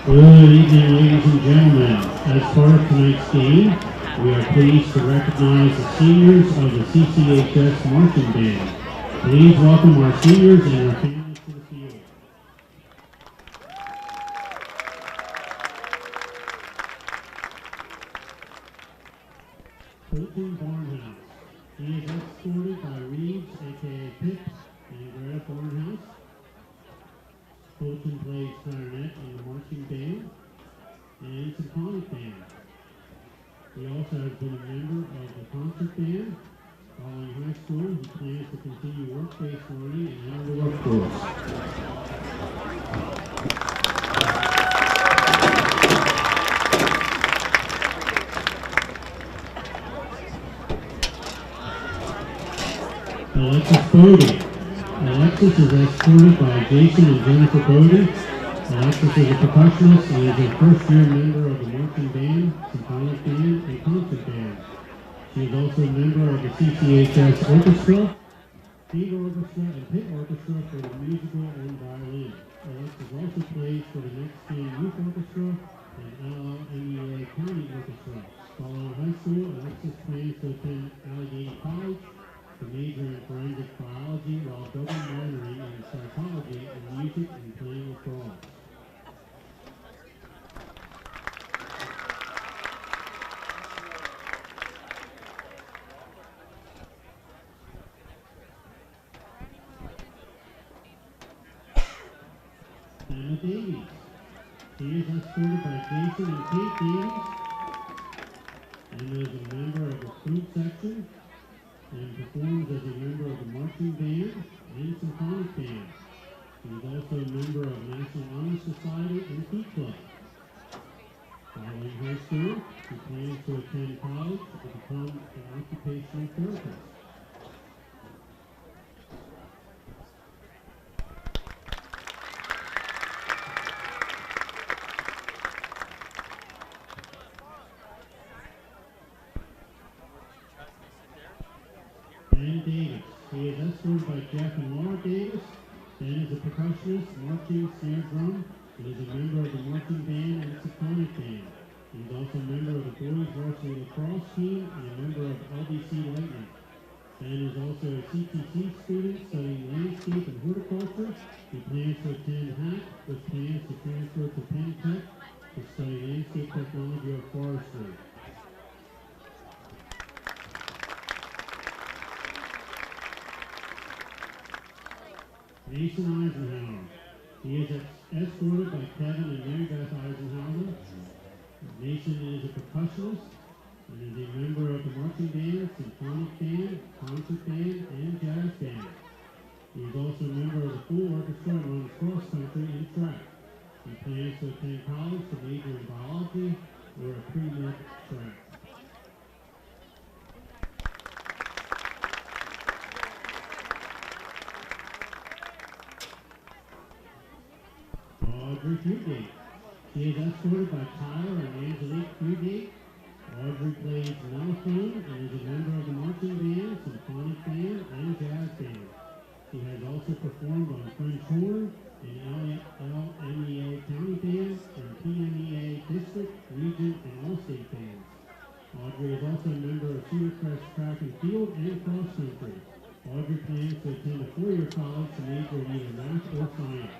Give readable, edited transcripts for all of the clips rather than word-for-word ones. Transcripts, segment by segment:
Good evening, ladies and gentlemen. As part of tonight's game, we are pleased to recognize the seniors of the CCHS Marching Band. Please welcome our seniors and their families to the field. Colton Barnhouse. He is escorted by Reeves, a.k.a. Pips, and Greta Barnhouse. Colton plays clarinet in the marching band and symphonic band. He also has been a member of the concert band. Following high school, he plans to continue work-based learning and enter the workforce. Alexis Bodie. Alexis is escorted by Jason and Jennifer Bodie. Alexis is a percussionist and is a first-year member of the marching band, symphonic band, and concert band. She is also a member of the CCHS Orchestra, Field Orchestra, and Pit Orchestra for the musical and violin. Alexis also plays for the Next Gen Youth Orchestra and LLMEA County Orchestra. Following high school, Alexis plans to attend Allegheny College to major in forensic biology while double minoring in psychology and music and playing lacrosse. Emma Davies. She is escorted by Jason and Kate Davies. Emma is a member of the flute section and performs as a member of the marching band and symphonic band. She is also a member of National Honor Society and Key Club. Following high school, she plans to attend college to become an occupational therapist. Ben Davis. He is escorted by Jeff and Laura Davis. Ben is a percussionist, marching, snare drum, and is a member of the marching band and symphonic band. He is also a member of the boys varsity lacrosse team and a member of LBC Lightning. Ben is also a CTC student studying landscape and horticulture. He plans to attend HAC with plans to transfer to Penn Tech to study landscape technology or forestry. Mason Eisenhower. He is escorted by Kevin and Mary Beth Eisenhower. Mason is a percussionist and is a member of the marching band, symphonic band, concert band, and jazz band. He is also a member of the full orchestra and runs cross country and track. He plans to attend college to major in biology or a pre-med track. Audrey Fugate. She is escorted by Tyler and Angelique Fugate. Audrey plays mellophone and is a member of the marching band, symphonic band, and jazz band. She has also performed on French horn in LMEA County Band and PMEA District, Region, and All-State Bands. Audrey is also a member of Cedar Crest Track and Field and Cross Country. Audrey plans to attend a four-year college to major in either math or science.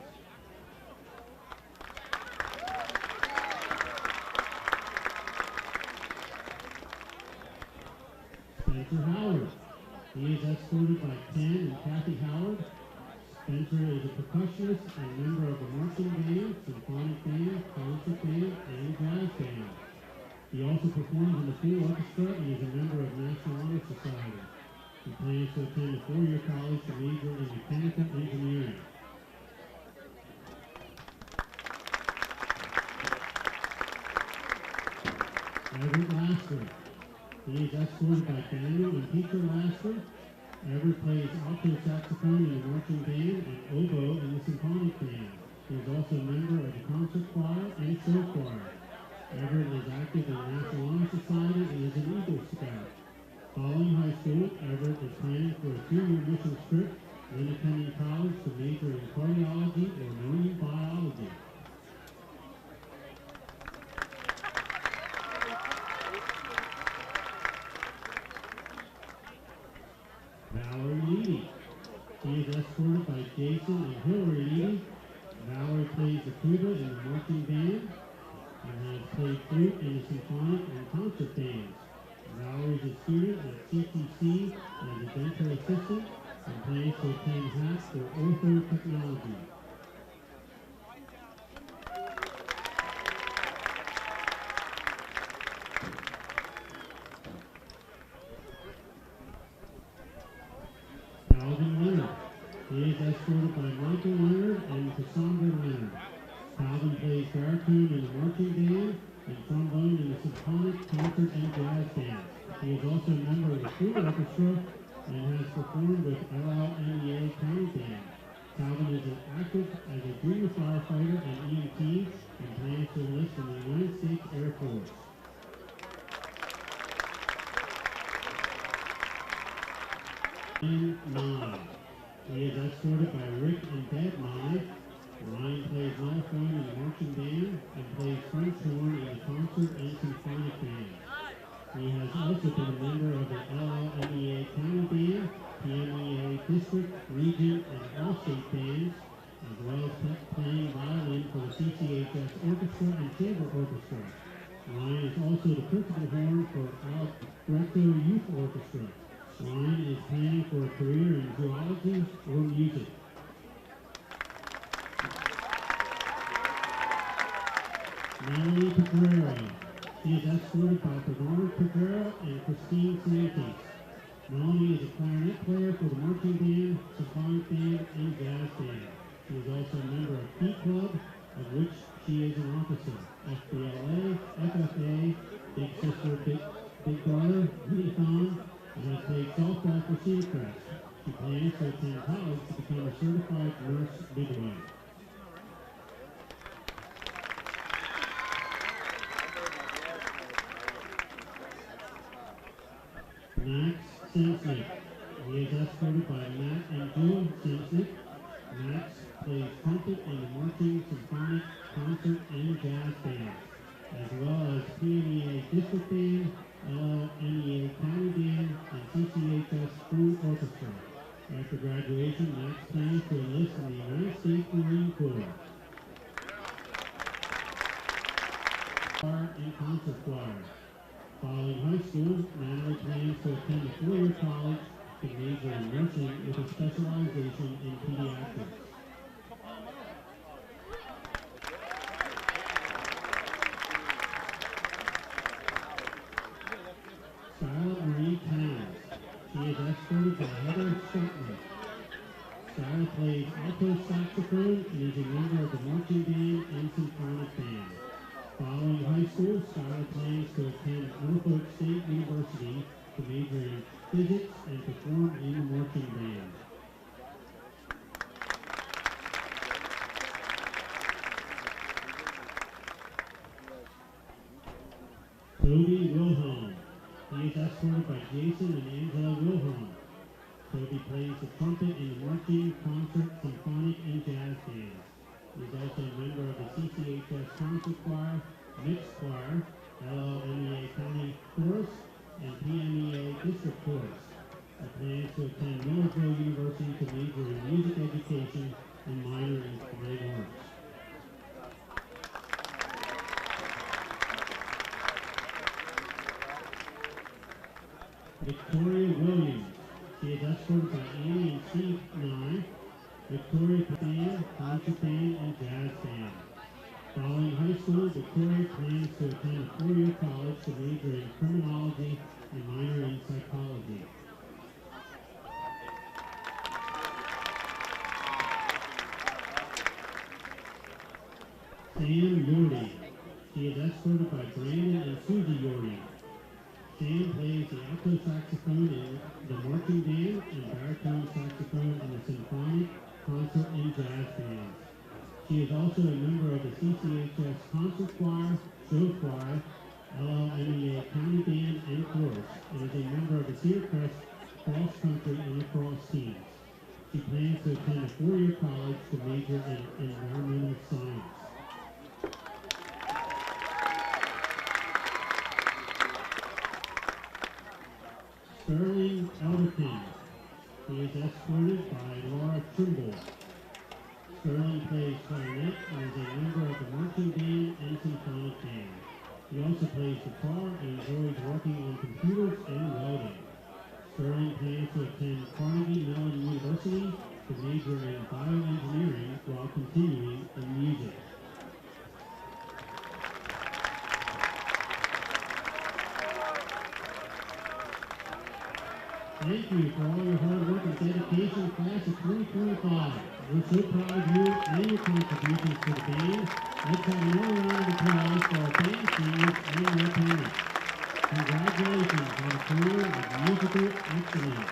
Spencer Howard. He is escorted by Ken and Kathy Howard. Spencer is a percussionist and member of the marching band, symphonic band, concert band, and jazz band. He also performs in the full orchestra and is a member of National Honor Society. He plans to attend a four-year college to major in mechanical engineering. Everett Lasker. He is escorted by Daniel and Peter Lasker. Everett plays alto saxophone in the marching band and oboe in the symphonic band. He is also a member of the concert choir and show choir. Everett is active in National Honor Society and is an Eagle Scout. Following high school, Everett is planning for a 2-year mission trip, then attending college to major in cardiology or marine biology. Valerie Leedy. She is escorted by Jason and Hillary Leedy. Valerie plays the tuba in the marching band and has played flute in the symphonic and concert bands. Valerie is a student at CTC as a dental assistant and plans to attend HATS for ortho technology. Calvin Leonard. He is escorted by Michael Leonard and Cassandra Leonard. Calvin plays baritone in the marching band and trombone in the symphonic, concert, and jazz band. He is also a member of the school orchestra and has performed with LLMEA County Band. Calvin is active as a junior firefighter and EMT and plans to enlist in the United States Air Force. And 9. He is escorted by Rick and Deb Nye. Ryan plays mellophone in the marching band and plays French horn in the concert and symphonic band. He has also been a member of the LLMEA County Band, PMEA District, Region, and All-State bands, as well as playing violin for the CCHS Orchestra and Chamber Orchestra. Ryan is also the principal horn for Al Greco Youth Orchestra. Ryan is planning for a career in zoology or music. Natalie Peguero. She is escorted by Bernard Peguero and Christine Santos. Melanie is a clarinet player for the marching band, symphonic band, and jazz band. She is also a member of Key Club, of which she is an officer. FBLA, FFA, Big Sister, Big Brother, Unithon, and has played softball for Cedar Crest. She plans to attend college to become a certified nurse midwife. Max Simpson. He is escorted by Matt and Jill Simpson. Max plays trumpet in the marching, symphonic, concert, and jazz bands, as well as PMEA District Band, LLMEA County Band, and CCHS School Orchestra. After graduation, Max plans to enlist in the United States Marine Corps. Choir and concert choir. Following high school, Natalie plans to attend a 4-year college to major in nursing with a specialization in pediatrics. Skylar Marie Towns. She is escorted by Heather Sutton. Skylar plays alto saxophone and is a member of the marching band and symphonic band. Following high school, Skylar plans to attend Norfolk State University to major in physics and perform in the marching band. Toby Wilhelm. He is escorted by Jason and Angela Wilhelm. Toby plays the trumpet in the marching, concert, symphonic, and jazz bands. He is also a member of the CCHS Concert Choir, Mixed Choir, LLMEA County Chorus, and PMEA District Chorus. He plans to attend Millersville University to major in music education and minor in fine arts. Victoria Williams. She is escorted by Annie and Steve Nye. Victoria Band, Township Band, and Jazz Band. Following high school, Victoria plans to attend a 4-year college to major in criminology and minor in psychology. Sam Yordy. She is escorted by Brandon and Susie Yordy. Sam plays the alto saxophone in the marching band and baritone saxophone in the symphonic, concert, and jazz bands. She is also a member of the CCHS Concert Choir, Show Choir, LLMEA County Band, and Chorus, and is a member of the Cedar Crest Cross Country and Lacrosse teams. She plans to attend a 4-year college to major in environmental science. Sterling Elderkin. He is escorted by Laura Trimble. Sterling plays clarinet and is a member of the marching band and symphonic band. He also plays guitar and enjoys working on computers and welding. Sterling plans to attend Carnegie Mellon University to major in bioengineering while continuing in music. Thank you for all your hard work and dedication, class of 2025. We're so proud of you and your contributions to the band. Let's have another round of applause for our band singers and their parents. Congratulations on a career of musical excellence.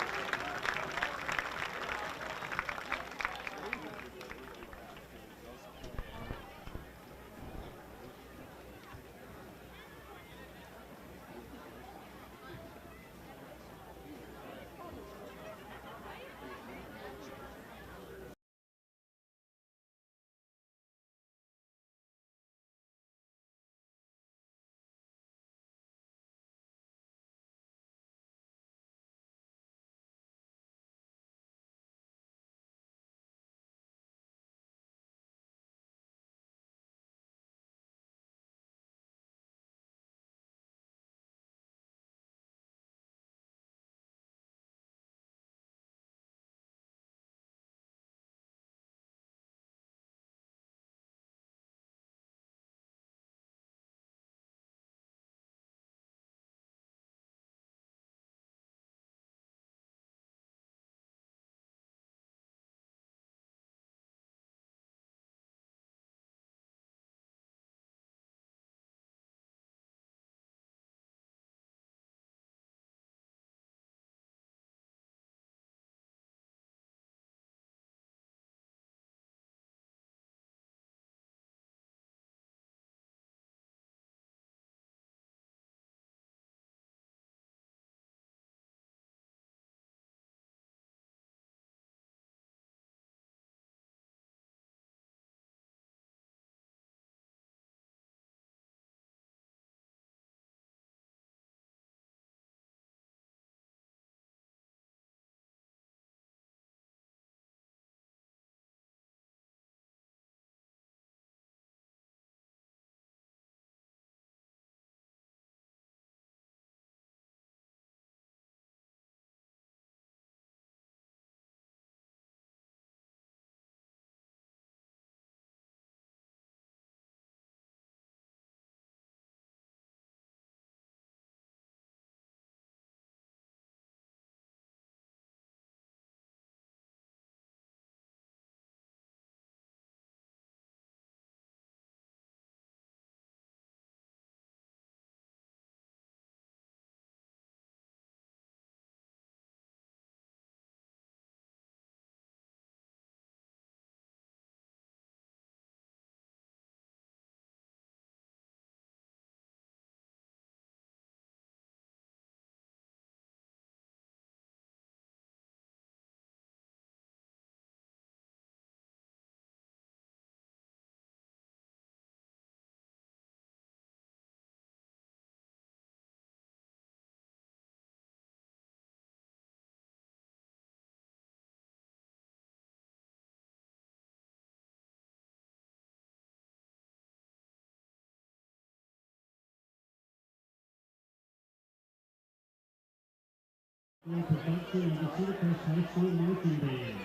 In production of the Cedar Crest High School Marching Band.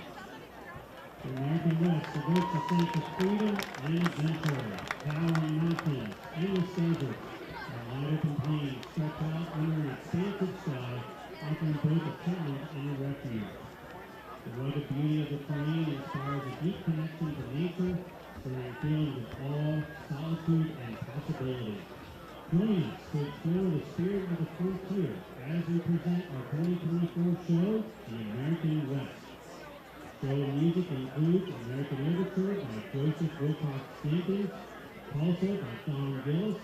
The American West devotes a sense of freedom and adventure, towering mountains, endless deserts, and wide open plains stretch out under an expansive sky, offering both a covenant and a refuge. The rugged beauty of the terrain inspires a deep connection to nature, stirring feelings of awe, solitude, and possibility. Join us to explore the spirit of the frontier as we present our 2024 show, The American West. Show music includes American Overture by Joseph Wilcox Jenkins, Tulsa by Don Gillis,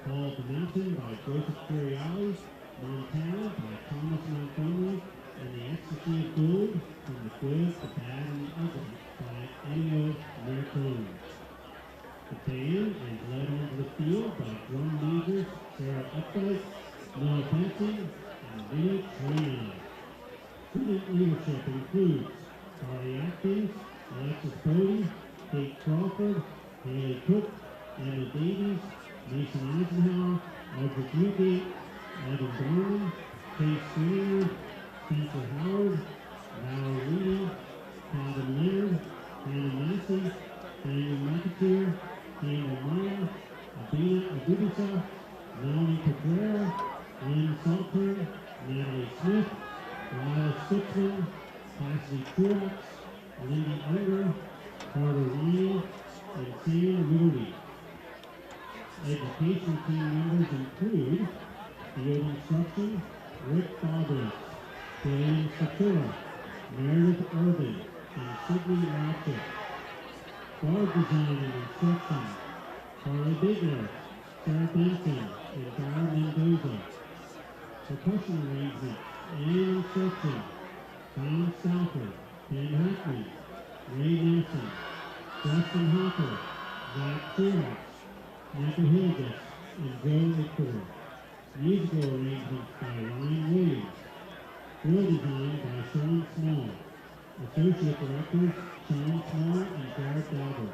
Call of the Mountain by Joseph Curiali, Montana by Thomas Montgomery, and The Ecstasy of Gold from the Good, the Bad, and the Ugly by Ennio Morricone. The band is led onto the field by drum majors Sarah Updike, Noah Benson, and Vinnie Triano. Student leadership includes Holly Atkins, Alexis Cody, Kate Crawford, Haley Cook, Emma Davies, Mason Eisenhower, Aldrich Newgate, Adam Dorman, Chase Springer, Spencer Howard, Val Reedy, Calvin Leonard, Hannah Massey, Daniel McAteer, Daniel Meyer, Abina Abubisa, Melanie Cabrera, Lynn Saltburn, Natalie Smith, Lyle Stickman, Cassidy Truax, Lindy Unger, Carter Roney, and Sam Rudy. Education team members include field instruction, Rick Bobbitt, Jane Satura, Meredith Irvin, and Sydney Ratchet. Guard design and instruction, Carly Bigler, Sarah Benson, and Dara Mendoza. Percussion arrangement and instruction, Tom Stauffer, Ben Hackman, Ray Nelson, Justin Hopper, Zach Truax, Michael Hilgis, and Joe Lictor. Musical arrangements by Ryan Williams. Drill design by Sean Small. Associate directors Sean Small and Jared Dauber.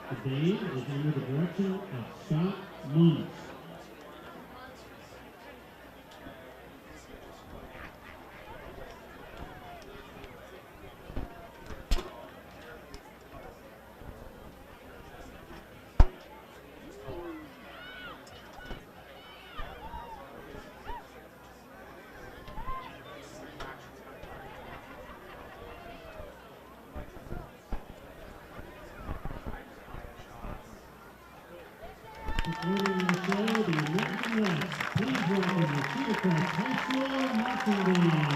The band is under the direction of Scott Munns. Supporting the show, the American West. Please welcome the Cedar Crest High School Marching Band.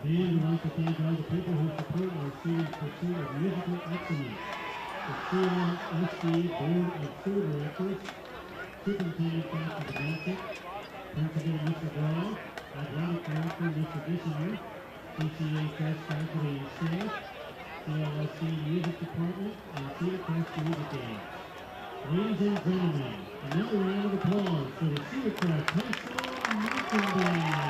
And we'd like to thank all the people who support our students' pursuit of musical excellence. The CMSC Board of School Directors, Superintendent Dr. Township, Principal Mr. Ball, Athletic Director Mr. Dissiner, CCA Crest faculty and staff, CLSC Music Department, and Cedar Crest Music Band. Ladies and gentlemen, another round of applause for the Cedar Crest High School Marching Band.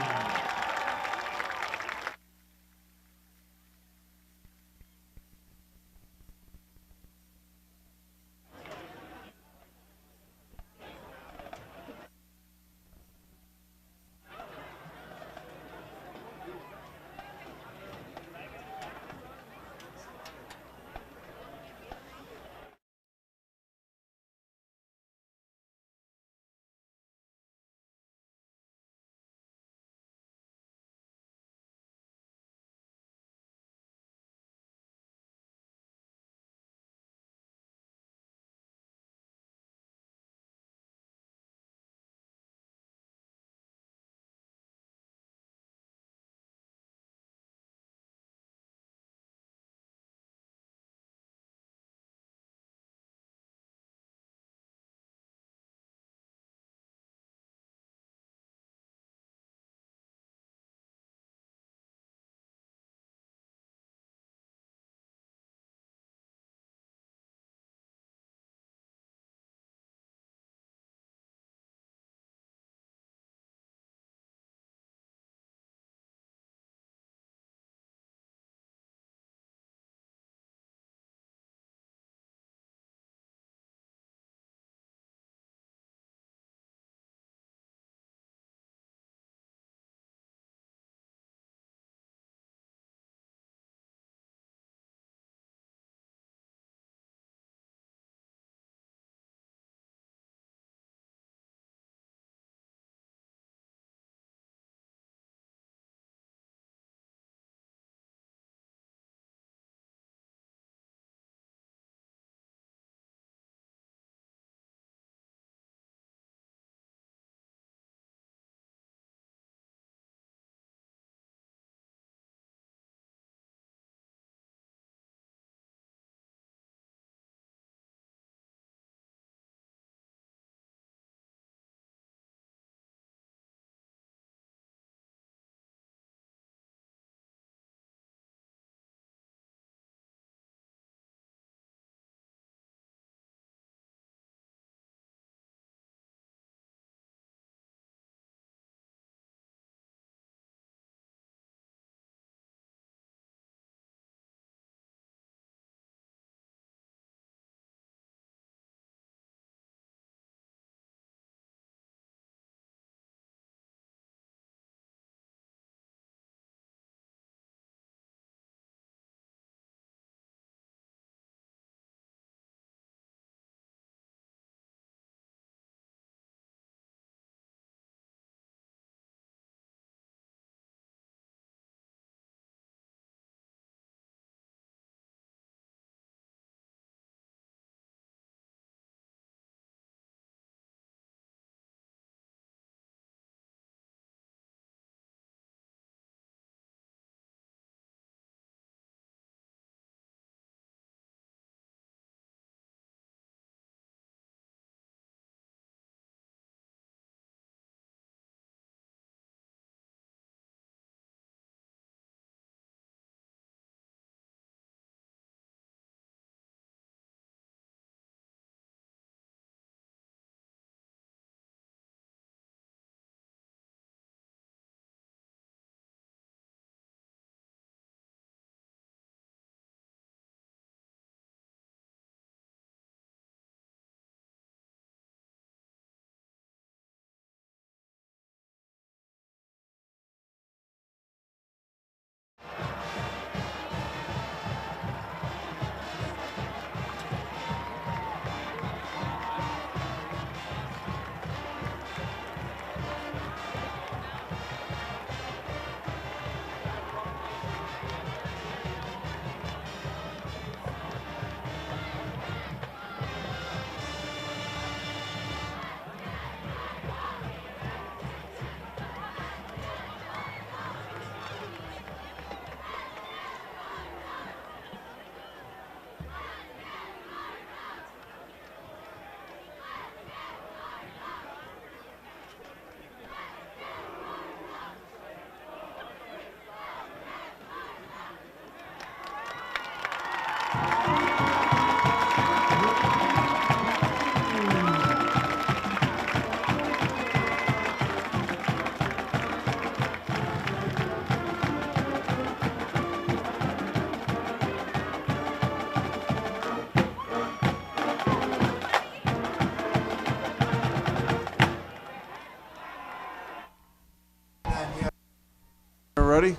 Ready?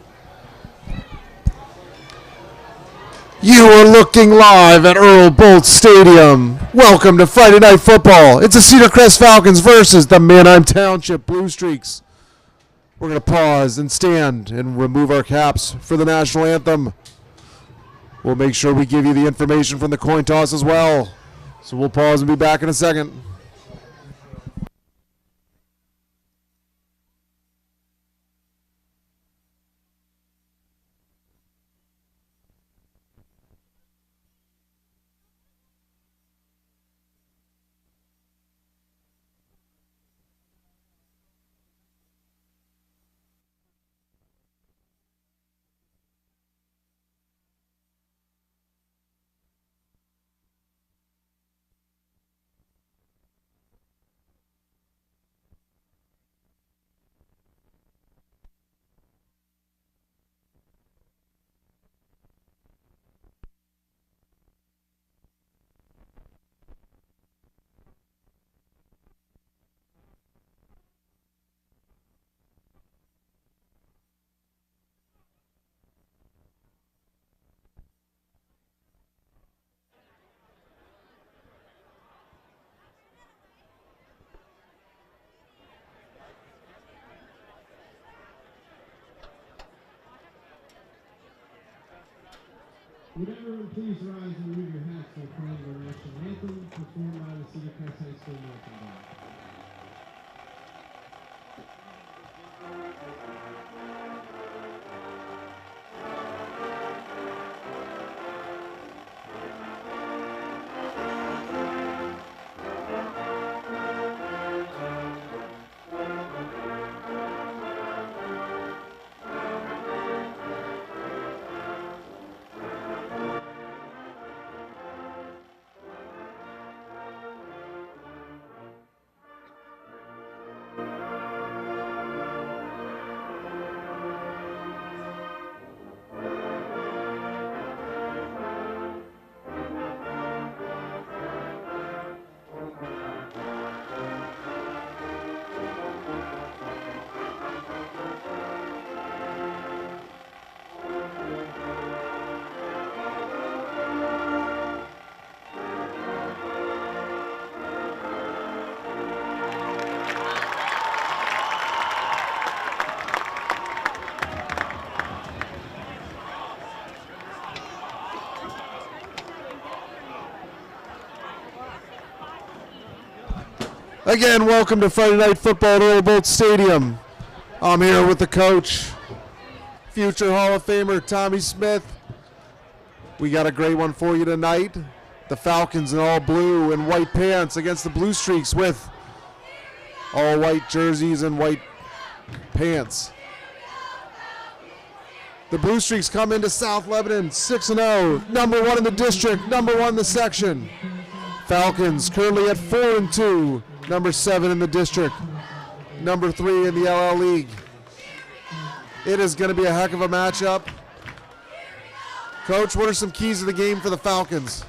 You are looking live at Earl Boltz Stadium. Welcome to Friday Night Football. It's the Cedar Crest Falcons versus the Manheim Township Blue Streaks. We're going to pause and stand and remove our caps for the national anthem. We'll make sure we give you the information from the coin toss as well. So we'll pause and be back in a second. Would everyone please rise and remove your hats for playing our national anthem performed by the Cedar Crest High School marching band. Again, welcome to Friday Night Football at Earl Boltz Stadium. I'm here with the coach, future Hall of Famer Tommy Smith. We got a great one for you tonight. The Falcons in all blue and white pants against the Blue Streaks with all white jerseys and white pants. The Blue Streaks come into South Lebanon 6-0, number 1 in the district, number 1 in the section. Falcons currently at 4-2. Number 7 in the district, number 3 in the LL League. It is going to be a heck of a matchup. Coach, what are some keys to the game for the Falcons?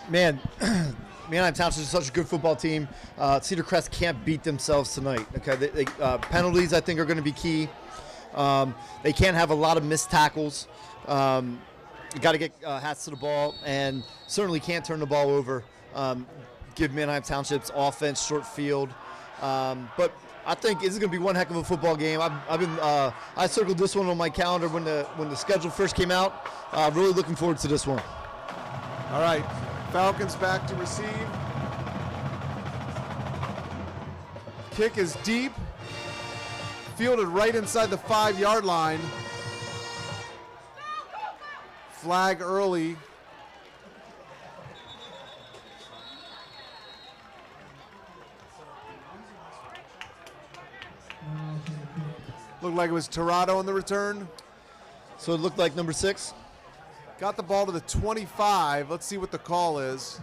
Manheim Township is such a good football team. Cedar Crest can't beat themselves tonight. Okay, penalties I think are going to be key. They can't have a lot of missed tackles. You got to get hats to the ball, and certainly can't turn the ball over. Give Manheim Township's offense short field, but I think this is going to be one heck of a football game. I circled this one on my calendar when the schedule first came out. Really looking forward to this one. All right, Falcons back to receive. Kick is deep, fielded right inside the 5-yard line. Flag early. Looked like it was Toronto on the return. So it looked like number 6. Got the ball to the 25. Let's see what the call is.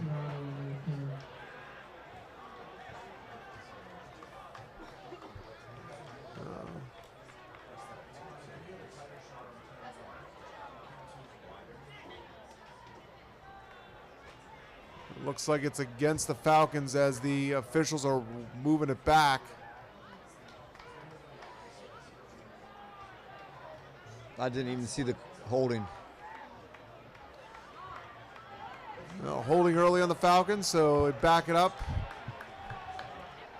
Looks like it's against the Falcons as the officials are moving it back. I didn't even see the holding. Well, holding early on the Falcons, so they back it up.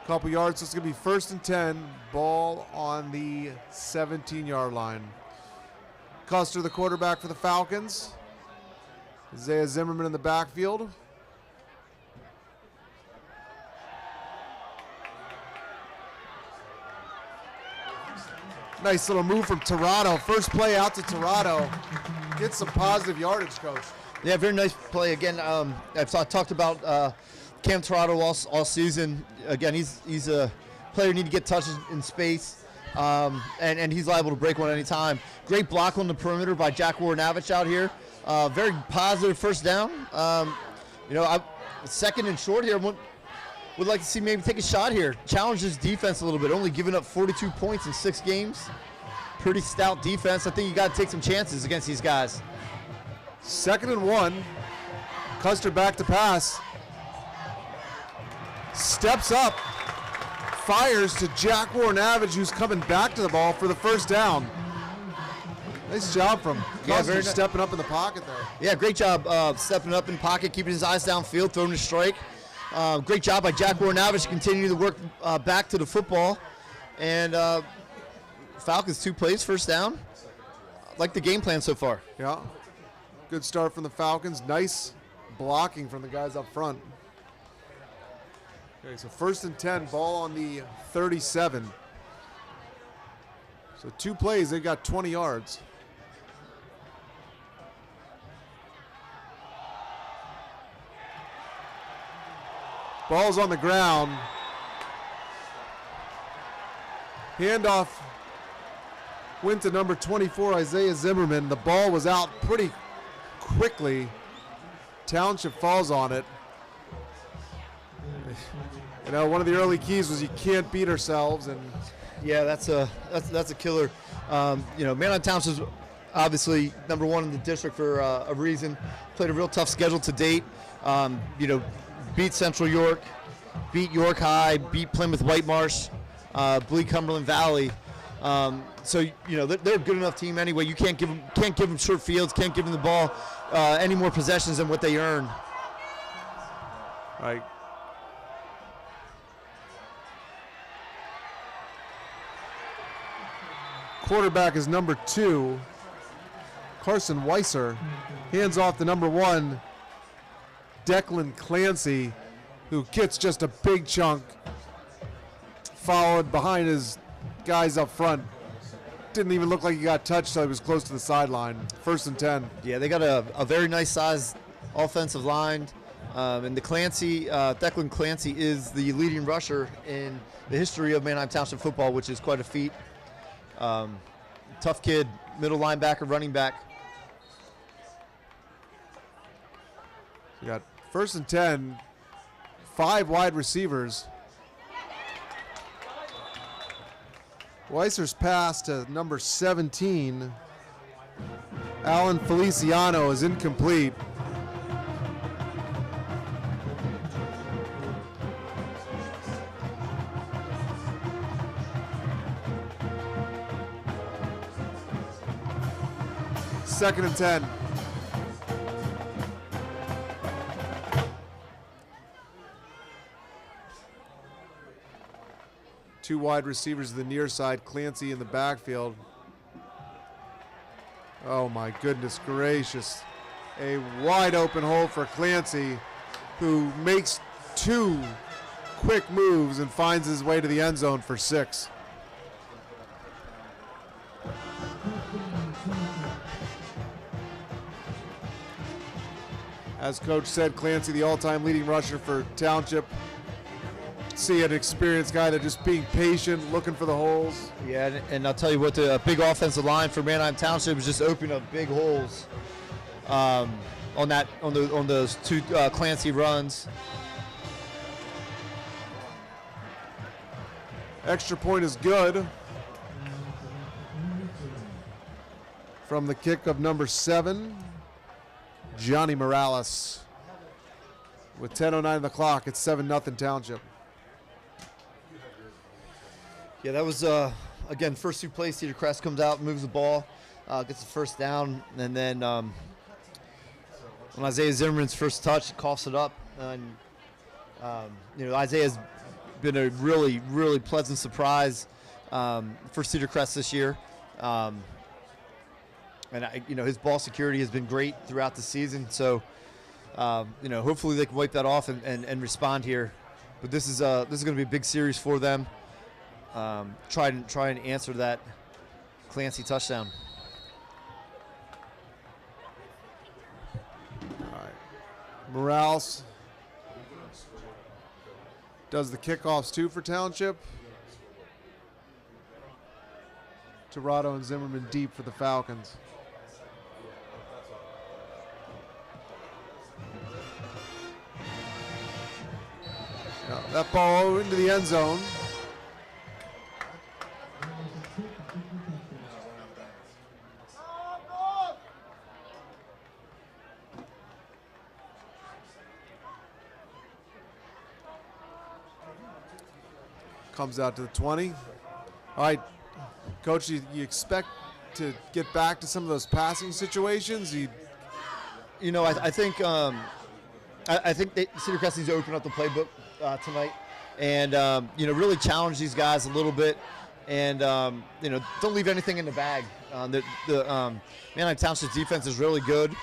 Couple yards, so it's going to be 1st and 10. Ball on the 17-yard line. Custer, the quarterback for the Falcons. Isaiah Zimmerman in the backfield. Nice little move from Tirado. First play out to Tirado. Get some positive yardage, Coach. Yeah, very nice play. Again, I've talked about Cam Tirado all season. Again, he's a player who need to get touches in space, and he's liable to break one any time. Great block on the perimeter by Jack Warrenavich out here. Very positive first down. Second and short here. Would like to see maybe take a shot here. Challenge his defense a little bit. Only giving up 42 points in 6 games. Pretty stout defense. I think you got to take some chances against these guys. 2nd and 1. Custer back to pass. Steps up. Fires to Jack Warrenavich, who's coming back to the ball for the first down. Nice job from Custer stepping up in the pocket there. Yeah, great job stepping up in pocket, keeping his eyes downfield, throwing a strike. Great job by Jack Warrenavich, continuing to work back to the football. And Falcons 2 plays, first down. Like the game plan so far. Yeah. Good start from the Falcons. Nice blocking from the guys up front. Okay, so 1st and 10, ball on the 37. So 2 plays, they got 20 yards. Ball's on the ground. Handoff went to number 24, Isaiah Zimmerman. The ball was out pretty quickly. Township falls on it. You know, one of the early keys was you can't beat ourselves, and yeah, that's a killer. Manheim Township's obviously number 1 in the district for a reason. Played a real tough schedule to date. Beat Central York, beat York High, beat Plymouth Whitemarsh, Bleak Cumberland Valley. They're a good enough team anyway. You can't give them short fields, can't give them the ball any more possessions than what they earn. Right. Quarterback is number 2, Carson Weiser. Hands off to number 1, Declan Clancy, who gets just a big chunk, followed behind his guys up front. Didn't even look like he got touched till he was close to the sideline. 1st and 10. Yeah, they got a very nice sized offensive line. And Declan Clancy is the leading rusher in the history of Manheim Township football, which is quite a feat. Tough kid, middle linebacker, running back. We got 1st and 10, 5 wide receivers. Weiser's pass to number 17, Alan Feliciano, is incomplete. Second and 10. Two wide receivers to the near side, Clancy in the backfield. Oh my goodness gracious. A wide open hole for Clancy, who makes 2 quick moves and finds his way to the end zone for 6. As Coach said, Clancy, the all-time leading rusher for Township. See an experienced guy that just being patient, looking for the holes. Yeah, and I'll tell you what, the big offensive line for Manheim Township is just opening up big holes on those 2 Clancy runs. Extra point is good from the kick of number 7, Johnny Morales. With 10:09 on the clock, it's 7-0 Township. Yeah, that was, again, first 2 plays, Cedar Crest comes out, moves the ball. gets the first down, and then on Isaiah Zimmerman's first touch, coughs it up. And Isaiah's been a really, really pleasant surprise for Cedar Crest this year. And his ball security has been great throughout the season. So, hopefully they can wipe that off and respond here. But this is going to be a big series for them. Try and answer that Clancy touchdown. All right. Morales does the kickoffs too for Township. Tirado and Zimmerman deep for the Falcons. That ball into the end zone. Comes out to the 20. All right, Coach, you expect to get back to some of those passing situations? I think Cedar Crest needs to open up the playbook tonight, and really challenge these guys a little bit, and don't leave anything in the bag. The Manheim Township's defense is really good.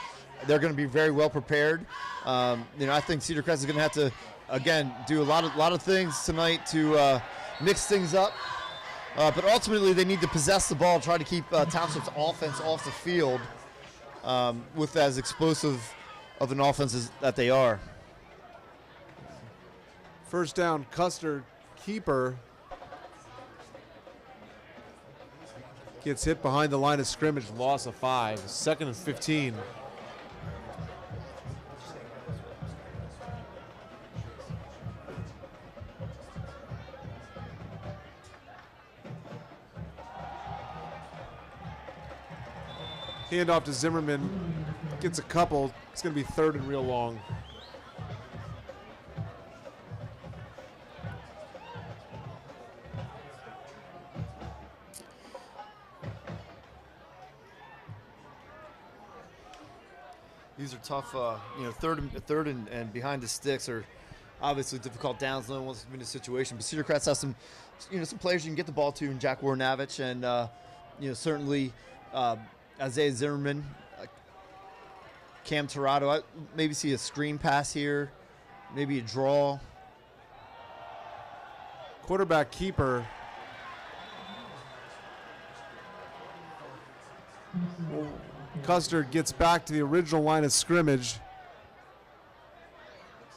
They're going to be very well prepared. I think Cedar Crest is going to have to again do a lot of things tonight to mix things up. But ultimately, they need to possess the ball, try to keep Township's offense off the field with as explosive of an offense as that they are. First down, Custer, keeper. Gets hit behind the line of scrimmage, loss of 5. 2nd and 15. Hand off to Zimmerman. Gets a couple. It's going to be 3rd and real long. These are tough. Third and behind the sticks are obviously difficult downs. No one wants to be in a situation, but Cedar Crest has some players you can get the ball to, in Jack Warnavich, and certainly Isaiah Zimmerman, Cam Tirado. I maybe see a screen pass here, maybe a draw. Quarterback keeper. Custer gets back to the original line of scrimmage.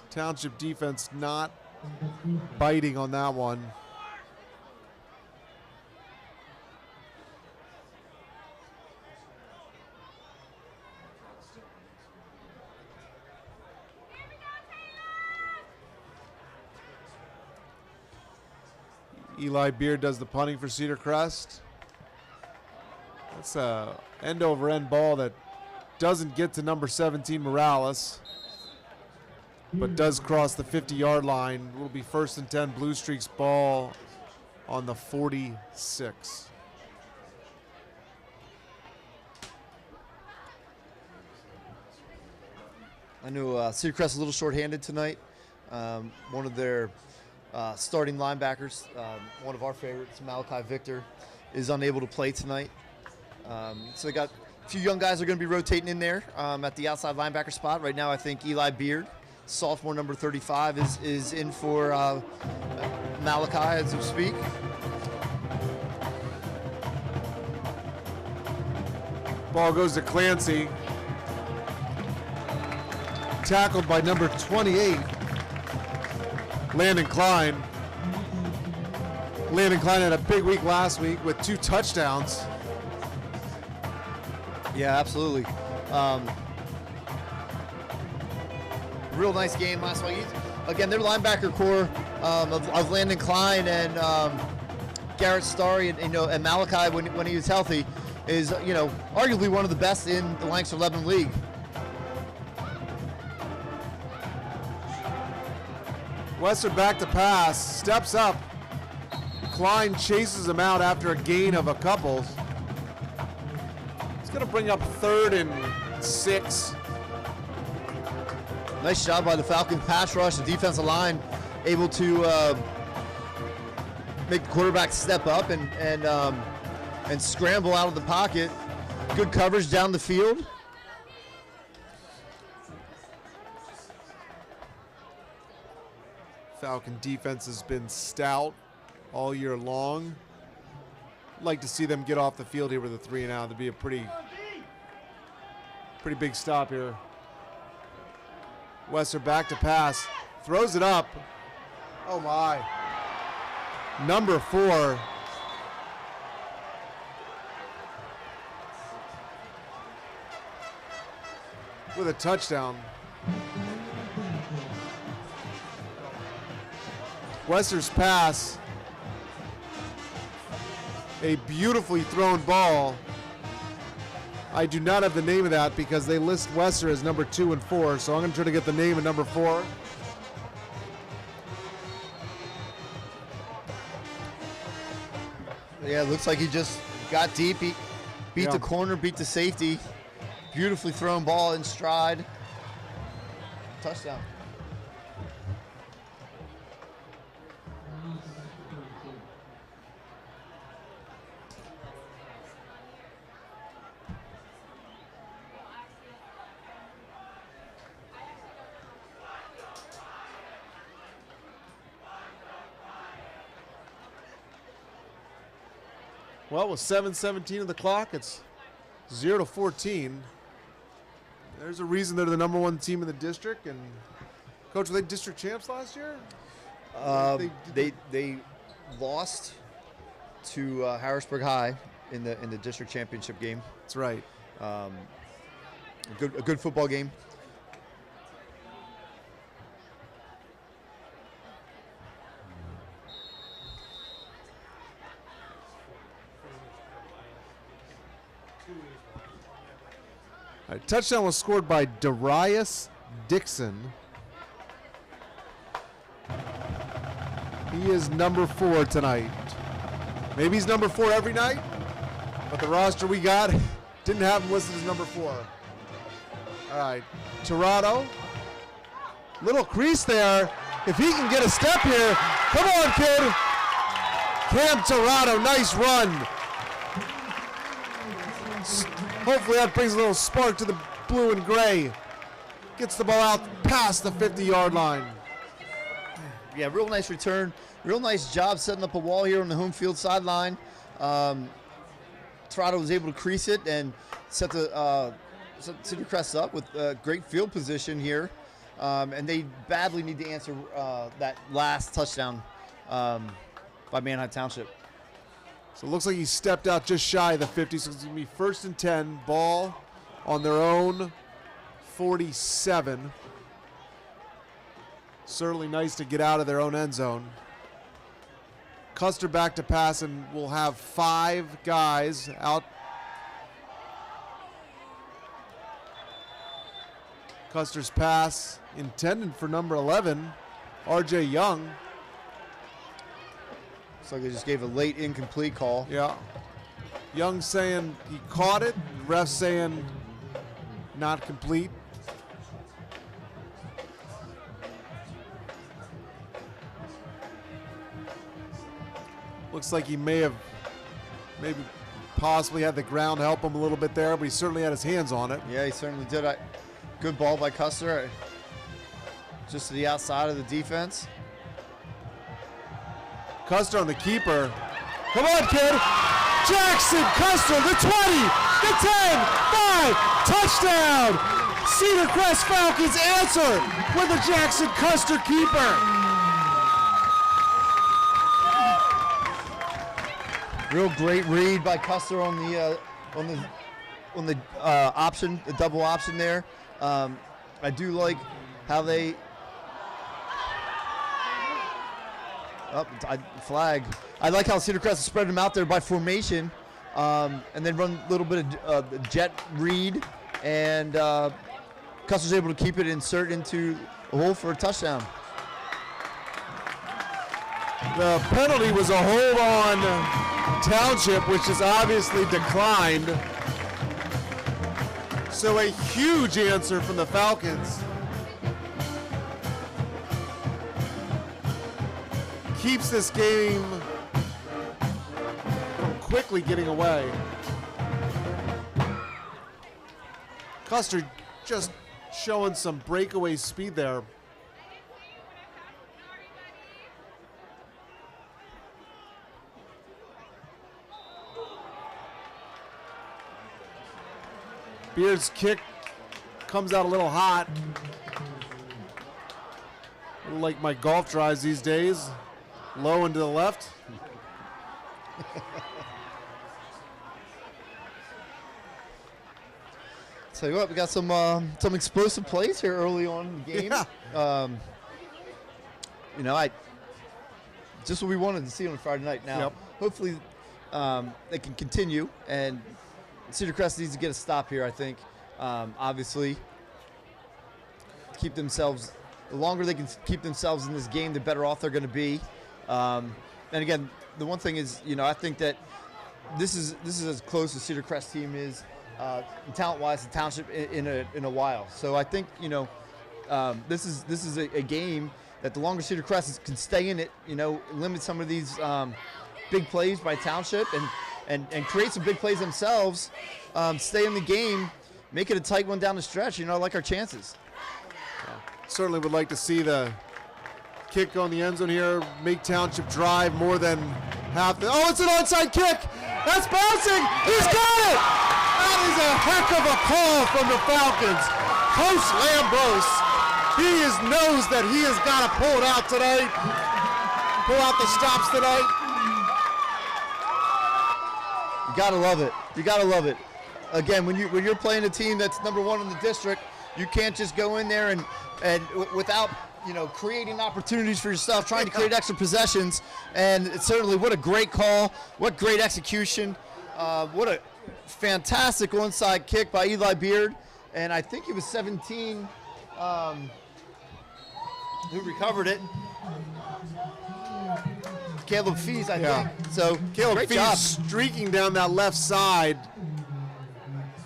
Township defense not biting on that one. Eli Beard does the punting for Cedar Crest. That's a end-over-end ball that doesn't get to number 17, Morales, but does cross the 50-yard line. Will be 1st and 10, Blue Streaks ball on the 46. I know Cedar Crest is a little short-handed tonight. One of their starting linebackers, one of our favorites, Malachi Victor, is unable to play tonight. So they got a few young guys are going to be rotating in there at the outside linebacker spot. Right now, I think Eli Beard, sophomore number 35, is in for Malachi as we speak. Ball goes to Clancy. Tackled by number 28, Landon Klein. Landon Klein had a big week last week with 2 touchdowns. Yeah, absolutely. Real nice game last week. Again, their linebacker core of Landon Klein and Garrett Starry and Malachi when he was healthy is arguably one of the best in the Lancaster Lebanon League. Wester back to pass, steps up. Klein chases him out after a gain of a couple. going to bring up 3rd and 6. Nice job by the Falcons pass rush. The defensive line able to make the quarterback step up and scramble out of the pocket. Good coverage down the field. Falcon defense has been stout all year long. I'd like to see them get off the field here with a 3 and out. That'd be a pretty big stop here. Wester back to pass, throws it up. Oh my. Number 4. With a touchdown. Wester's pass, a beautifully thrown ball. I do not have the name of that because they list Wester as number 2 and 4, so I'm going to try to get the name of number 4. Yeah, it looks like he just got deep. He beat the corner, beat the safety. Beautifully thrown ball in stride. Touchdown. Well, with 7:17 of the clock, it's 0-14. There's a reason they're the number 1 team in the district. And Coach, were they district champs last year? They lost to Harrisburg High in the district championship game. That's right. A good football game. All right, touchdown was scored by Darius Dixon. He is number 4 tonight. Maybe he's number 4 every night, but the roster we got didn't have him listed as number 4. All right, Tirado. Little crease there. If he can get a step here, come on, kid. Cam Tirado, nice run. Hopefully that brings a little spark to the blue and gray. Gets the ball out past the 50-yard line. Yeah, real nice return. Real nice job setting up a wall here on the home field sideline. Tirado was able to crease it and set Cedar Crest up with great field position here. And they badly need to answer that last touchdown by Manheim Township. So it looks like he stepped out just shy of the 50, so it's going to be 1st and 10, ball on their own 47. Certainly nice to get out of their own end zone. Custer back to pass, and we'll have 5 guys out. Custer's pass intended for number 11, R.J. Young. Looks like they just gave a late incomplete call. Yeah. Young saying he caught it. Ref saying not complete. Looks like he may have maybe possibly had the ground help him a little bit there, but he certainly had his hands on it. Yeah, he certainly did. Good ball by Custer. Just to the outside of the defense. Custer on the keeper. Come on, kid. Jackson Custer, the 20, the 10, 5, touchdown. Cedar Crest Falcons answer with a Jackson Custer keeper. Real great read by Custer on the option, the double option there. I do like how they flag. I like how Cedar Crest spread them out there by formation, and then run a little bit of jet read, and Custer's able to keep it, insert into a hole for a touchdown. The penalty was a hold on Township, which is obviously declined. So a huge answer from the Falcons. Keeps this game from quickly getting away. Custer just showing some breakaway speed there. Beard's kick comes out a little hot. Like my golf drives these days. Low and to the left. Tell you what, we got some explosive plays here early on in the game. Yeah. You know, just what we wanted to see on Friday night. Now, Yep. hopefully, they can continue, and Cedar Crest needs to get a stop here. I think, obviously, keep themselves. The longer they can keep themselves in this game, the better off they're going to be. And again, the one thing is, you know, I think that this is as close as Cedar Crest team is talent-wise to Township in a while. So I think, you know, this is a game that the longer Cedar Crest can stay in it, you know, limit some of these big plays by Township and create some big plays themselves, stay in the game, make it a tight one down the stretch. You know, I like our chances. Certainly would like to see the kick on the end zone here, make Township drive more than half the. Oh, it's an onside kick! That's bouncing! He's got it! That is a heck of a call from the Falcons. Coach Lambros, knows that he has got to pull it out tonight. Pull out the stops tonight. You gotta love it. You gotta love it. Again, when you're playing a team that's #1 in the district, you can't just go in there and without, you know, creating opportunities for yourself, trying to create extra possessions. And it's certainly, what a great call, what great execution, what a fantastic onside kick by Eli Beard. And I think it was 17 who recovered it. Caleb Fees, I think. So Caleb great Fees job. streaking down that left side.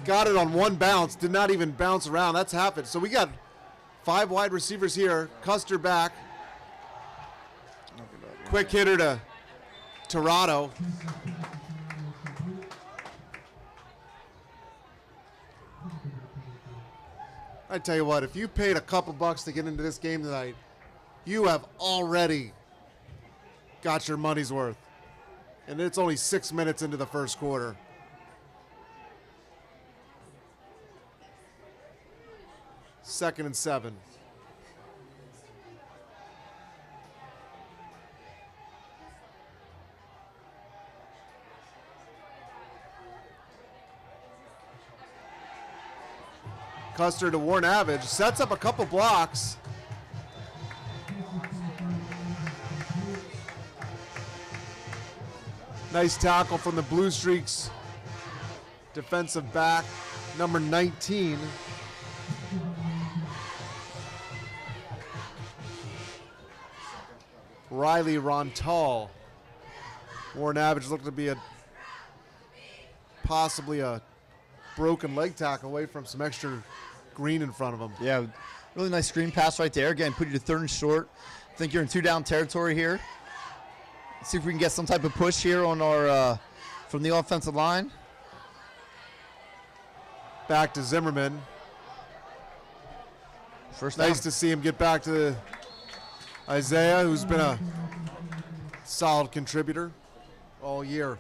Got it on one bounce, did not even bounce around. That's half it. So we got 5 wide receivers here. Custer back. Quick hitter to Torado. I tell you what, if you paid a couple bucks to get into this game tonight, you have already got your money's worth. And it's only 6 minutes into the first quarter. Second and 7. Custer to Warren Avage, sets up a couple blocks. Nice tackle from the Blue Streaks defensive back, number 19. Riley Rontal. Warren Avage looked to be possibly a broken leg tackle away from some extra green in front of him. Yeah, really nice screen pass right there. Again, put you to 3rd and short. I think you're in 2-down territory here. Let's see if we can get some type of push here on our from the offensive line. Back to Zimmerman. First down. Nice to see him get back to Isaiah, who's been a solid contributor all year.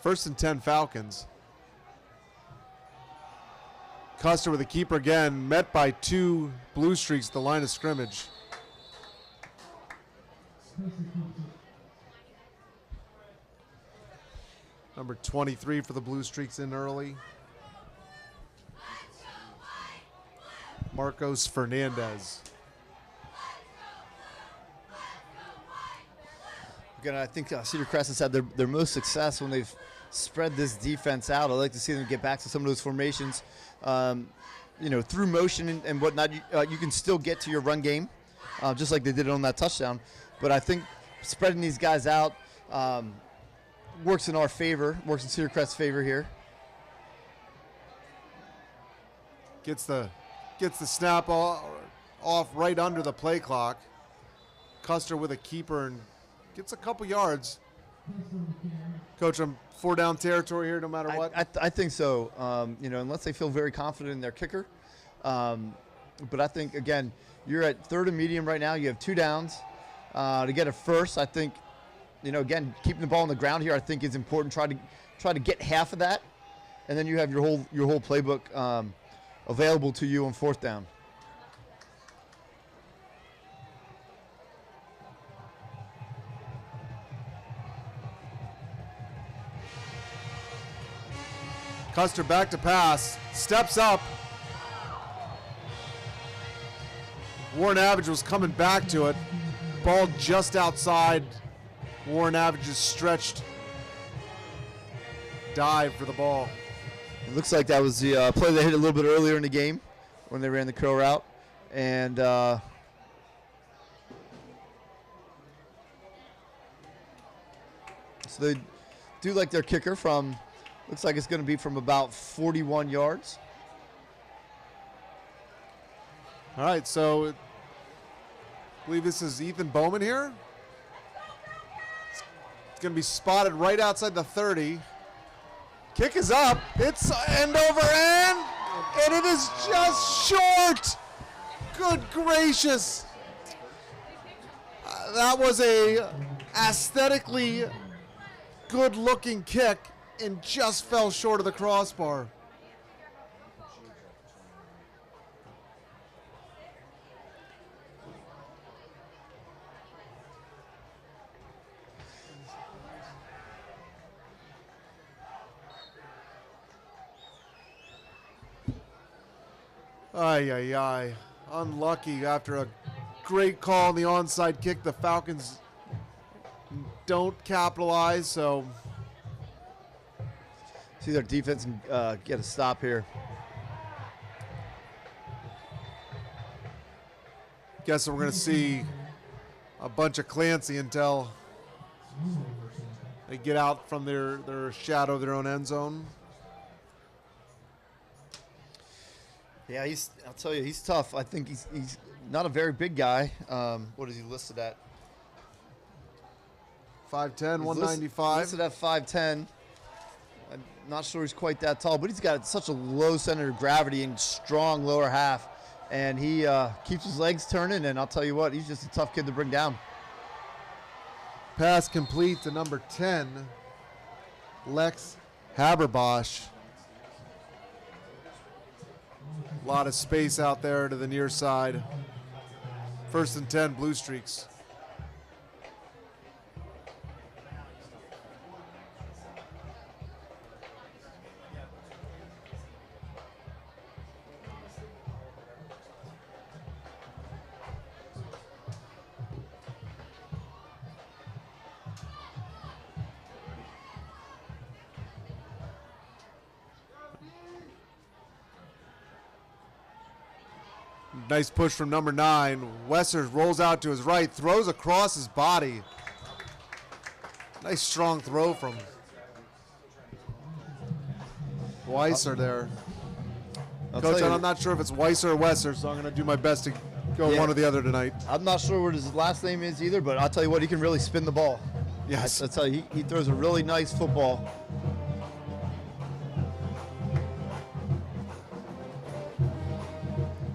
First and 10 Falcons. Custer with a keeper again, met by 2 Blue Streaks at the line of scrimmage. Number 23 for the Blue Streaks in early. Marcos Fernandez. Again, I think Cedar Crest has had their most success when they've spread this defense out. I'd like to see them get back to some of those formations. Through motion and whatnot, you can still get to your run game, just like they did on that touchdown. But I think spreading these guys out works in our favor, works in Cedar Crest's favor here. Gets the snap off right under the play clock. Custer with a keeper and gets a couple yards. Coach, I'm 4 down territory here no matter what. I think so, unless they feel very confident in their kicker. But I think, again, you're at 3rd and medium right now. You have 2 downs. To get a first, I think, again, keeping the ball on the ground here I think is important. Try to get half of that, and then you have your whole playbook available to you on 4th down. Custer back to pass, steps up. Warren Average was coming back to it. Ball just outside. Warren Avage's stretched dive for the ball. It looks like that was the play they hit a little bit earlier in the game when they ran the curl route. And so they do like their kicker from, looks like it's going to be from about 41 yards. All right, so I believe this is Ethan Bowman here. It's going to be spotted right outside the 30. Kick is up. It's end over end, and it is just short. Good gracious. That was a aesthetically good-looking kick and just fell short of the crossbar. Ay, ay, ay. Unlucky after a great call on the onside kick. The Falcons don't capitalize, so. See their defense get a stop here. Guess we're going to see a bunch of Clancy until they get out from their shadow of their own end zone. Yeah, I'll tell you, he's tough. I think he's not a very big guy. What is he listed at? 5'10", 195. Listed at 5'10". I'm not sure he's quite that tall, but he's got such a low center of gravity and strong lower half. And he keeps his legs turning, and I'll tell you what, he's just a tough kid to bring down. Pass complete to number 10, Lex Haberbosch. A lot of space out there to the near side. 1st and 10, Blue Streaks. Nice push from number 9. Wessers rolls out to his right, throws across his body. Nice strong throw from Weiser there. Coach, I'm not sure if it's Weiser or Wesser, so I'm going to do my best to go one or the other tonight. I'm not sure what his last name is either, but I'll tell you what, he can really spin the ball. Yes. I'll tell you, he throws a really nice football.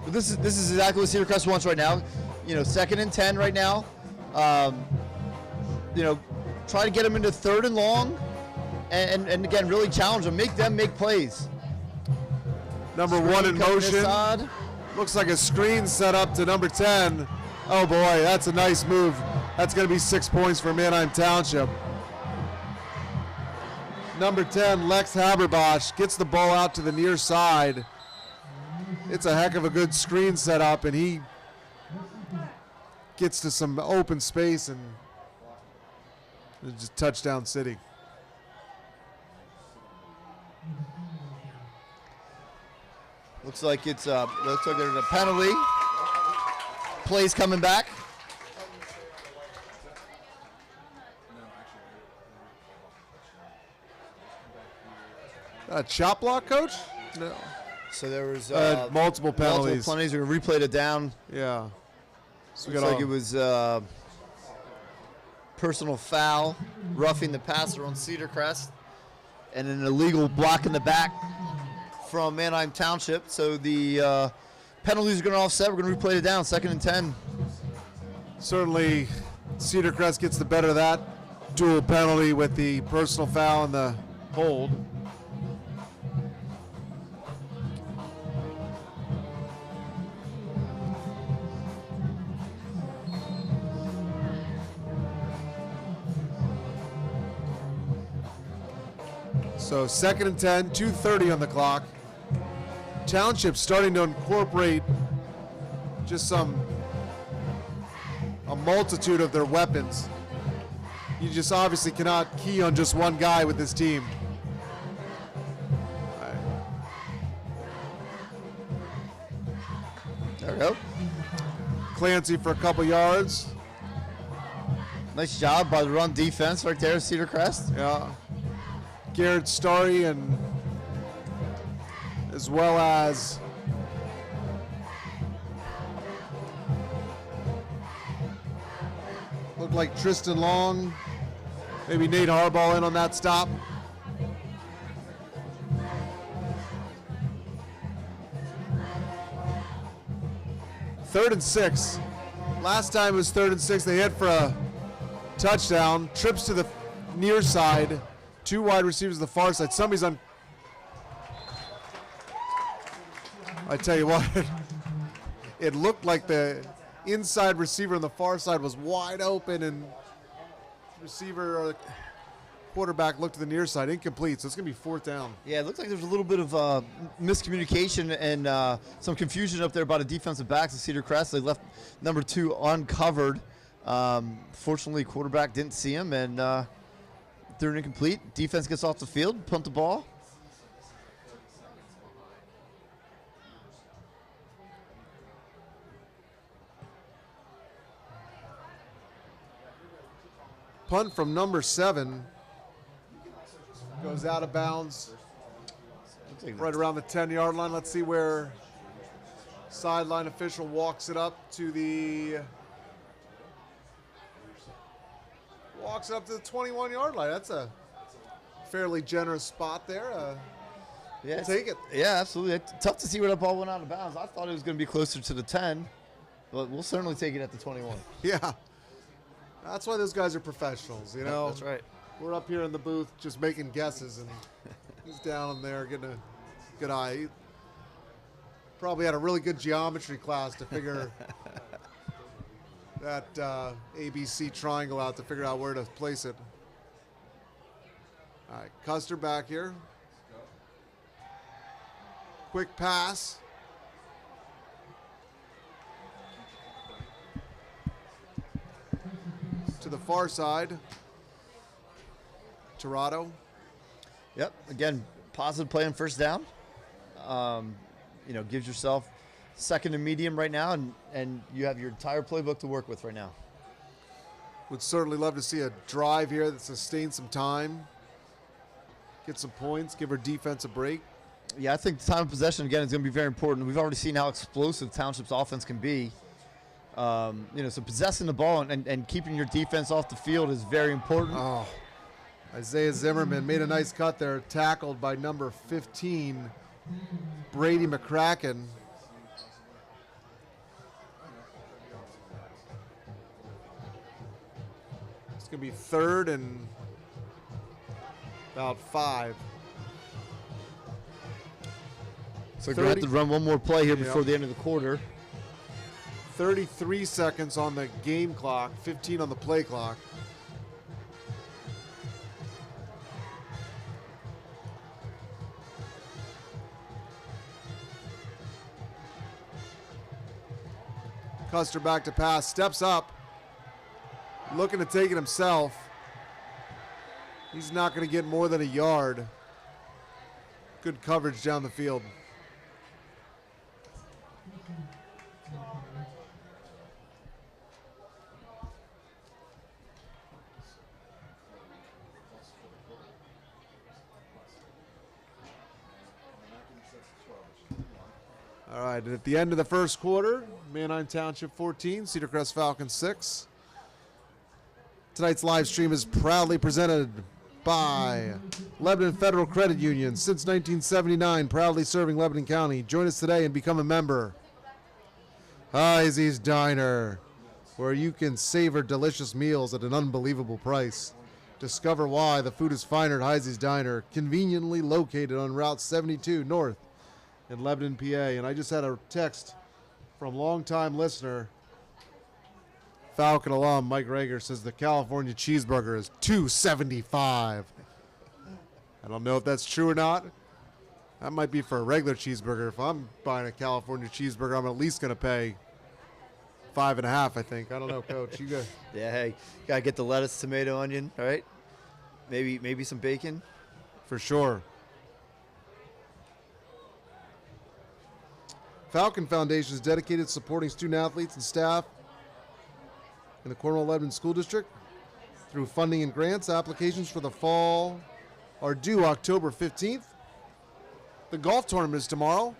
But this is exactly what Cedar Crest wants right now. 2nd and 10 right now. Try to get them into 3rd and long, and again, really challenge them. Make them make plays. Number 1 in motion. Looks like a screen set up to number 10. Oh boy, that's a nice move. That's going to be 6 points for Manheim Township. Number 10, Lex Haberbosch, gets the ball out to the near side. It's a heck of a good screen setup, and he gets to some open space and It's just touchdown city. Looks like there's a penalty. Plays coming back. Chop block, coach? No. So there was multiple penalties. Multiple penalties. We replayed it down. Yeah. So Looks like it was personal foul, roughing the passer on Cedar Crest, and an illegal block in the back from Manheim Township. So the penalties are going to offset. We're going to replay it down. 2nd and 10. Certainly, Cedar Crest gets the better of that dual penalty with the personal foul and the hold. So 2nd and 10, 2:30 on the clock. Township starting to incorporate just a multitude of their weapons. You just obviously cannot key on just one guy with this team. There we go. Clancy for a couple yards. Nice job by the run defense right there, Cedar Crest. Yeah. Garrett Starry and as well as looked like Tristan Long, maybe Nate Harbaugh in on that stop. Third and 6. Last time it was 3rd and 6. They hit for a touchdown. Trips to the near side. 2 wide receivers to the far side. Somebody's on. I tell you what, it looked like the inside receiver on the far side was wide open, and receiver or quarterback looked to the near side, incomplete. So it's going to be 4th down. Yeah, it looks like there's a little bit of miscommunication and some confusion up there by the defensive backs of Cedar Crest. They left number 2 uncovered. Fortunately, quarterback didn't see him, and they're incomplete. Defense gets off the field, punt the ball. Punt from number 7 goes out of bounds right around the 10-yard line. Let's see where sideline official walks it up to the 21-yard line. That's a fairly generous spot there. Yeah, take it. Yeah, absolutely. It's tough to see where that ball went out of bounds. I thought it was going to be closer to the 10, but we'll certainly take it at the 21. Yeah. That's why those guys are professionals, you know. That's right. We're up here in the booth just making guesses, and he's down there getting a good eye. He probably had a really good geometry class to figure that ABC triangle out to figure out where to place it. All right, Custer back here. Quick pass. To the far side. Torado. Yep. Again, positive play on 1st down. Gives yourself 2nd and medium right now, and you have your entire playbook to work with right now. Would certainly love to see a drive here that sustains some time. Get some points, give our defense a break. Yeah, I think time of possession, again, is going to be very important. We've already seen how explosive Township's offense can be. So possessing the ball and keeping your defense off the field is very important. Oh, Isaiah Zimmerman made a nice cut there, tackled by number 15, Brady McCracken. It's going to be 3rd and about 5. So we're going to have to run one more play here before the end of the quarter. 33 seconds on the game clock, 15 on the play clock. Custer back to pass, steps up, looking to take it himself. He's not going to get more than a yard. Good coverage down the field. All right, and at the end of the first quarter, Manheim Township 14, Cedar Crest Falcons 6. Tonight's live stream is proudly presented by Lebanon Federal Credit Union. Since 1979, proudly serving Lebanon County. Join us today and become a member. Heisey's Diner, where you can savor delicious meals at an unbelievable price. Discover why the food is finer at Heisey's Diner, conveniently located on Route 72 North in Lebanon, PA. And I just had a text from longtime listener, Falcon alum Mike Rager, says the California cheeseburger is $2.75. I don't know if that's true or not. That might be for a regular cheeseburger. If I'm buying a California cheeseburger, I'm at least going to pay $5.50, I think. I don't know, Coach. You go. Yeah, hey, gotta get the lettuce, tomato, onion, all right? Maybe some bacon. For sure. Falcon Foundation is dedicated to supporting student athletes and staff in the Cornwall Lebanon School District through funding and grants. Applications for the fall are due October 15th. The golf tournament is tomorrow.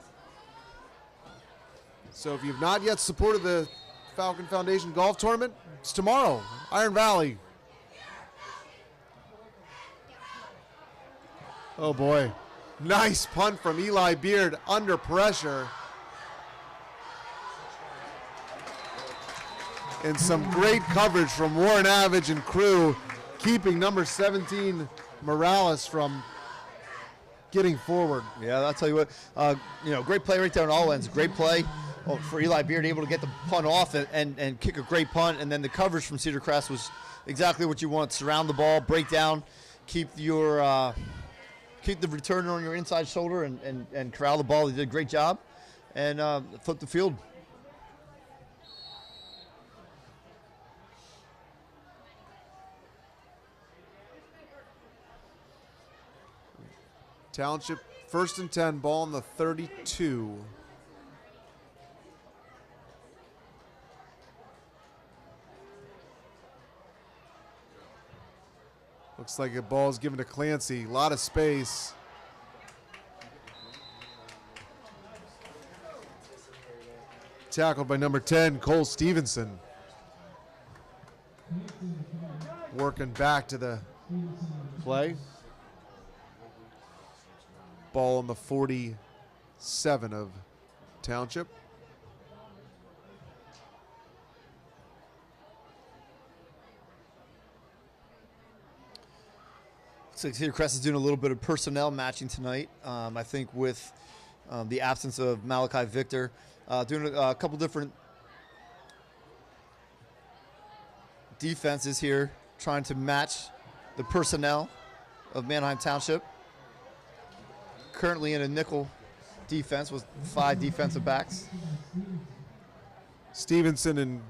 So if you've not yet supported the Falcon Foundation golf tournament, it's tomorrow, Iron Valley. Oh boy. Nice punt from Eli Beard under pressure. And some great coverage from Warren Avage and crew, keeping number 17 Morales from getting forward. Yeah, I'll tell you what, great play right there on all ends. Great play for Eli Beard, able to get the punt off and kick a great punt. And then the coverage from Cedar Crest was exactly what you want. Surround the ball, break down, keep the returner on your inside shoulder and corral the ball. He did a great job and flip the field. Township 1st and 10, ball on the 32. Looks like a ball is given to Clancy. A lot of space. Tackled by number 10, Cole Stevenson. Working back to the play. Ball on the 47 of Township. Looks like Cedar Crest is doing a little bit of personnel matching tonight. I think with the absence of Malachi Victor, doing a couple different defenses here, trying to match the personnel of Manheim Township. Currently in a nickel defense with 5 defensive backs. Stevenson and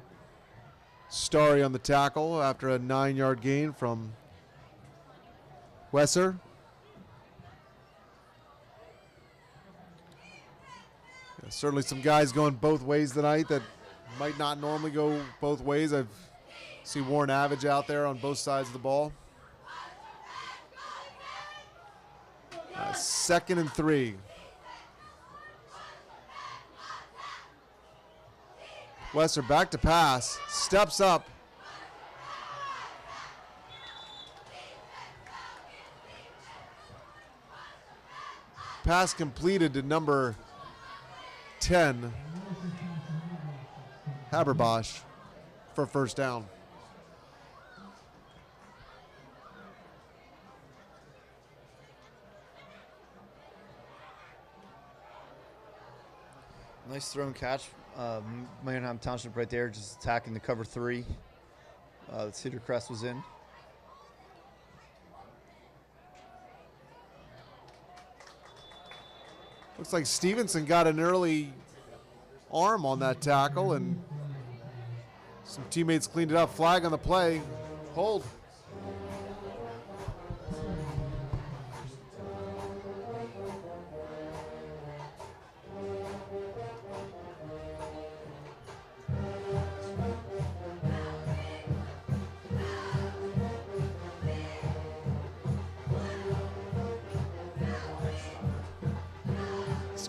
Starry on the tackle after a 9-yard gain from Wesser. Yeah, certainly some guys going both ways tonight that might not normally go both ways. I see Warren Avage out there on both sides of the ball. 2nd and 3. Wesser back to pass, steps up. Pass completed to number 10, Haberbosch, for first down. Nice throw and catch. Manheim Township right there, just attacking the cover 3 that Cedar Crest was in. Looks like Stevenson got an early arm on that tackle, and some teammates cleaned it up. Flag on the play. Hold.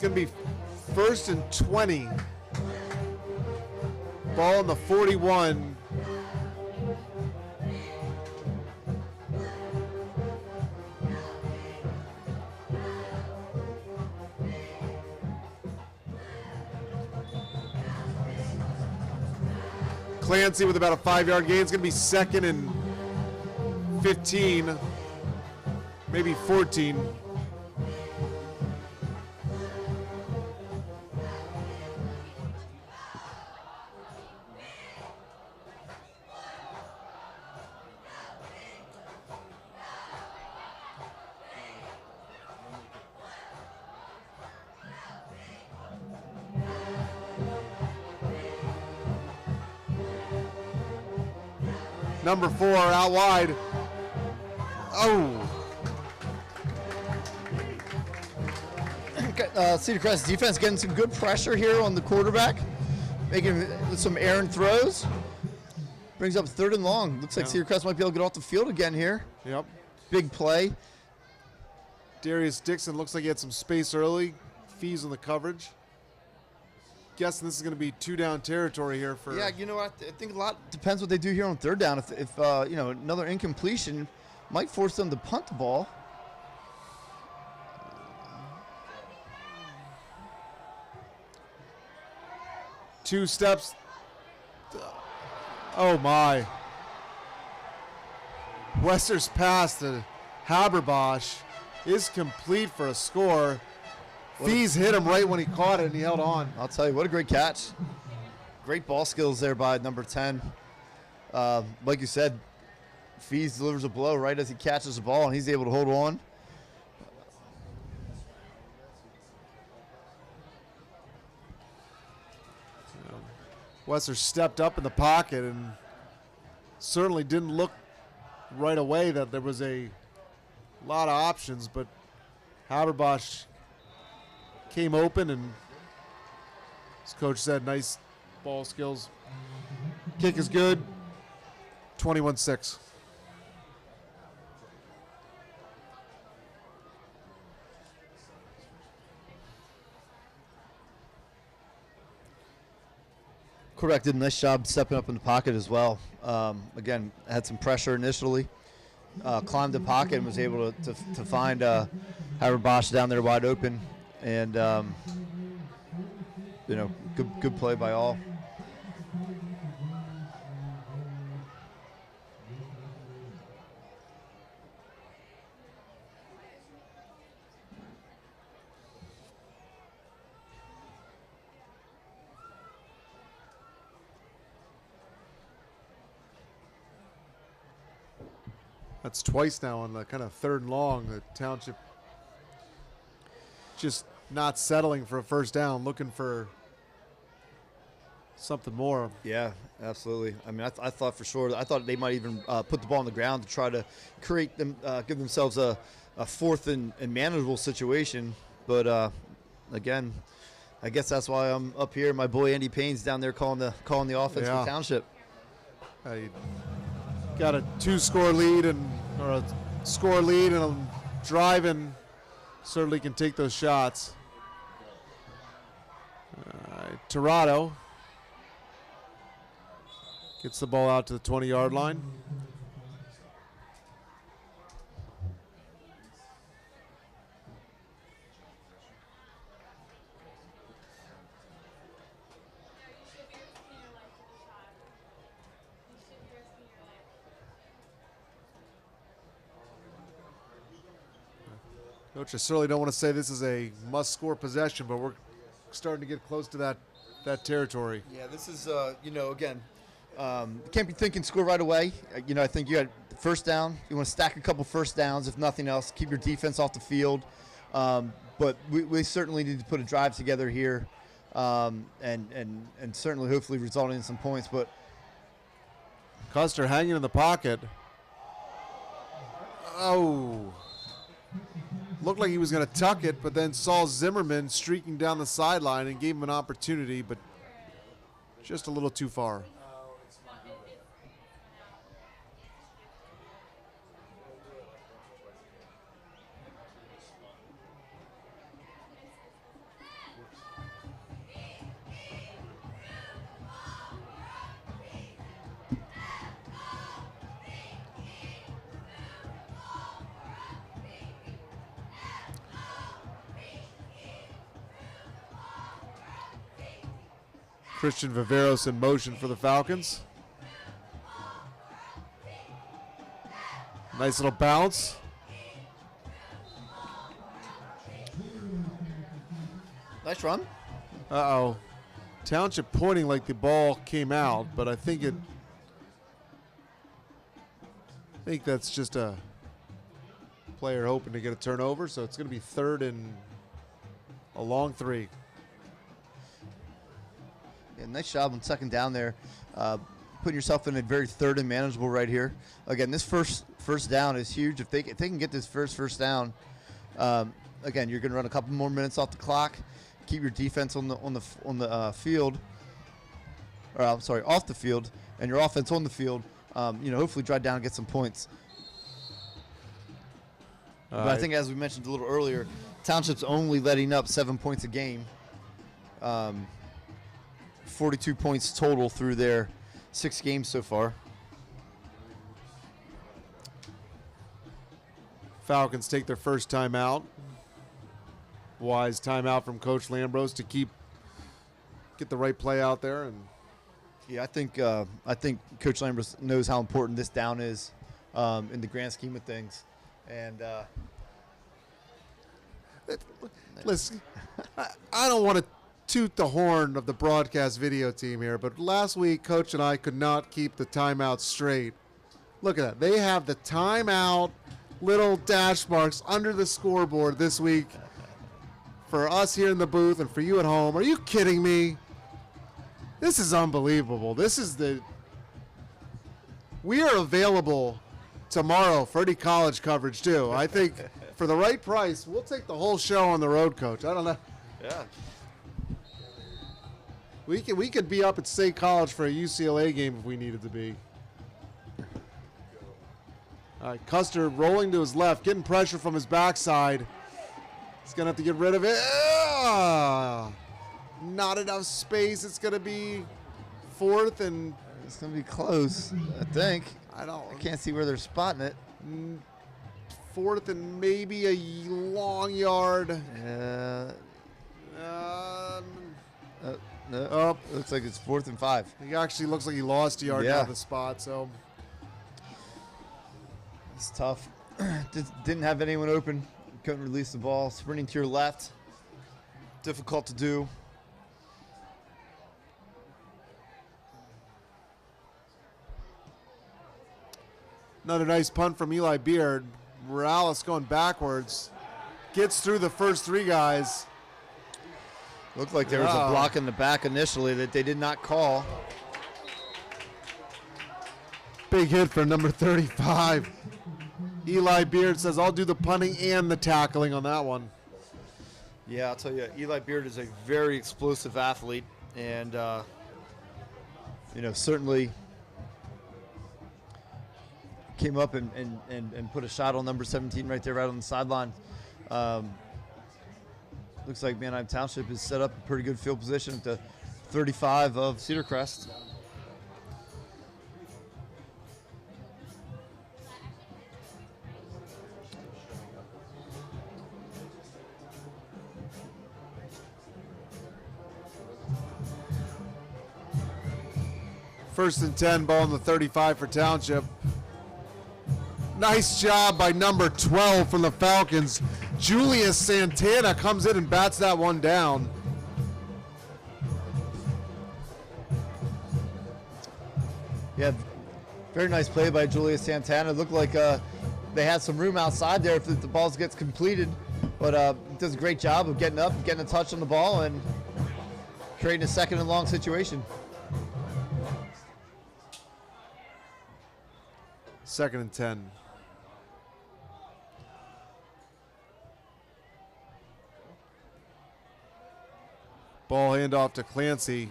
It's going to be 1st and 20. Ball on the 41. Clancy with about a 5-yard gain. It's going to be 2nd and 15, maybe 14. Number 4 out wide. Oh. Cedar Crest defense getting some good pressure here on the quarterback, making some errant throws. Brings up 3rd and long. Looks like Cedar Crest might be able to get off the field again here. Yep. Big play. Darius Dixon looks like he had some space early. Fees on the coverage. Guessing this is going to be 2-down territory here for. Yeah, you know what? I think a lot depends what they do here on 3rd down. If you know, another incompletion might force them to punt the ball. Two steps. Oh my. Wester's pass to Haberbosch is complete for a score. Fees hit him right when he caught it and he held on. I'll tell you, what a great catch. Great ball skills there by number 10. Like you said, Fees delivers a blow right as he catches the ball and he's able to hold on. Wester stepped up in the pocket and certainly didn't look right away that there was a lot of options, but Haberbosch came open and, as coach said, nice ball skills. Kick is good. 21-6. Quarterback did a nice job stepping up in the pocket as well. Again, had some pressure initially. Climbed the pocket and was able to find Haberbosch down there wide open. And, you know, good play by all. That's twice now on the kind of 3rd and long. The Township just not settling for a first down, looking for something more. Yeah, absolutely. I mean, I thought for sure. I thought they might even put the ball on the ground to try to create them, give themselves a 4th and manageable situation. But again, I guess that's why I'm up here. My boy Andy Payne's down there calling the offense for Township. Got a 2-score lead or a score lead and a drive, and certainly can take those shots. Tirado gets the ball out to the 20-yard line. Coach, I certainly don't want to say this is a must-score possession, but we're starting to get close to that territory. Yeah, this is, you know, again, you can't be thinking score right away. You know, I think you had first down. You want to stack a couple first downs, if nothing else. Keep your defense off the field. But we certainly need to put a drive together here, and certainly, hopefully, resulting in some points. But Custer hanging in the pocket. Oh. Looked like he was going to tuck it, but then saw Zimmerman streaking down the sideline and gave him an opportunity, but just a little too far. Christian Viveros in motion for the Falcons. Nice little bounce. Nice run. Uh-oh. Township pointing like the ball came out, but I think that's just a player hoping to get a turnover, so it's going to be 3rd and a long 3. Yeah, nice job on 2nd down there. Putting yourself in a very 3rd and manageable right here. Again, this first down is huge. If they can get this first down, again, you're going to run a couple more minutes off the clock. Keep your defense on the field, or I'm sorry, off the field, and your offense on the field. Hopefully drive down and get some points. But I think, as we mentioned a little earlier, Township's only letting up 7 points a game. 42 points total through their 6 games so far. Falcons take their first timeout. Wise timeout from Coach Lambros to get the right play out there. And yeah, I think Coach Lambros knows how important this down is in the grand scheme of things. And listen, I don't want to toot the horn of the broadcast video team here, but last week Coach and I could not keep the timeout straight. Look at that. They have the timeout little dash marks under the scoreboard this week for us here in the booth and for you at home. Are you kidding me? This is unbelievable. We are available tomorrow for any college coverage too. I think for the right price, we'll take the whole show on the road, Coach. I don't know. yeah. We could be up at State College for a UCLA game if we needed to be. All right, Custer rolling to his left, getting pressure from his backside. He's going to have to get rid of it. Not enough space. It's going to be 4th and... It's going to be close, I think. I can't see where they're spotting it. 4th and maybe a long yard. No. Looks like it's 4th and 5. He actually looks like he lost a yard down the spot, so... It's tough. Didn't have anyone open. Couldn't release the ball. Sprinting to your left. Difficult to do. Another nice punt from Eli Beard. Morales going backwards. Gets through the first 3 guys. Looked like there was a block in the back initially that they did not call. Big hit for number 35. Eli Beard says, I'll do the punting and the tackling on that one. Yeah, I'll tell you, Eli Beard is a very explosive athlete. And, certainly came up and put a shot on number 17 right there, right on the sideline. Looks like Manheim Township is set up in pretty good field position at the 35 of Cedar Crest. First and 10, ball on the 35 for Township. Nice job by number 12 from the Falcons. Julius Santana comes in and bats that one down. Yeah, very nice play by Julius Santana. It looked like they had some room outside there if the ball gets completed. But does a great job of getting up, getting a touch on the ball, and creating a 2nd and long situation. 2nd and 10. Ball handoff to Clancy.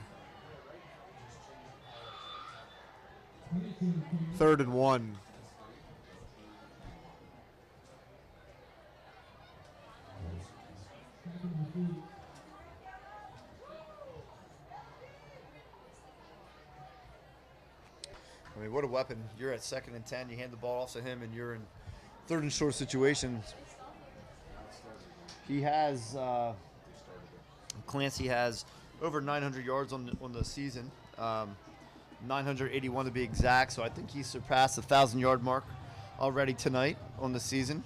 3rd and 1. I mean, what a weapon. You're at 2nd and 10. You hand the ball off to him, and you're in 3rd and short situations. He has Clancy has over 900 yards on the season, 981 to be exact. So I think he surpassed the 1,000-yard mark already tonight on the season.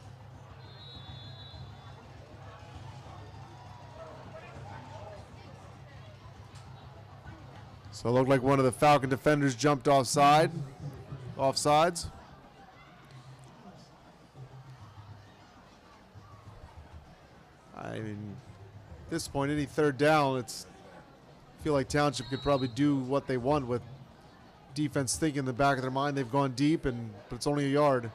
So it looked like one of the Falcon defenders jumped offsides. I mean, at this point, any third down, I feel like Township could probably do what they want with defense thinking in the back of their mind they've gone deep, but it's only a yard.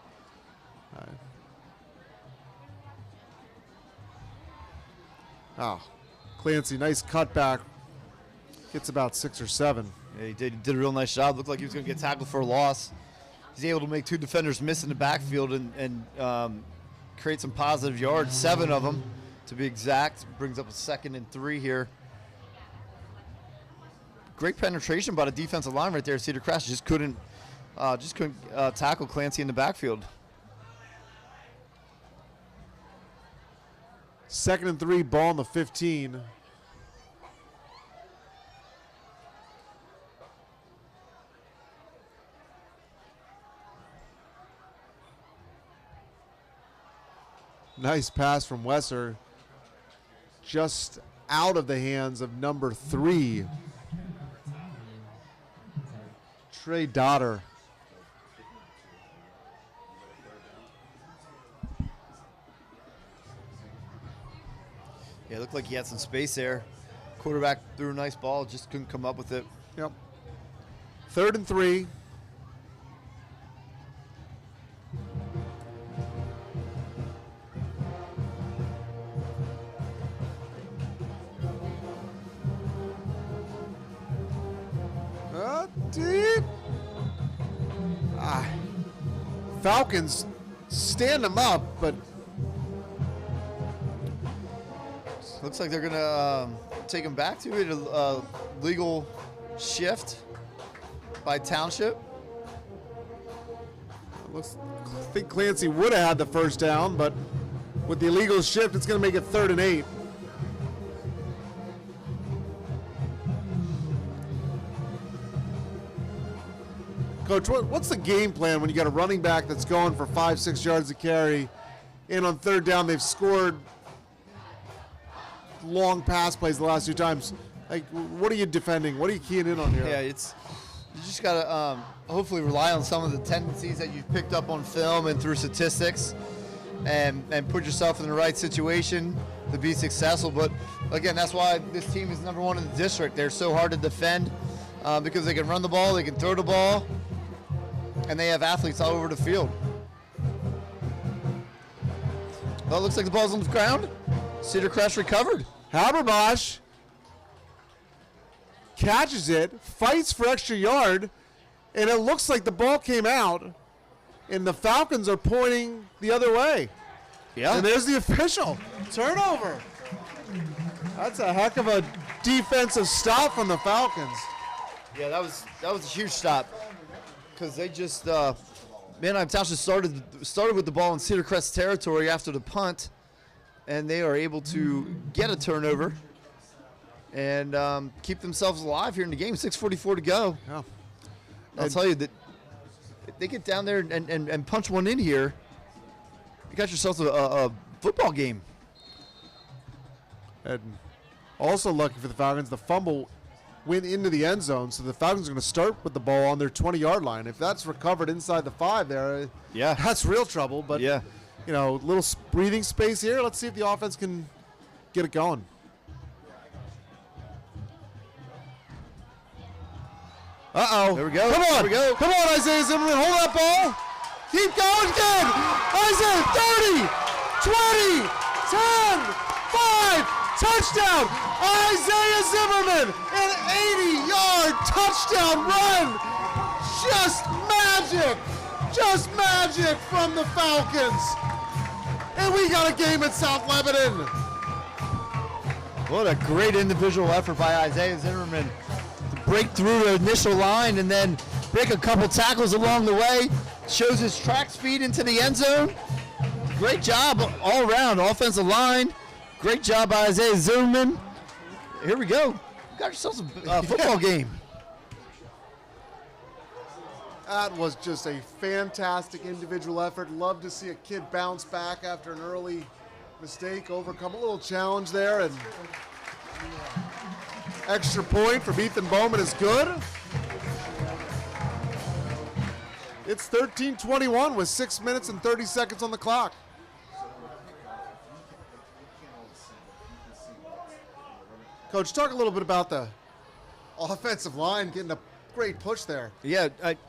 Clancy, nice cutback. Gets about 6 or 7. Yeah, he did a real nice job. Looked like he was going to get tackled for a loss. He's able to make 2 defenders miss in the backfield and create some positive yards, 7 of them to be exact. Brings up a 2nd and 3 here. Great penetration by the defensive line right there. Cedar Crest just couldn't tackle Clancy in the backfield. 2nd and 3, ball on the 15. Nice pass from Wesser. Just out of the hands of number 3. Trey Dotter. Yeah, it looked like he had some space there. Quarterback threw a nice ball, just couldn't come up with it. Yep. 3rd and 3. Deep. Falcons stand them up, but looks like they're going to take him back to it. A legal shift by Township. I think Clancy would have had the first down, but with the illegal shift, it's going to make it 3rd and 8. Coach, what's the game plan when you got a running back that's going for 5-6 yards to carry, and on 3rd down they've scored long pass plays the last 2 times? Like, what are you defending? What are you keying in on here? Yeah, you just got to hopefully rely on some of the tendencies that you've picked up on film and through statistics, and put yourself in the right situation to be successful. But again, that's why this team is number 1 in the district. They're so hard to defend because they can run the ball, they can throw the ball, and they have athletes all over the field. Well, it looks like the ball's on the ground. Cedar Crest recovered. Haberbosch catches it, fights for extra yard, and it looks like the ball came out, and the Falcons are pointing the other way. Yeah. And there's the official. Turnover. That's a heck of a defensive stop from the Falcons. Yeah, that was a huge stop because they just Manheim Township started with the ball in Cedar Crest territory after the punt, and they are able to get a turnover and keep themselves alive here in the game. 6:44 to go. Yeah. I'll tell you that if they get down there and punch one in here, you got yourself a football game. And also lucky for the Falcons, the fumble went into the end zone, so the Falcons are going to start with the ball on their 20-yard line. If that's recovered inside the 5 there, yeah, that's real trouble. But, yeah, you know, little breathing space here. Let's see if the offense can get it going. Uh-oh. There we go. Come on. There we go. Come on, Isaiah Zimmerman. Hold that ball. Keep going. Good. Isaiah, 30, 20, 10, 5. Touchdown! Isaiah Zimmerman, an 80-yard touchdown run! Just magic from the Falcons. And we got a game at South Lebanon. What a great individual effort by Isaiah Zimmerman to break through the initial line and then break a couple tackles along the way. Shows his track speed into the end zone. Great job all around, offensive line. Great job by Isaiah Zimmerman. Here we go. got yourselves a football game. That was just a fantastic individual effort. Love to see a kid bounce back after an early mistake, overcome a little challenge there, and extra point from Ethan Bowman is good. It's 13-21 with 6 minutes and 30 seconds on the clock. Coach, talk a little bit about the offensive line getting a great push there. Yeah,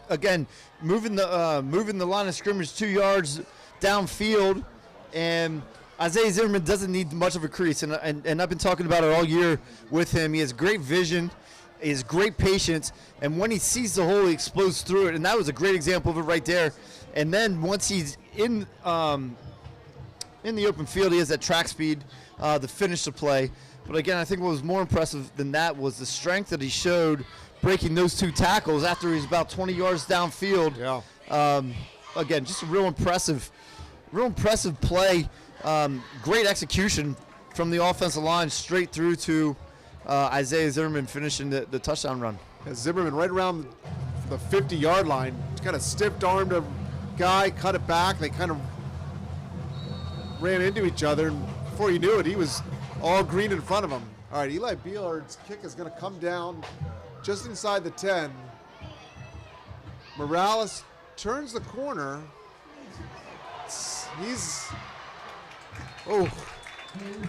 again, moving the line of scrimmage 2 yards downfield, and Isaiah Zimmerman doesn't need much of a crease, and I've been talking about it all year with him. He has great vision, he has great patience, and when he sees the hole, he explodes through it, and that was a great example of it right there. And then once he's in the open field, he has that track speed to finish the play. But again, I think what was more impressive than that was the strength that he showed breaking those 2 tackles after he was about 20 yards downfield. Yeah. Again, just a real impressive play. Great execution from the offensive line straight through to Isaiah Zimmerman finishing the touchdown run. Yeah, Zimmerman right around the 50-yard line, kind of stiff-armed a guy, cut it back. They kind of ran into each other, and before you knew it, he was all green in front of him. All right, Eli Beelard's kick is going to come down just inside the 10. Morales turns the corner.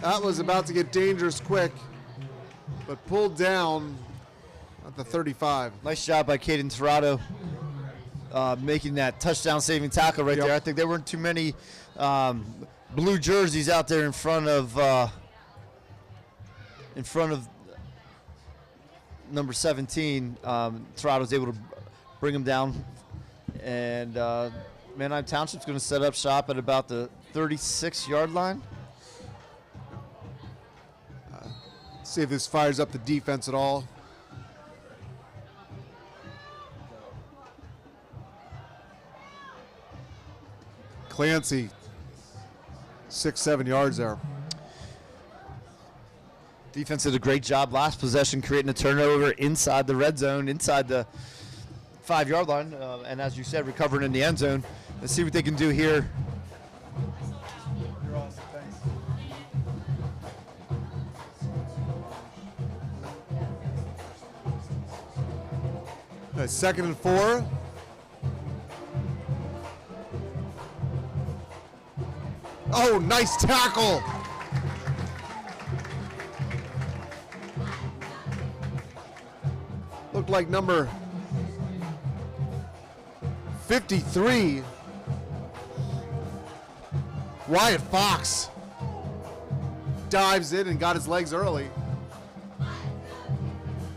That was about to get dangerous quick, but pulled down at the 35. Nice job by Caden Tirado making that touchdown-saving tackle right there. I think there weren't too many blue jerseys out there in front of number 17. Tirado was able to bring him down, and Manheim Township's going to set up shop at about the 36-yard line. See if this fires up the defense at all. Clancy, 6-7 yards there. Defense did a great job last possession creating a turnover inside the red zone, inside the 5-yard line, and as you said, recovering in the end zone. Let's see what they can do here. Second and 4. Oh, nice tackle. Looked like number 53. Wyatt Fox dives in and got his legs early.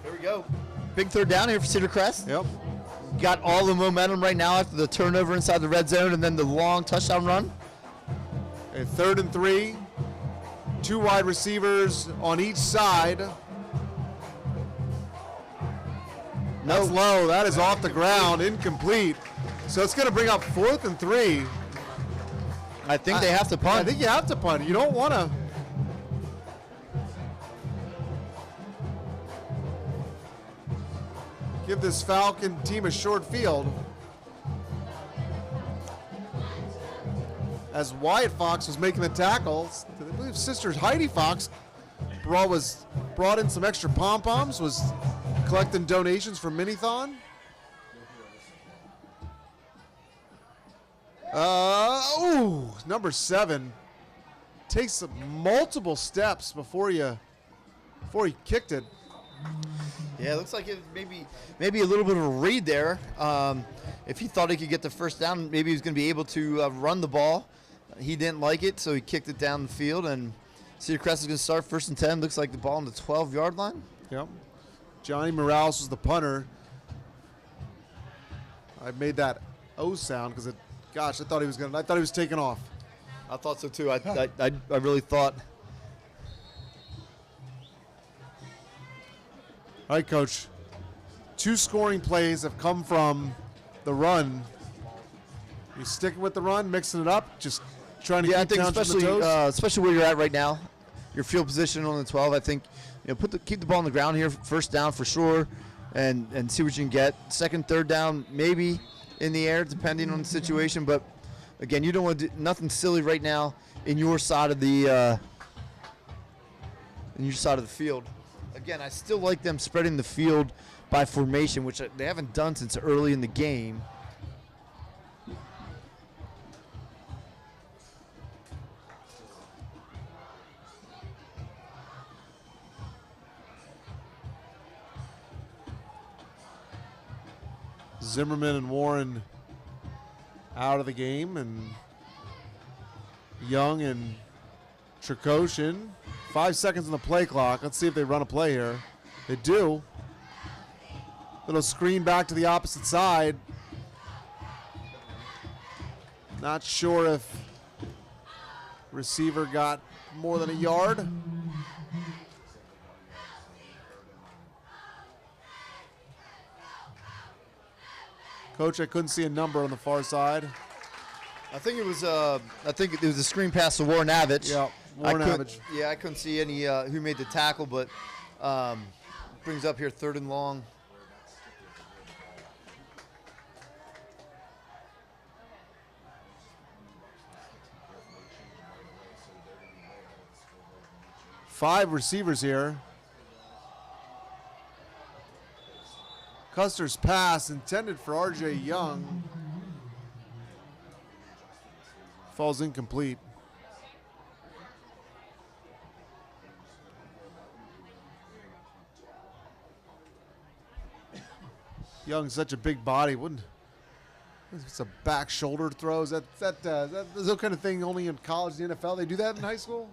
Here we go. Big third down here for Cedar Crest. Yep. Got all the momentum right now after the turnover inside the red zone and then the long touchdown run. A 3rd and 3. 2 wide receivers on each side. That's low. That is off the ground. Incomplete. So it's going to bring up 4th and 3. I think they have to punt. I think you have to punt. You don't want to. Give this Falcon team a short field. As Wyatt Fox was making the tackles, I believe Sister Heidi Fox brought in some extra pom-poms, was collecting donations for Minithon. Number 7 takes multiple steps before he kicked it. Yeah, it looks like it maybe a little bit of a read there. If he thought he could get the first down, maybe he was going to be able to run the ball. He didn't like it, so he kicked it down the field, and Cedar Crest is going to start 1st and 10. Looks like the ball on the 12-yard line. Yep. Johnny Morales was the punter. I made that O sound because I thought he was taking off. I thought so too. I really thought. All right, Coach. 2 scoring plays have come from the run. You sticking with the run, mixing it up, just trying to keep I think Township on the toes? especially where you're at right now, your field position on the 12. I think keep the ball on the ground here, first down for sure, and see what you can get. Second, third down, maybe in the air, depending on the situation. But again, you don't want to do nothing silly right now in your side of the field. Again, I still like them spreading the field by formation, which they haven't done since early in the game. Zimmerman and Warren out of the game, and Young and Trakoshin. 5 seconds on the play clock. Let's see if they run a play here. They do. Little screen back to the opposite side. Not sure if receiver got more than a yard. Coach, I couldn't see a number on the far side. I think it was a screen pass to Warren Avich. Yeah, Warren Avich. Yeah, I couldn't see any who made the tackle, but brings up here 3rd and long. Five receivers here. Custer's pass intended for R.J. Young falls incomplete. Young's such a big body. It's a back shoulder throw. Is that kind of thing only in college, the NFL? They do that in high school?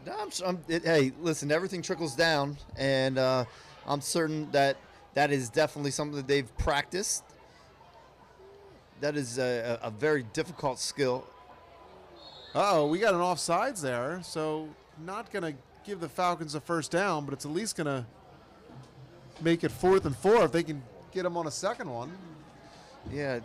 Hey, listen, everything trickles down, and I'm certain that is definitely something that they've practiced. That is a very difficult skill. Uh-oh, we got an offsides there, so not going to give the Falcons a first down, but it's at least going to make it 4th and 4 if they can get them on a second one. Yeah.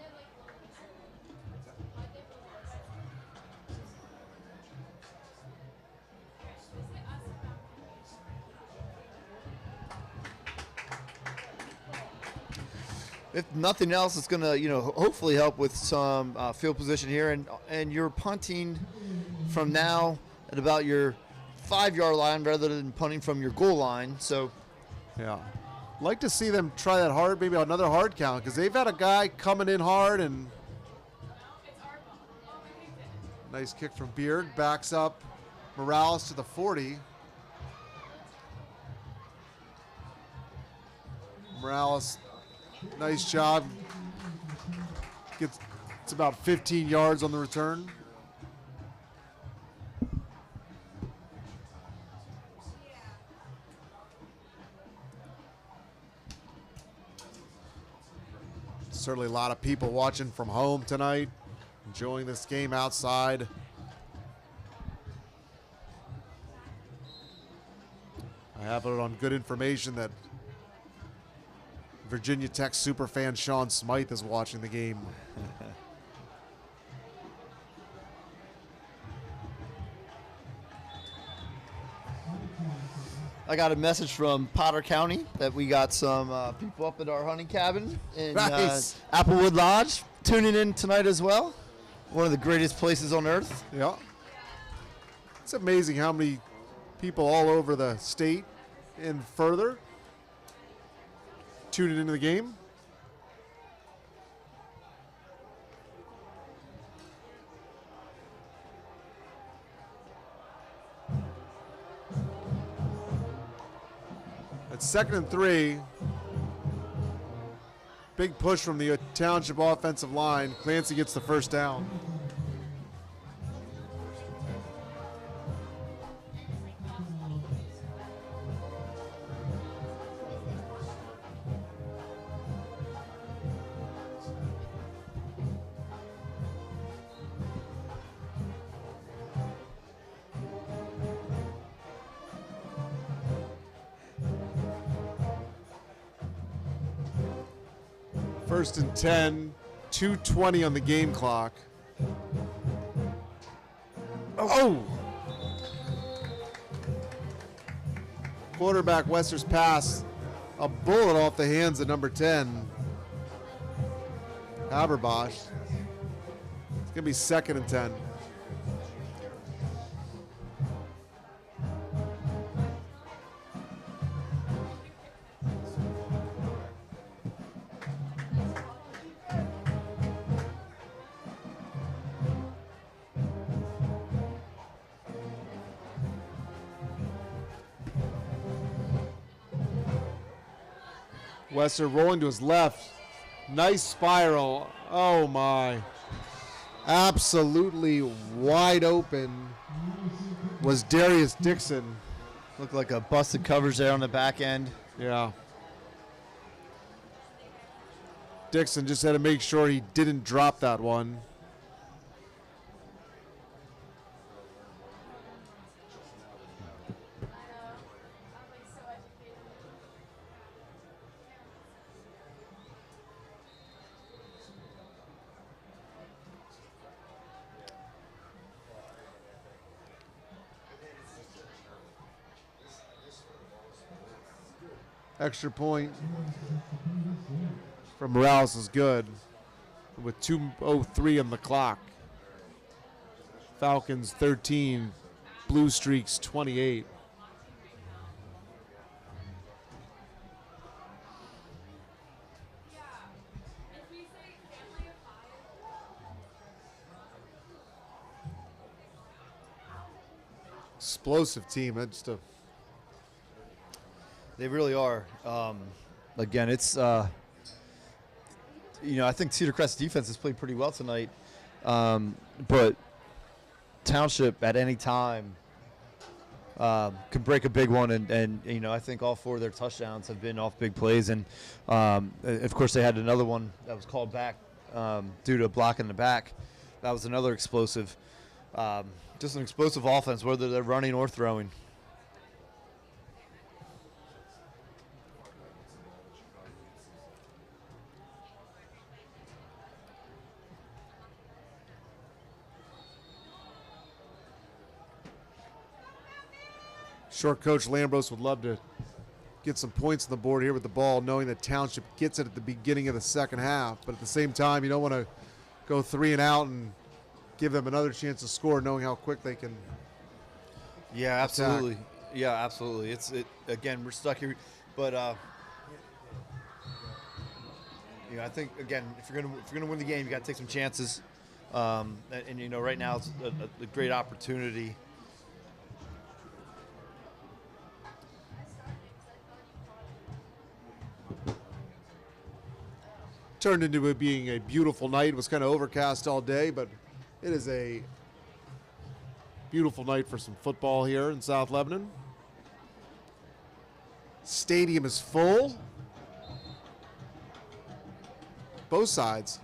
If nothing else, it's going to, hopefully help with some field position here. And you're punting from now at about your 5-yard line rather than punting from your goal line. So, yeah. Like to see them try that hard, maybe another hard count, because they've had a guy coming in hard, and nice kick from Beard. Backs up Morales to the 40. Morales, nice job. It's about 15 yards on the return. Certainly a lot of people watching from home tonight, enjoying this game outside. I have it on good information that Virginia Tech superfan Sean Smythe is watching the game. I got a message from Potter County that we got some people up at our hunting cabin in Nice. Applewood Lodge tuning in tonight as well. One of the greatest places on earth. Yeah. It's amazing how many people all over the state and further tuning into the game. It's 2nd and 3. Big push from the Township offensive line. Clancy gets the first down. First and 10, 2:20 on the game clock. Oh! Quarterback Wester's pass, a bullet off the hands of number 10, Haberbosch. It's going to be 2nd and 10. Wester rolling to his left. Nice spiral. Oh my. Absolutely wide open was Darius Dixon. Looked like a busted coverage there on the back end. Yeah. Dixon just had to make sure he didn't drop that one. Extra point from Morales is good with 2:03 on the clock. Falcons 13, Blue Streaks 28. Explosive team. That's just a They really are. Again, it's I think Cedar Crest defense has played pretty well tonight, but Township at any time can break a big one, and I think all 4 of their touchdowns have been off big plays, and of course they had another one that was called back due to a block in the back. That was another explosive, just an explosive offense, whether they're running or throwing. Short coach Lambros would love to get some points on the board here with the ball, knowing that Township gets it at the beginning of the second half. But at the same time, you don't want to go 3 and out and give them another chance to score, knowing how quick they can. Yeah, absolutely. Attack. Yeah, absolutely. Again, we're stuck here, but I think again, if you're gonna win the game, you got to take some chances, and right now it's a great opportunity. Turned into it being a beautiful night. It was kind of overcast all day, but it is a beautiful night for some football here in South Lebanon. Stadium is full. Both sides.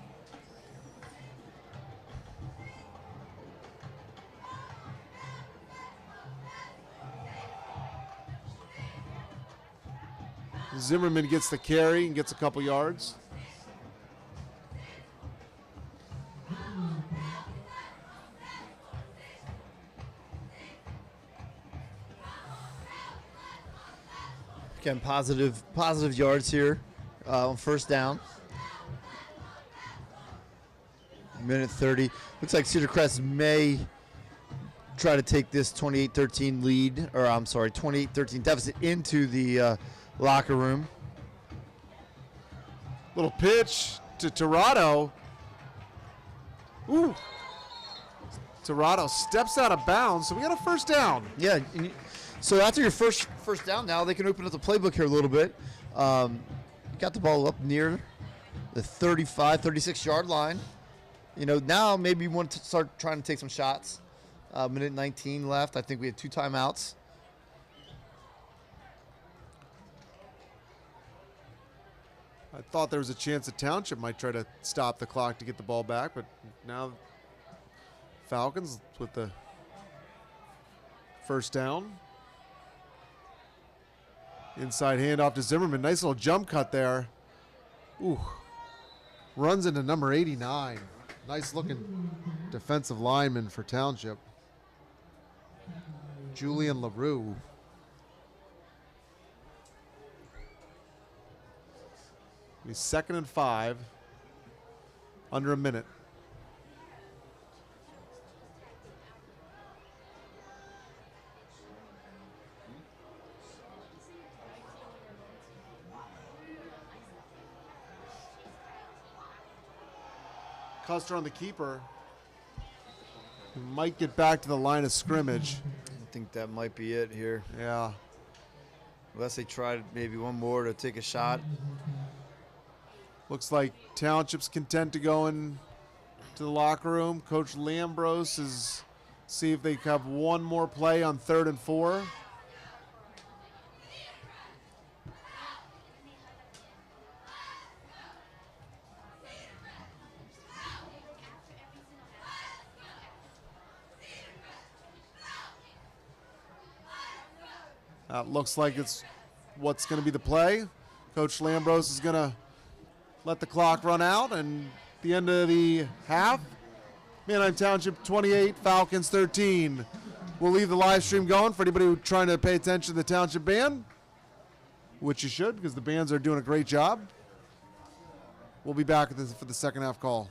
Zimmerman gets the carry and gets a couple yards. Again, positive yards here on first down. Minute 30. Looks like Cedar Crest may try to take this 28-13 lead, or I'm sorry, 28-13 deficit into the locker room. Little pitch to Tirado. Ooh. Tirado steps out of bounds, so we got a first down. Yeah. So after your first down now, they can open up the playbook here a little bit. Got the ball up near the 35, 36-yard line. Now maybe you want to start trying to take some shots. Minute 19 left. I think we had 2 timeouts. I thought there was a chance that Township might try to stop the clock to get the ball back, but now Falcons with the first down. Inside handoff to Zimmerman. Nice little jump cut there. Ooh. Runs into number 89. Nice looking defensive lineman for Township. Julian LaRue. Be 2nd and 5. Under a minute. Custer on the keeper. He might get back to the line of scrimmage. I think that might be it here. Yeah. Unless they tried maybe one more to take a shot. Looks like Township's content to go in to the locker room. Coach Lambros is see if they have one more play on 3rd and 4. Looks like it's what's going to be the play. Coach Lambros is going to let the clock run out, and the end of the half, Manheim Township 28, Falcons 13. We'll leave the live stream going for anybody who's trying to pay attention to the Township band, which you should because the bands are doing a great job. We'll be back for the second half call.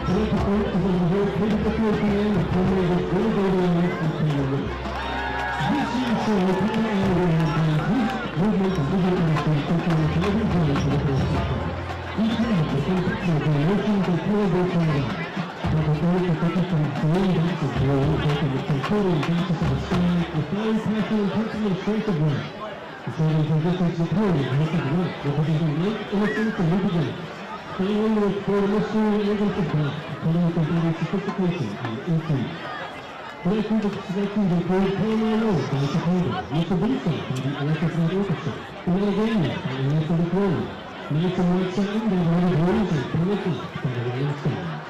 Tonight, the court is going to be very critical to the game and terminated all voting rights and penalty. This year, so the people and the please movement and visual industry taking a every point for the first section. Each man will take the motions and clear votes on the Number 30 to focus on throwing dances here, taking the controlling dances of the stand, the fiery passion and personal strength of work. The serving positions supported, half of the right, representing light, innocence, and new beginnings. Staying with for mystery and elegance of God, according to combining sophistication and intrigue. Tonight, the selections include Paramount Road by Chicago, Mitsubishi by the Electric Light Orchestra, Philadelphia by the Electric Road, Nights and White Satin by the Red Rose, and Planet Black by the Rolling Stones.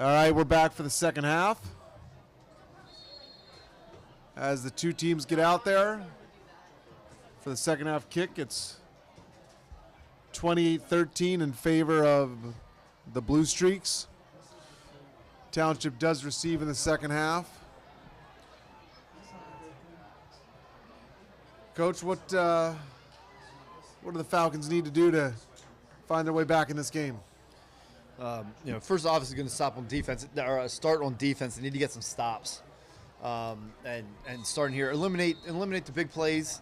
All right, we're back for the second half. As the two teams get out there for the second half kick, it's 28-13 in favor of the Blue Streaks. Township does receive in the second half. Coach, what do the Falcons need to do to find their way back in this game? First obviously going to stop on defense or start on defense. They need to get some stops, and starting here eliminate the big plays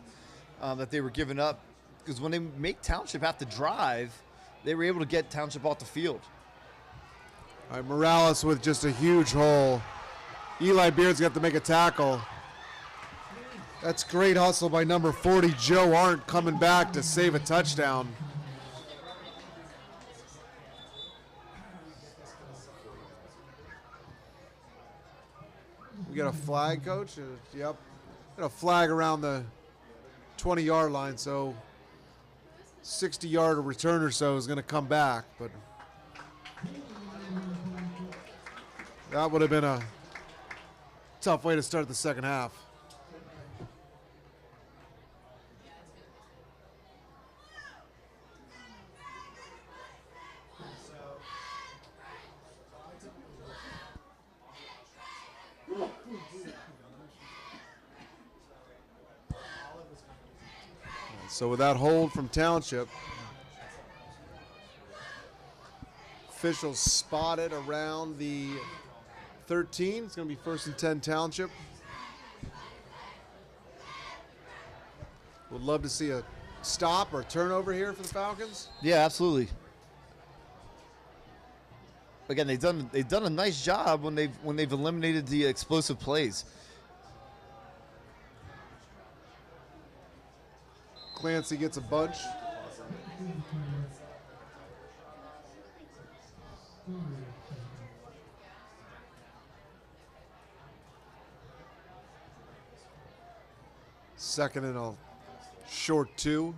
that they were giving up. Because when they make Township have to drive, they were able to get Township off the field. All right, Morales with just a huge hole. Eli Beard's got to make a tackle. That's great hustle by number 40, Joe Arndt, coming back to save a touchdown. We got a flag, Coach? Yep. Got a flag around the 20-yard line, so 60-yard return or so is going to come back. But that would have been a tough way to start the second half. So with that hold from Township, officials spotted around the 13. It's going to be 1st and 10 Township. Would love to see a stop or turnover here for the Falcons. Yeah, absolutely. Again, they've done a nice job when they've eliminated the explosive plays. Clancy gets a bunch. Second and a short 2.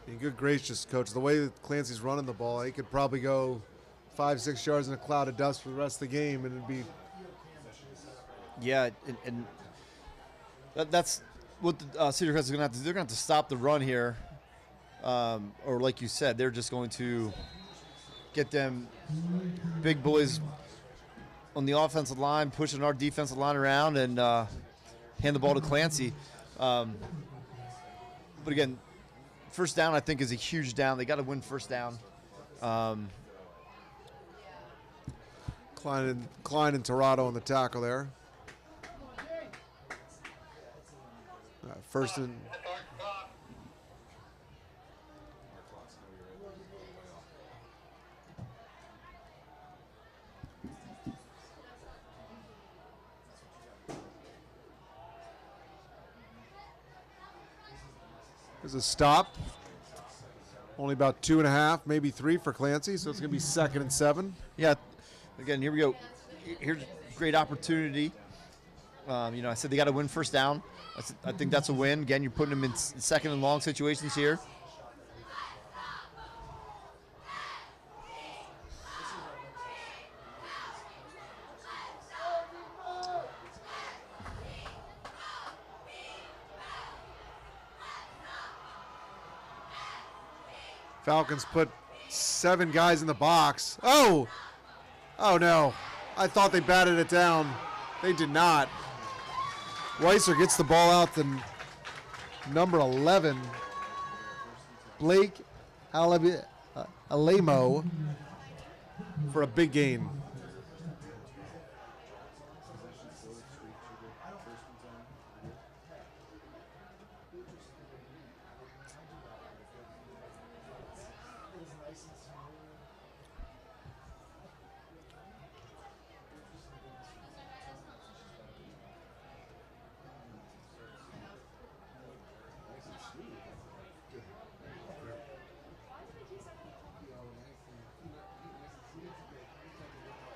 And good gracious, Coach, the way that Clancy's running the ball, he could probably go 5-6 yards in a cloud of dust for the rest of the game, and it'd be... Yeah, and that's what the Cedar Crest is going to have to do. They're going to have to stop the run here, or like you said, they're just going to get them big boys on the offensive line, pushing our defensive line around, and hand the ball to Clancy. But again, first down I think is a huge down. They got to win first down. Klein and Torado on the tackle there. First and... There's a stop. Only about 2.5, maybe 3 for Clancy, so it's going to be 2nd and 7. Yeah, again, here we go. Here's a great opportunity. I said they got to win first down. I think that's a win. Again, you're putting them in second and long situations here. Falcons put 7 guys in the box. Oh no. I thought they batted it down. They did not. Weiser gets the ball out to number 11, Blake Alemo, for a big gain.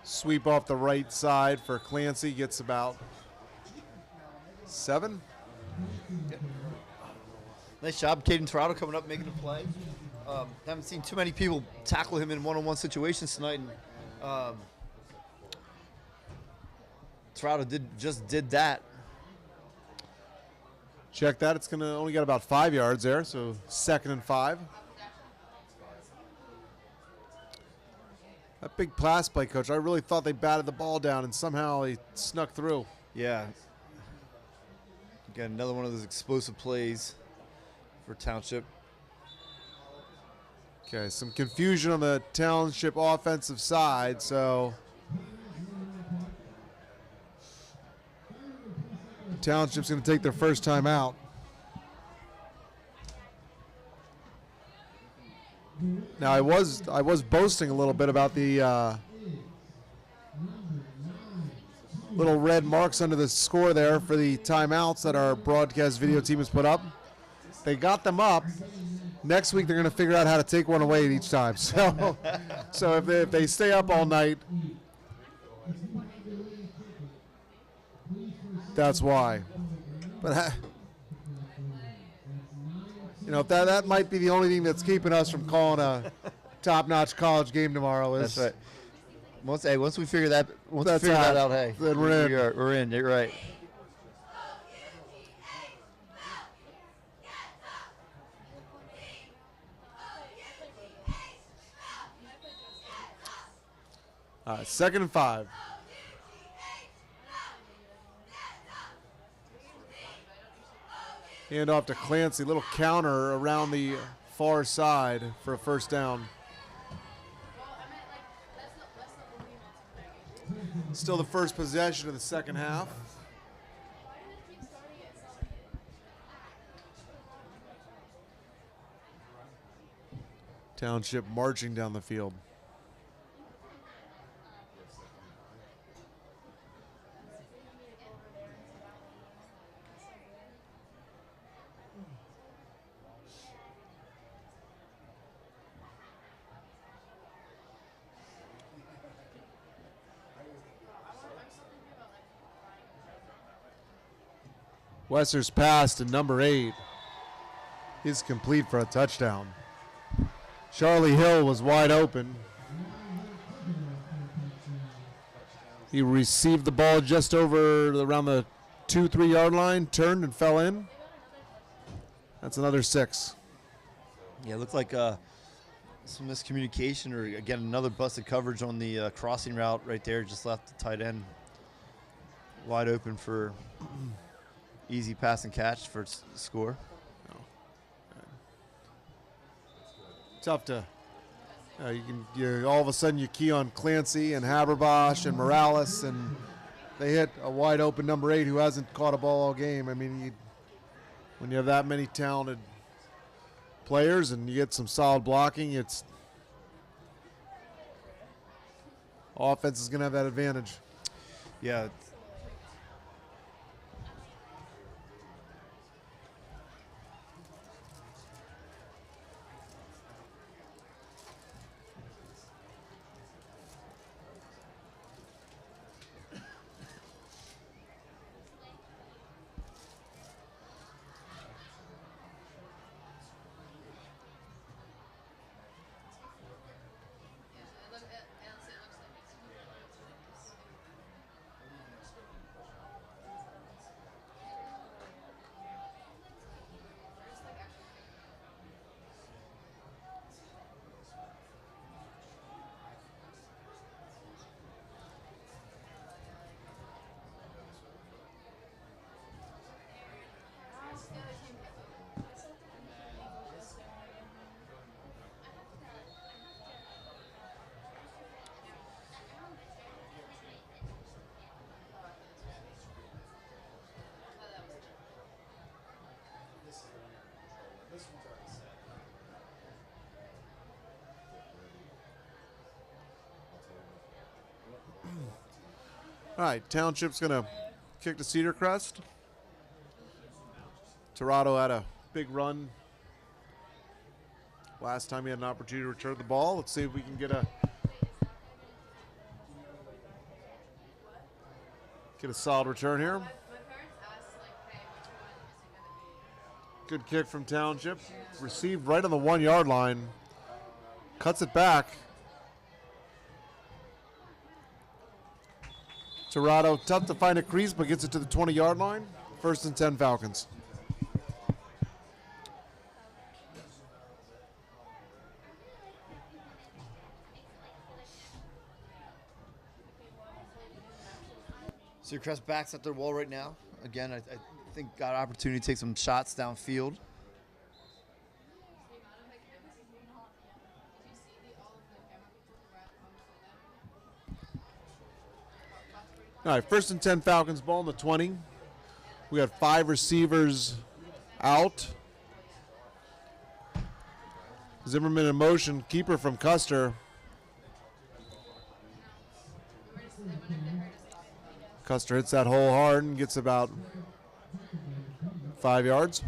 Sweep off the right side for Clancy, gets about 7. Nice job, Caden Torado coming up, making a play. Haven't seen too many people tackle him in one-on-one situations tonight, and Toronto just did that. Check that. It's going to only got about 5 yards there, so 2nd and 5. That big pass play, Coach. I really thought they batted the ball down, and somehow he snuck through. Yeah. Got another one of those explosive plays for Township. Okay, some confusion on the Township offensive side, so Township's going to take their first time out. Now, I was boasting a little bit about the little red marks under the score there for the timeouts that our broadcast video team has put up. They got them up. Next week, they're going to figure out how to take one away each time. So, if they stay up all night, that's why. But if that might be the only thing that's keeping us from calling a top-notch college game tomorrow. That's right. Once we figure that out, hey, then we're in. We're in. You're right. All right, 2nd and 5. Hand off to Clancy. Little counter around the far side for a first down. Still the first possession of the second half. Township marching down the field. Wesser's pass to number 8 is complete for a touchdown. Charlie Hill was wide open. He received the ball just around the 2-3 yard line, turned and fell in. That's another 6. Yeah, it looked like some miscommunication, or again another busted coverage on the crossing route right there. Just left the tight end wide open for easy pass and catch for score. Tough to, you all of a sudden you key on Clancy and Haberbosch and Morales, and they hit a wide open number 8 who hasn't caught a ball all game. I mean, when you have that many talented players and you get some solid blocking, it's offense is going to have that advantage. Yeah. All right, Township's going to kick to Cedar Crest. Toronto had a big run last time he had an opportunity to return the ball. Let's see if we can get a solid return here. Good kick from Township. Received right on the 1 yard line. Cuts it back. Tirado, tough to find a crease, but gets it to the 20-yard line. 1st and 10 Falcons. Cedar Crest backs at their wall right now. Again, I think got an opportunity to take some shots downfield. All right, 1st and 10 Falcons, ball in the 20. We got 5 receivers out. Zimmerman in motion, keeper from Custer. Custer hits that hole hard and gets about 5 yards.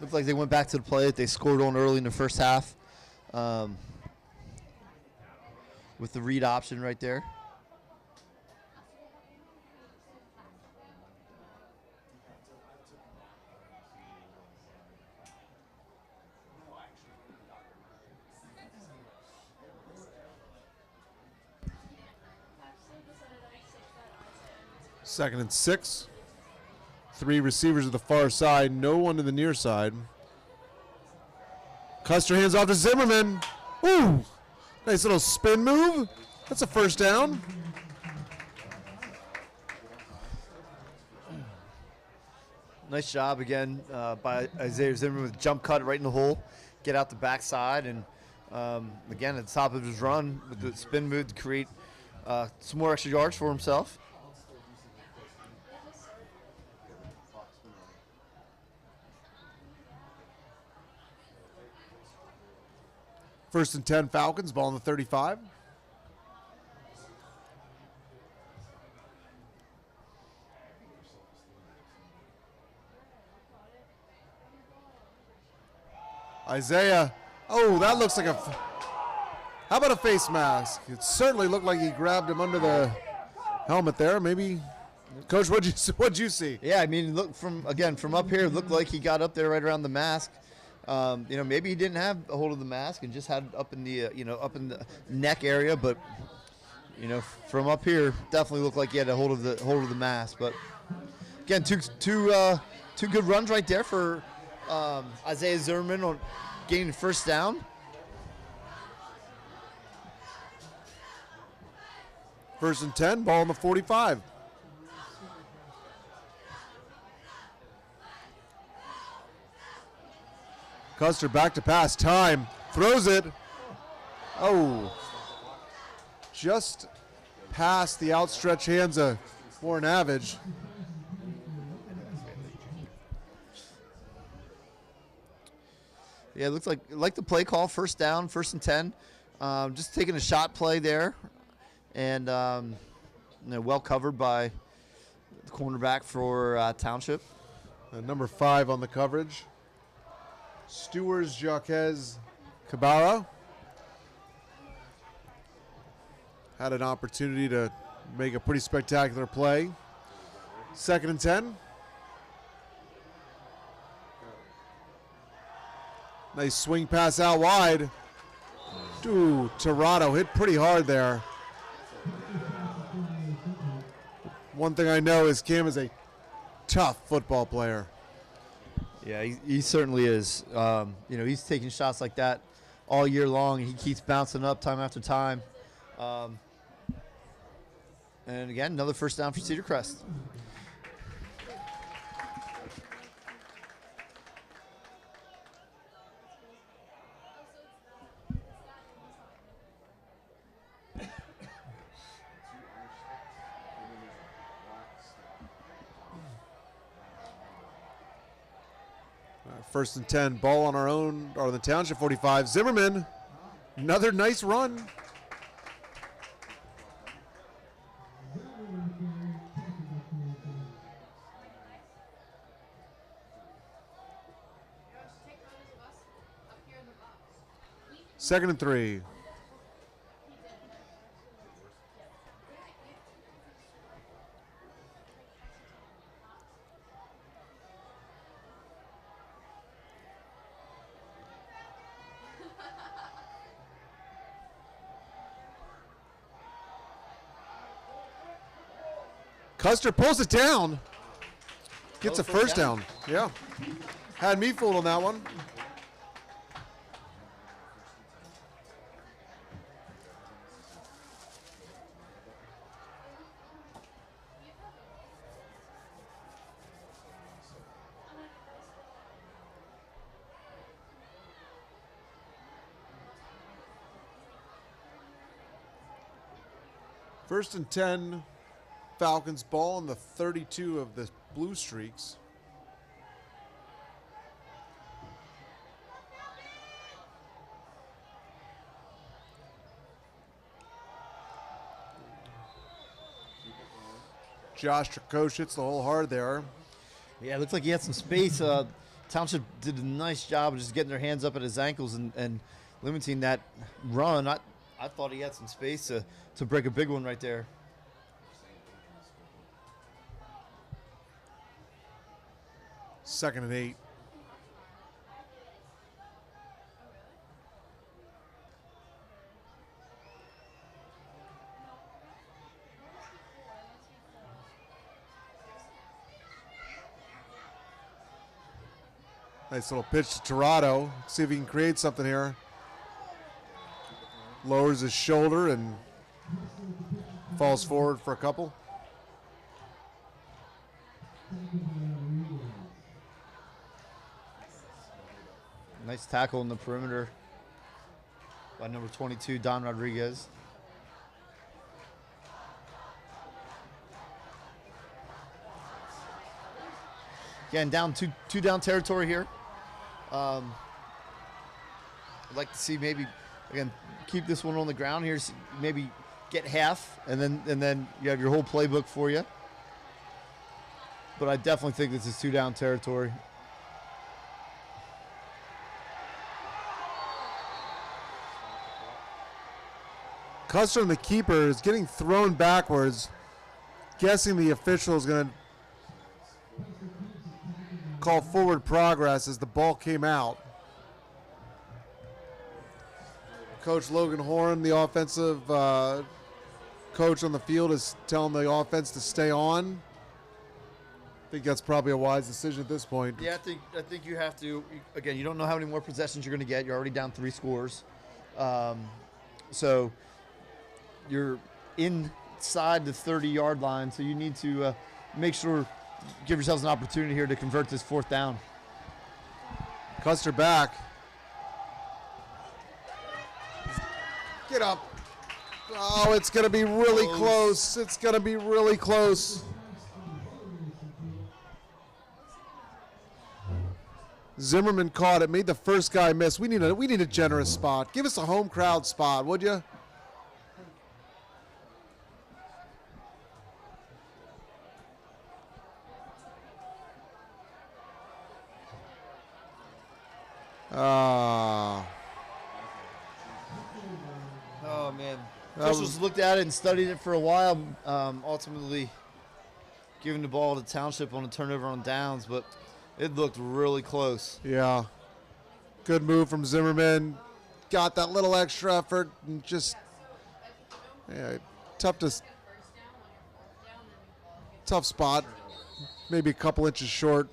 Looks like they went back to the play that they scored on early in the first half with the read option right there. Second and 6. 3 receivers at the far side, no one to the near side. Custer hands off to Zimmerman. Ooh, nice little spin move. That's a 1st down. Nice job again by Isaiah Zimmerman with jump cut right in the hole, get out the backside, and again at the top of his run with the spin move to create some more extra yards for himself. First and 10 Falcons, ball on the 35. Isaiah, oh, that looks like how about a face mask? It certainly looked like he grabbed him under the helmet there. Maybe, Coach, what'd you see? Yeah, I mean, look from up here, it looked like he got up there right around the mask. Maybe he didn't have a hold of the mask and just had it up in the up in the neck area, but from up here, definitely looked like he had a hold of the mask. But again, two good runs right there for Isaiah Zimmerman on getting the 1st down. First and 10, ball on the 45. Custer back to pass, time, throws it. Oh, just past the outstretched hands of Warren Avage. Yeah, it looks like the play call, 1st down, 1st and 10. Just taking a shot play there, and well covered by the cornerback for Township. Number 5 on the coverage. Stewards Jaquez Cabarro had an opportunity to make a pretty spectacular play. 2nd and 10. Nice swing pass out wide. Dude, Tirado hit pretty hard there. One thing I know is Cam is a tough football player. Yeah, he certainly is. He's taking shots like that all year long. He keeps bouncing up time after time. And again, another 1st down for Cedar Crest. First and 10, ball on our own, or the Township 45. Zimmerman, another nice run. Second and 3. Custer pulls it down. Gets a first first down. Yeah. Had me fooled on that one. First and 10, Falcons ball on the 32 of the Blue Streaks. Josh Trakosh hits the hole hard there. Yeah, it looks like he had some space. Township did a nice job of just getting their hands up at his ankles and limiting that run. I thought he had some space to break a big one right there. Second and 8. Nice little pitch to Torado. See if he can create something here. Lowers his shoulder and falls forward for a couple. Nice tackle in the perimeter by number 22, Don Rodriguez. Again, down two down territory here. I'd like to see maybe, again, keep this one on the ground here. Maybe get half, and then you have your whole playbook for you. But I definitely think this is 2 down territory. Custer, the keeper, is getting thrown backwards. Guessing the official is going to call forward progress as the ball came out. Coach Logan Horn, the offensive coach on the field, is telling the offense to stay on. I think that's probably a wise decision at this point. Yeah, I think you have to. Again, you don't know how many more possessions you're going to get. You're already down 3 scores. So you're inside the 30-yard line, so you need to make sure, give yourselves an opportunity here to convert this 4th down. Custer back. Get up. Oh, it's going to be really close. It's going to be really close. Zimmerman caught it, made the first guy miss. We need a generous spot. Give us a home crowd spot, would you? Oh, man. Officials looked at it and studied it for a while, ultimately giving the ball to Township on a turnover on downs, but it looked really close. Yeah. Good move from Zimmerman. Got that little extra effort and just tough spot. Maybe a couple inches short.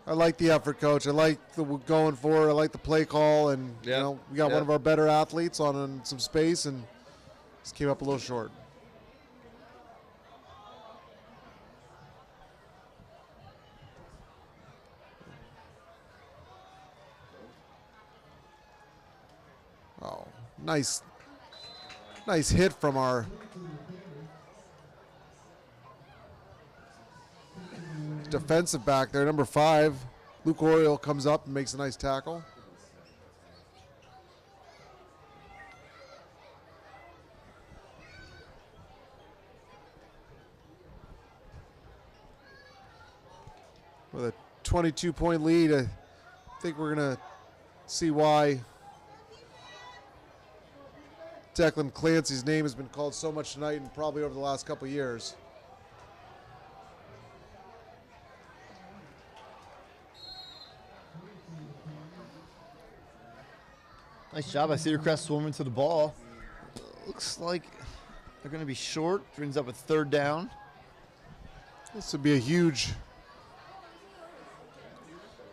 I like the effort, Coach. I like the going for it. I like the play call, and we got one of our better athletes on some space, and just came up a little short. Oh, nice hit from our defensive back there, number 5. Luke Oriole comes up and makes a nice tackle. With a 22-point lead, I think we're going to see why Declan Clancy's name has been called so much tonight and probably over the last couple of years. Nice job by Cedar Crest swimming to the ball. Looks like they're going to be short. Brings up a third down. This would be a huge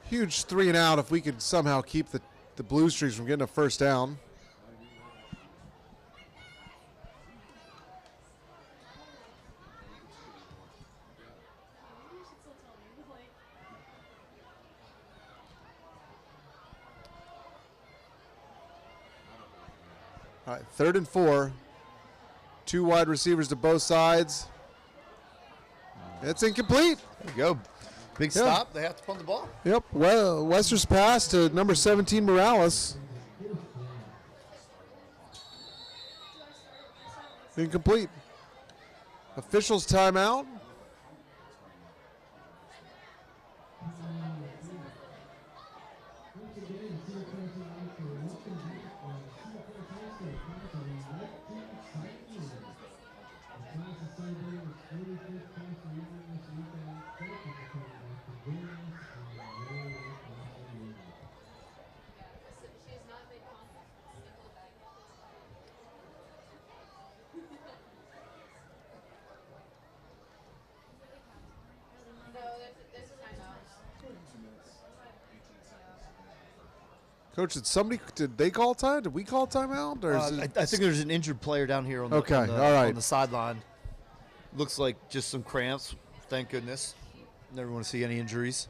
3 and out if we could somehow keep the Blue Streaks from getting a first down. All right, 3rd and 4. 2 wide receivers to both sides. It's incomplete. There you go. Big stop. They have to punt the ball. Yep. Well, Wester's pass to number 17, Morales. Incomplete. Officials timeout. Coach, did they call time? Did we call timeout? Or I think there's an injured player down here on the, on the sideline. Looks like just some cramps. Thank goodness. Never want to see any injuries.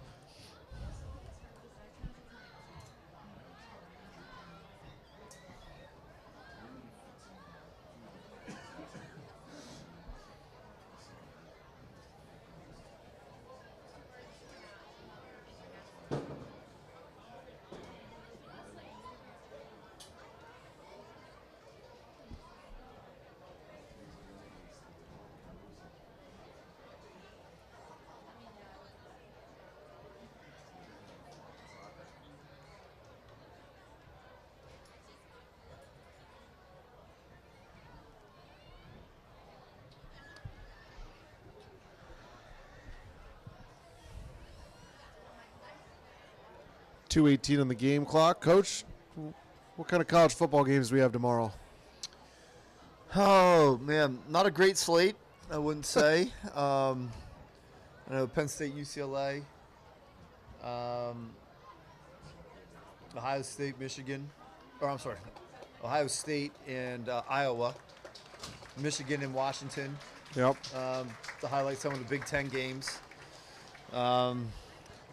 .218 on the game clock. Coach, what kind of college football games do we have tomorrow? Oh, man. Not a great slate, I wouldn't say. I know Penn State, UCLA, Ohio State, Michigan. Or, I'm sorry, Ohio State and Iowa. Michigan and Washington. Yep. To highlight some of the Big Ten games.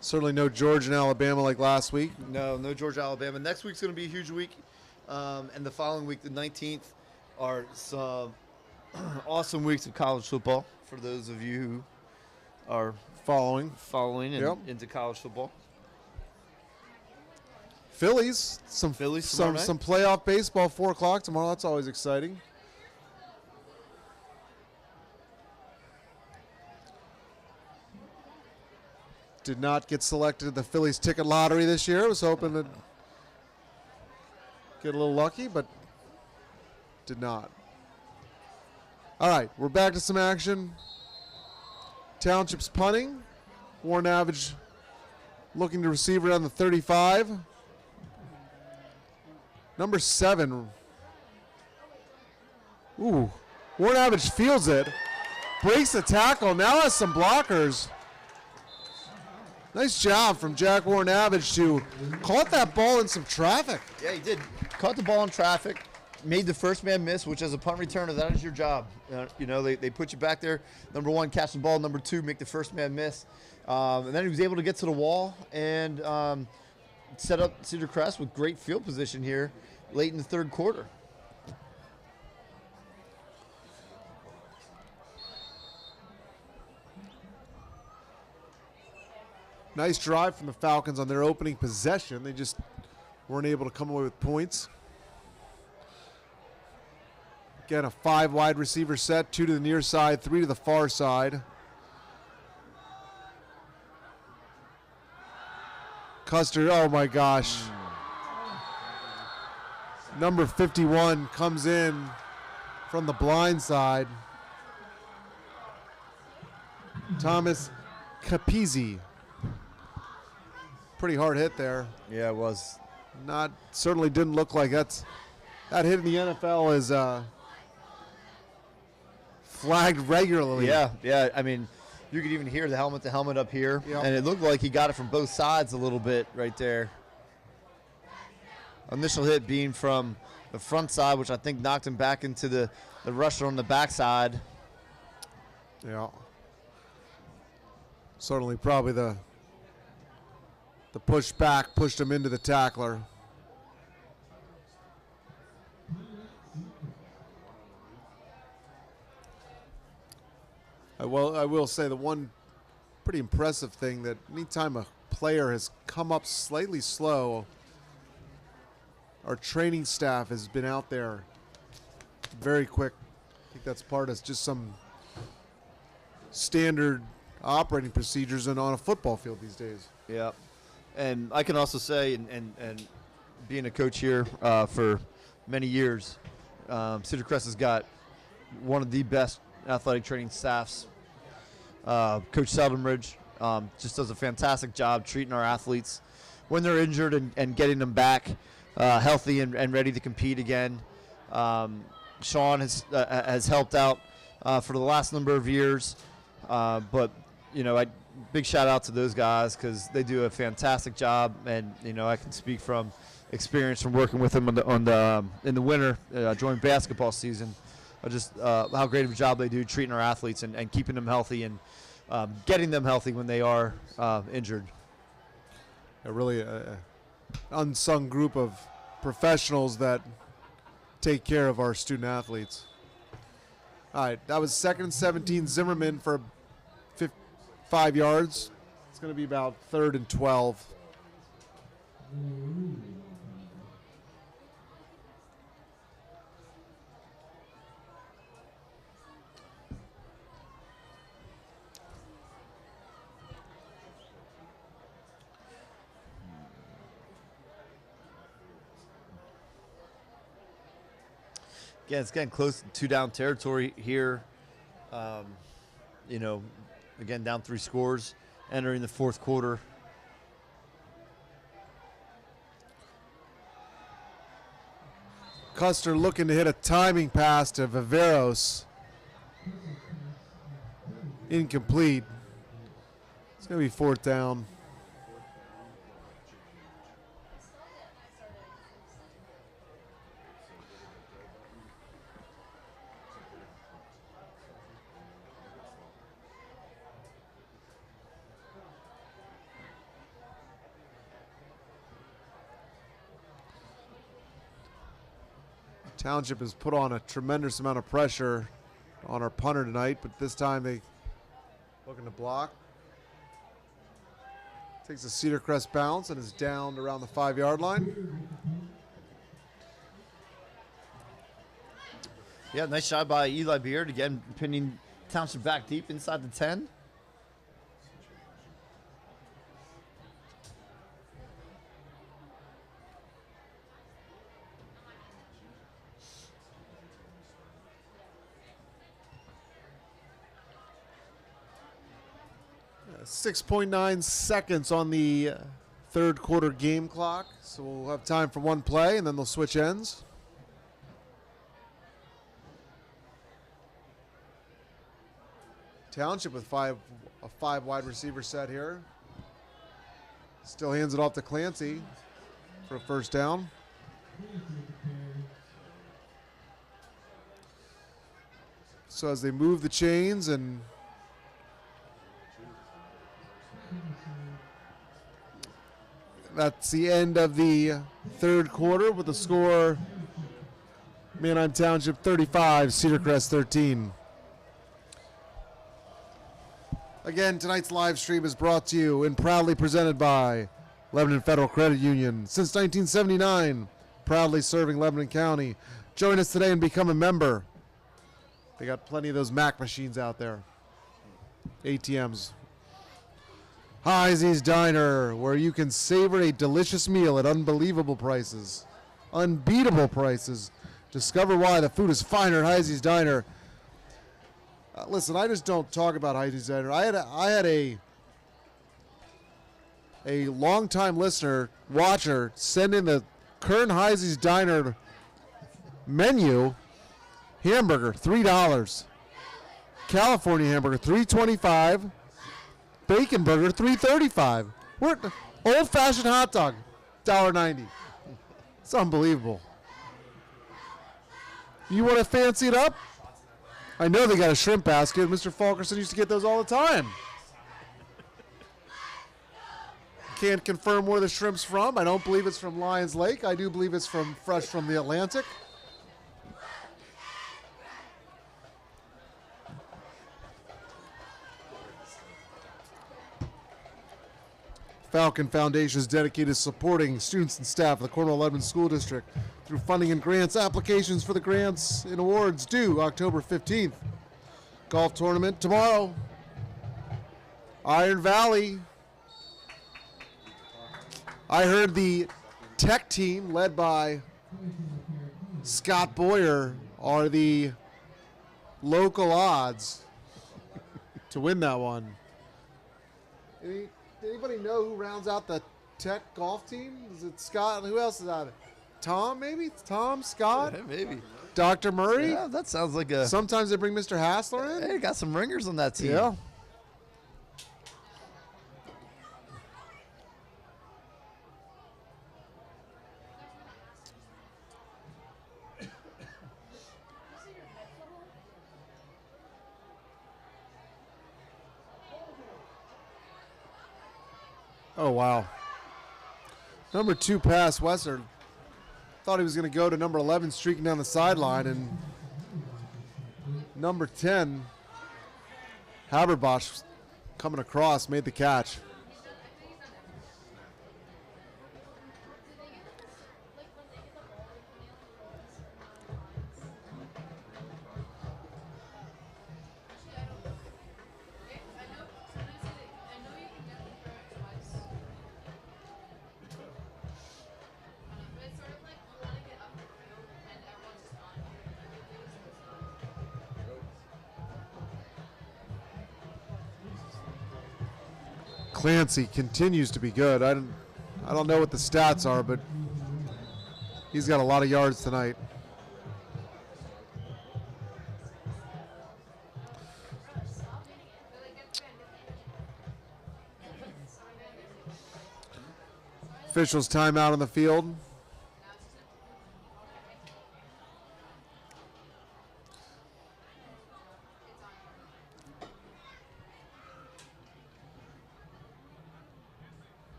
Certainly no Georgia and Alabama like last week. No Georgia, Alabama. Next week's going to be a huge week. And the following week, the 19th, are some awesome weeks of college football for those of you who are following and into college football. Phillies, some playoff baseball, 4 o'clock tomorrow. That's always exciting. Did not get selected in the Phillies ticket lottery this year. Was hoping to get a little lucky, but did not. All right, we're back to some action. Township's punting. Warren Average looking to receive it on the 35. Number 7. Ooh, Warren Average fields it. Breaks the tackle. Now has some blockers. Nice job from Jack Warren Average to caught that ball in some traffic. Yeah, he did. Caught the ball in traffic. Made the first man miss, which as a punt returner, that is your job. They put you back there. Number 1, catch the ball. Number 2, make the first man miss. And then he was able to get to the wall and set up Cedar Crest with great field position here late in the third quarter. Nice drive from the Falcons on their opening possession. They just weren't able to come away with points. Again, a 5 wide receiver set, 2 to the near side, 3 to the far side. Custer, oh my gosh. Number 51 comes in from the blind side. Thomas Capizzi. Pretty hard hit there. Yeah, it was. Certainly didn't look like that hit in the NFL is flagged regularly. Yeah. I mean, you could even hear the helmet to helmet up here, Yep. and it looked like he got it from both sides a little bit right there. Initial hit being from the front side, which I think knocked him back into the rusher on the backside. Yeah. Certainly, probably the push back pushed him into the tackler. I will say the one pretty impressive thing that anytime a player has come up slightly slow, our training staff has been out there very quick. I think that's part of just some standard operating procedures and on a football field these days. Yeah, and I can also say, and being a coach here for many years, Cedar Crest has got one of the best athletic training staffs. Coach Seldenbridge just does a fantastic job treating our athletes when they're injured and getting them back healthy and ready to compete again. Sean has helped out for the last number of years, but big shout out to those guys because they do a fantastic job, and I can speak from experience from working with them in the winter during basketball season. Just how great of a job they do treating our athletes and keeping them healthy and getting them healthy when they are injured. A really unsung group of professionals that take care of our student athletes. All right, that was 2nd and 17. Zimmerman for 5 yards. It's going to be about 3rd and 12. Again, it's getting close to 2-down territory here. Again, down 3 scores, entering the 4th quarter. Custer looking to hit a timing pass to Viveros. Incomplete. It's going to be 4th down. Township has put on a tremendous amount of pressure on our punter tonight, but this time they looking to block. Takes a Cedar Crest bounce and is down around the 5-yard line. Yeah, nice shot by Eli Beard, again pinning Township back deep inside the 10. Uh, 6.9 seconds on the 3rd quarter game clock, so we'll have time for one play and then they'll switch ends. Township with a 5 wide receiver set here. Still hands it off to Clancy for a 1st down. So as they move the chains and that's the end of the 3rd quarter with the score Manheim Township 35, Cedar Crest 13. Again, tonight's live stream is brought to you and proudly presented by Lebanon Federal Credit Union. Since 1979, proudly serving Lebanon County. Join us today and become a member. They got plenty of those Mac machines out there. ATMs. Heisey's Diner, where you can savor a delicious meal at unbelievable prices. Unbeatable prices. Discover why the food is finer at Heisey's Diner. Listen, I just don't talk about Heisey's Diner. I had a longtime listener, watcher, send in the current Heisey's Diner menu. Hamburger, $3. California hamburger, $3.25. Bacon burger, $3.35. Old-fashioned hot dog, $1.90. It's unbelievable. You want to fancy it up? I know they got a shrimp basket. Mr. Fulkerson used to get those all the time. Can't confirm where the shrimp's from. I don't believe it's from Lions Lake. I do believe it's fresh from the Atlantic. Falcon Foundation is dedicated to supporting students and staff of the Cornwall Lebanon School District through funding and grants. Applications for the grants and awards due October 15th. Golf tournament tomorrow. Iron Valley. I heard the tech team led by Scott Boyer are the local odds to win that one. Anybody know who rounds out the tech golf team? Is it Scott? Who else is on it? Tom, maybe? Tom, Scott? Yeah, maybe. Dr. Murray? Yeah, that sounds like a... Sometimes they bring Mr. Hassler in. Hey, got some ringers on that team. Yeah. Oh, wow. Number 2 pass, Wesser. Thought he was going to go to number 11 streaking down the sideline, and number 10, Haberbosch, coming across, made the catch. Clancy continues to be good. I don't know what the stats are, but he's got a lot of yards tonight. Officials timeout on the field.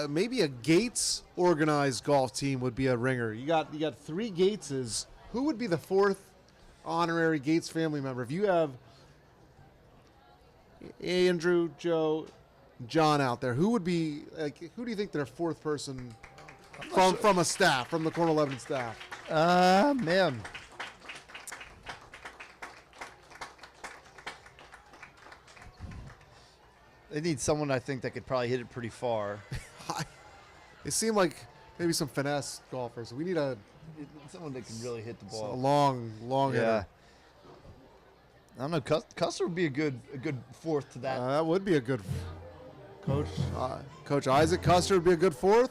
Maybe a Gates organized golf team would be a ringer. You got 3 Gateses. Who would be the 4th honorary Gates family member? If you have Andrew, Joe, John out there, who would be who do you think their 4th person from a staff, from the Cornwall Lebanon staff? Man. They need someone, I think, that could probably hit it pretty far. It seemed like maybe some finesse golfers. We need someone that can really hit the a ball. long hitter. I don't know. Custer would be a good 4th to that. That would be a good coach. Coach Isaac Custer would be a good 4th.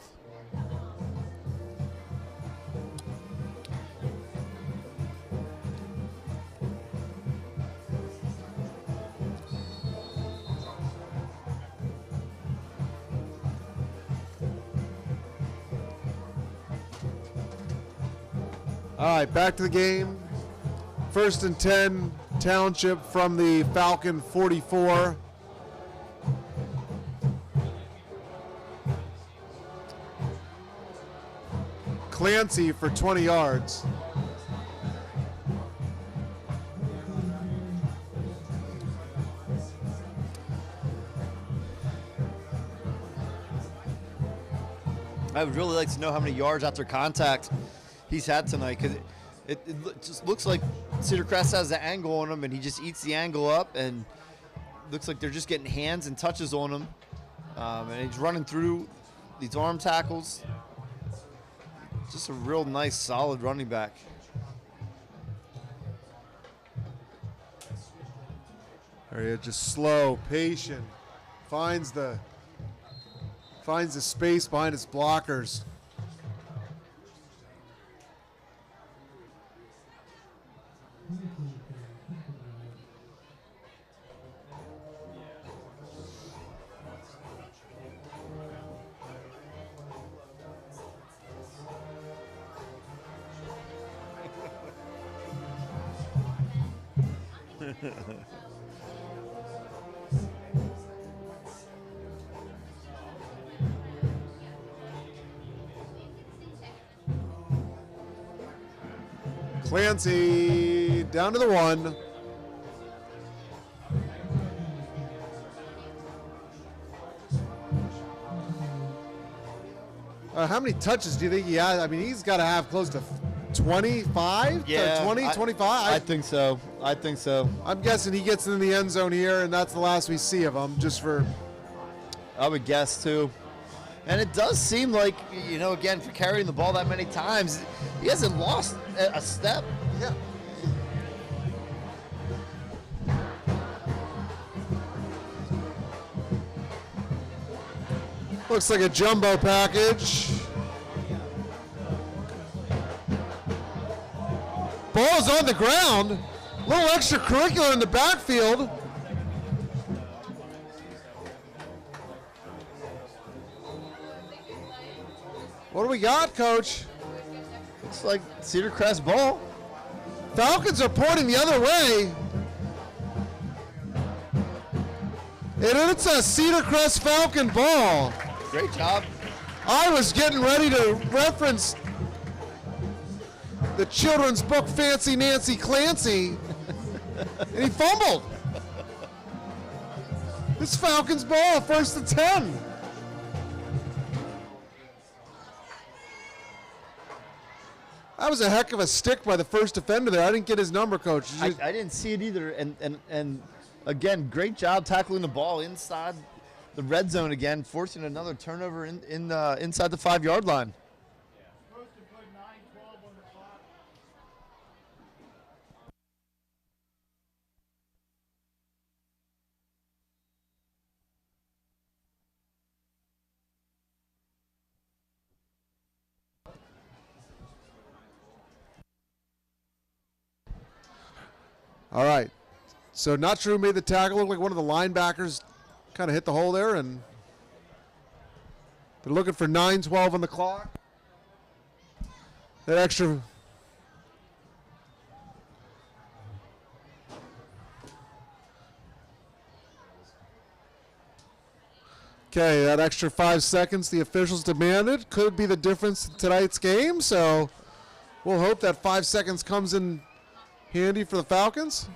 All right, back to the game. 1st and 10, Township from the Falcon 44. Clancy for 20 yards. I would really like to know how many yards after contact he's had tonight, because it just looks like Cedar Crest has the angle on him, and he just eats the angle up, and looks like they're just getting hands and touches on him, and he's running through these arm tackles. Just a real nice, solid running back. There just slow, patient, finds the space behind his blockers. Clancy down to the 1. How many touches do you think he has? I mean, he's got to have close to 25? Yeah, 20, 25? I think so. I think so. I'm guessing he gets in the end zone here, and that's the last we see of him, just for... I would guess, too. And it does seem like, you know, again, for carrying the ball that many times, he hasn't lost a step. Yeah. Looks like a jumbo package. Ball's on the ground. A little extracurricular in the backfield. What do we got, Coach? Looks like Cedar Crest ball. Falcons are pointing the other way. And it's a Cedar Crest Falcon ball. Great job. I was getting ready to reference the children's book Fancy Nancy Clancy, and he fumbled. It's Falcons ball, 1st and 10. That was a heck of a stick by the first defender there. I didn't get his number, Coach. I didn't see it either. And again, great job tackling the ball inside the red zone again, forcing another turnover inside the 5-yard line. Supposed to put 9-12 on the clock. All right. So not sure who made the tackle. Looked like one of the linebackers kind of hit the hole there, and they're looking for 9:12 on the clock. That extra. Okay, that extra 5 seconds the officials demanded could be the difference in tonight's game. So we'll hope that 5 seconds comes in handy for the Falcons.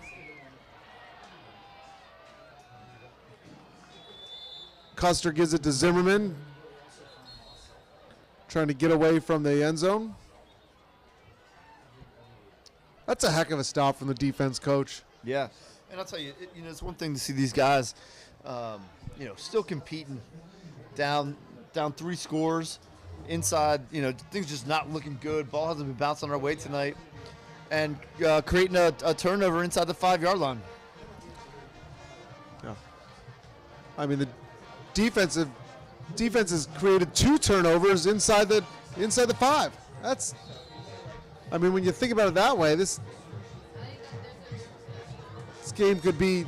Custer gives it to Zimmerman, trying to get away from the end zone. That's a heck of a stop from the defense, Coach. Yeah, and I'll tell you, it's one thing to see these guys, still competing down 3 scores inside. Things just not looking good. Ball hasn't been bouncing our way tonight, and creating a turnover inside the 5-yard line. Yeah, I mean the defense has created 2 turnovers inside the 5. That's, I mean, when you think about it that way, this game could be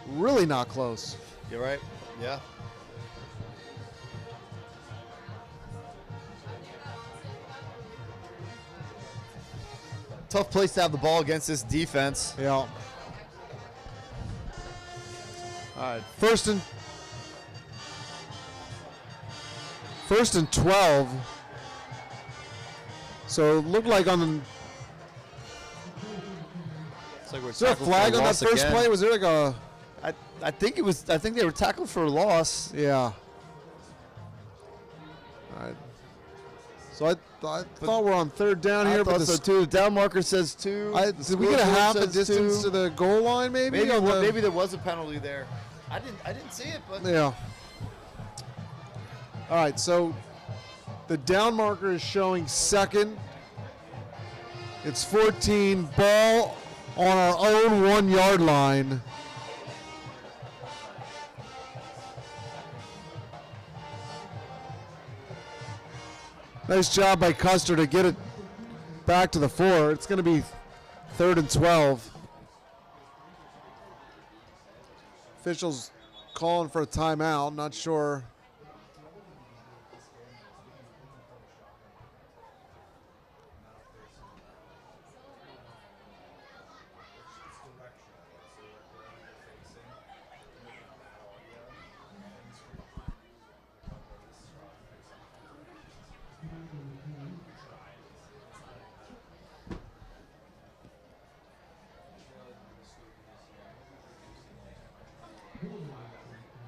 really not close. You're right. Yeah. Tough place to have the ball against this defense. Yeah. All right, first and 12. So it looked like on the. It's like we're Is there a flag on that first play? Was there like a? I think it was. I think they were tackled for a loss. Yeah. All right. So I thought we're on 3rd down here, but so too. The down marker says 2. Did we get a half a distance to the goal line? Maybe there was a penalty there. I didn't see it, but yeah. All right, so the down marker is showing 2nd. It's 14. Ball on our own 1-yard line. Nice job by Custer to get it back to the 4. It's going to be 3rd and 12. Officials calling for a timeout. Not sure.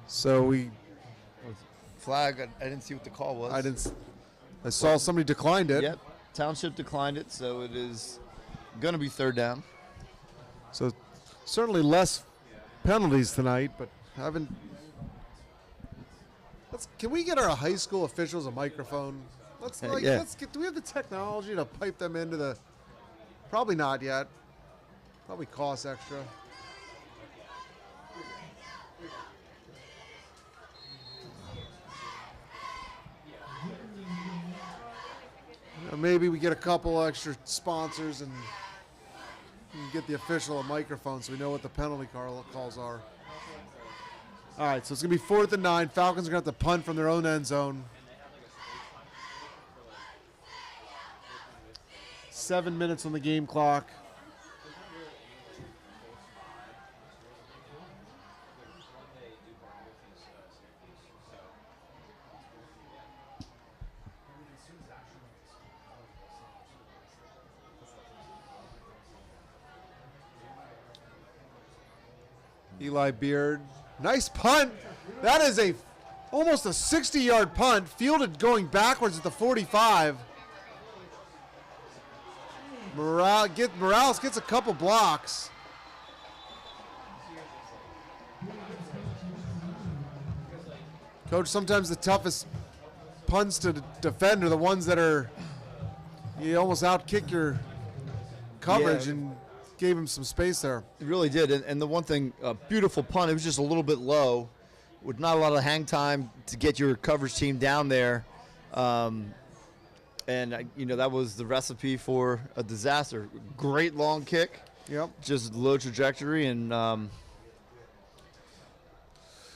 So Flag. I didn't see what the call was. I saw somebody declined it. Yep. Township declined it, so it is going to be third down. So certainly less penalties tonight, but can we get our high school officials a microphone? Yeah. Do we have the technology to pipe them into the? Probably not yet. Probably costs extra. Maybe we get a couple extra sponsors and get the official a microphone so we know what the penalty calls are. All right, so it's going to be 4th and 9. Falcons are going to have to punt from their own end zone. 7 minutes on the game clock. Eli Beard. Nice punt. That is almost a 60-yard punt, fielded going backwards at the 45. Morales gets a couple blocks. Coach, sometimes the toughest punts to defend are the ones that are you almost outkick your coverage and gave him some space there. It really did. And the one thing, beautiful punt, it was just a little bit low with not a lot of hang time to get your coverage team down there. That was the recipe for a disaster. Great long kick. Yep. Just low trajectory and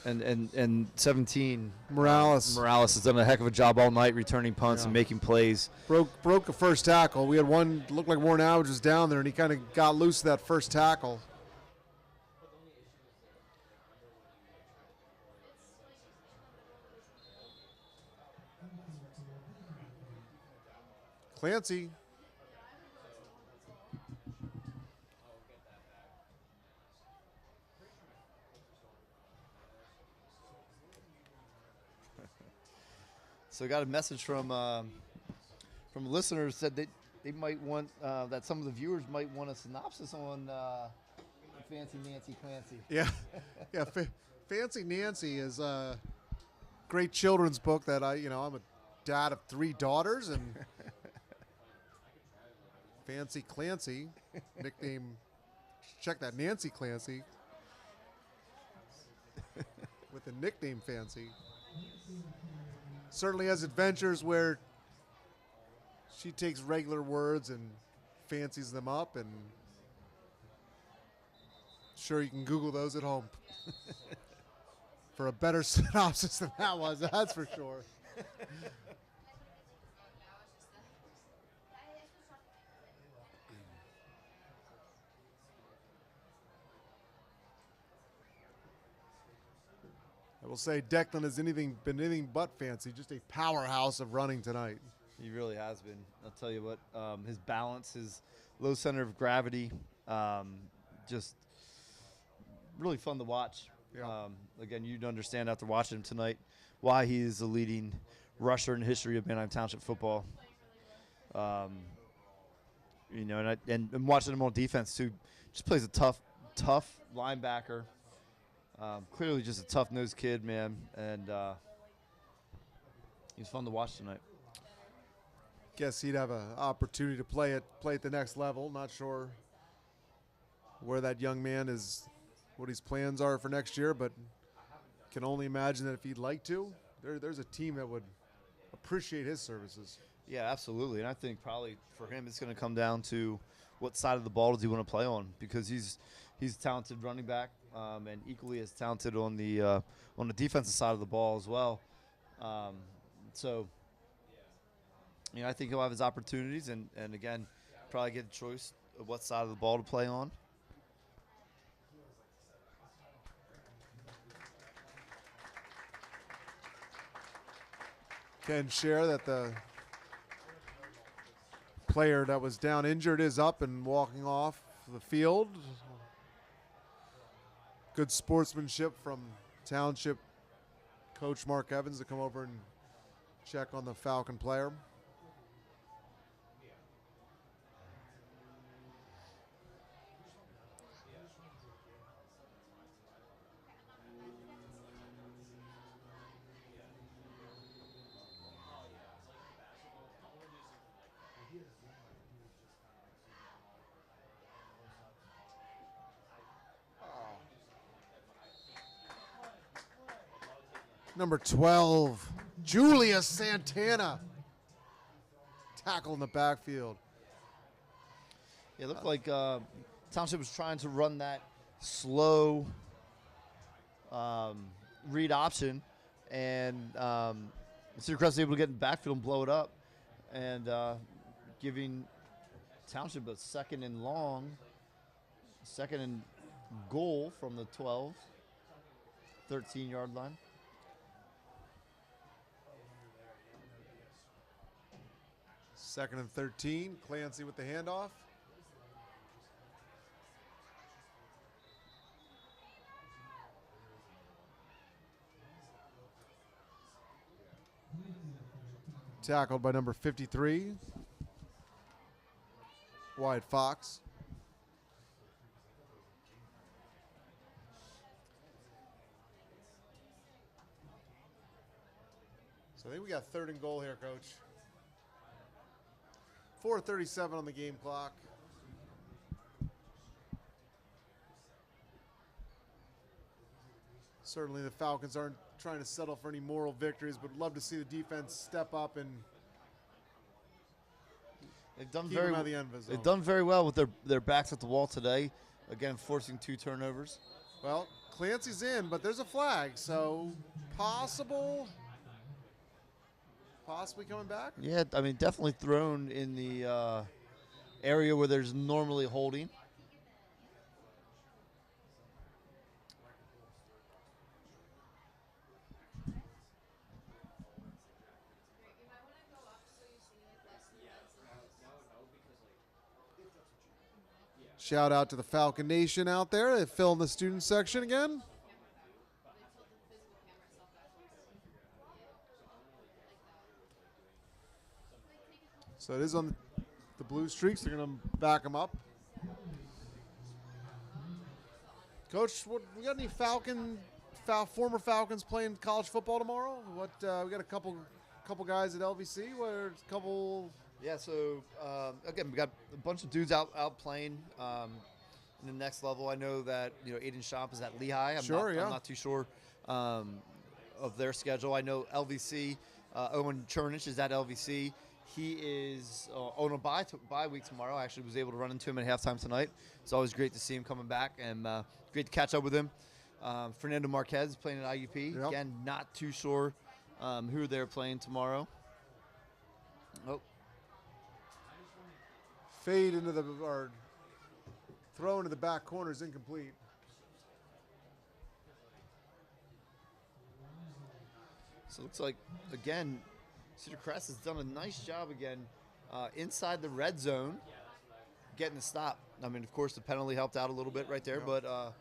17. Morales has done a heck of a job all night returning punts and making plays. Broke the first tackle. We had one looked like Warren Alge was down there, and he kind of got loose of that first tackle. Clancy. So I got a message from listeners said they might want that some of the viewers might want a synopsis on Fancy Nancy Clancy. Yeah, Fancy Nancy is a great children's book that I'm a dad of 3 daughters, and Fancy Clancy, nickname, check that, Nancy Clancy, with the nickname Fancy. Certainly has adventures where she takes regular words and fancies them up, and sure you can Google those at home for a better synopsis than that was, that's for sure. I will say Declan has been anything but fancy, just a powerhouse of running tonight. He really has been. I'll tell you what, his balance, his low center of gravity, just really fun to watch. Yeah. Again, you'd understand after watching him tonight why he is the leading rusher in the history of Manheim Township football. And watching him on defense too, just plays a tough linebacker. Clearly just a tough-nosed kid, man, and he was fun to watch tonight. Guess he'd have an opportunity to play at the next level. Not sure where that young man is, what his plans are for next year, but can only imagine that if he'd like to, there's a team that would appreciate his services. Yeah, absolutely, and I think probably for him it's going to come down to what side of the ball does he want to play on, because he's a talented running back. And equally as talented on the defensive side of the ball as well. I think he'll have his opportunities, and again, probably get the choice of what side of the ball to play on. Can share that the player that was down injured is up and walking off the field. Good sportsmanship from Township Coach Mark Evans to come over and check on the Falcon player. Number 12, Julius Santana. Tackle in the backfield. It looked like Township was trying to run that slow read option, and Cedar Crest was able to get in the backfield and blow it up, and giving Township a second and goal from the 12, 13-yard line. Second and 13. Clancy with the handoff. Tackled by number 53, Wyatt Fox. So I think we got third and goal here, Coach. 4:37 on the game clock. Certainly the Falcons aren't trying to settle for any moral victories, but love to see the defense step up and They've done keep them out of the end zone. They've done very well with their backs at the wall today. Again, forcing 2 turnovers. Well, Clancy's in, but there's a flag, so possibly coming back. Yeah, I mean, definitely thrown in the area where there's normally holding. Shout out to the Falcon Nation out there. They fill in the student section again. So it is on the Blue Streaks. They're going to back them up. Coach, we got any former Falcons playing college football tomorrow? We got a couple guys at LVC. Yeah, so again, we got a bunch of dudes out playing in the next level. I know that Aiden Schomp is at Lehigh. I'm not too sure of their schedule. I know LVC. Owen Chernich is at LVC. He is on a bye week tomorrow. I actually was able to run into him at halftime tonight. It's always great to see him coming back and great to catch up with him. Fernando Marquez is playing at IUP. Yep. Again, not too sure who they're playing tomorrow. Oh. Fade into throw into the back corner is incomplete. So it looks like, again, Cedar Crest has done a nice job again inside the red zone, getting the stop. I mean, of course, the penalty helped out a little bit right there, but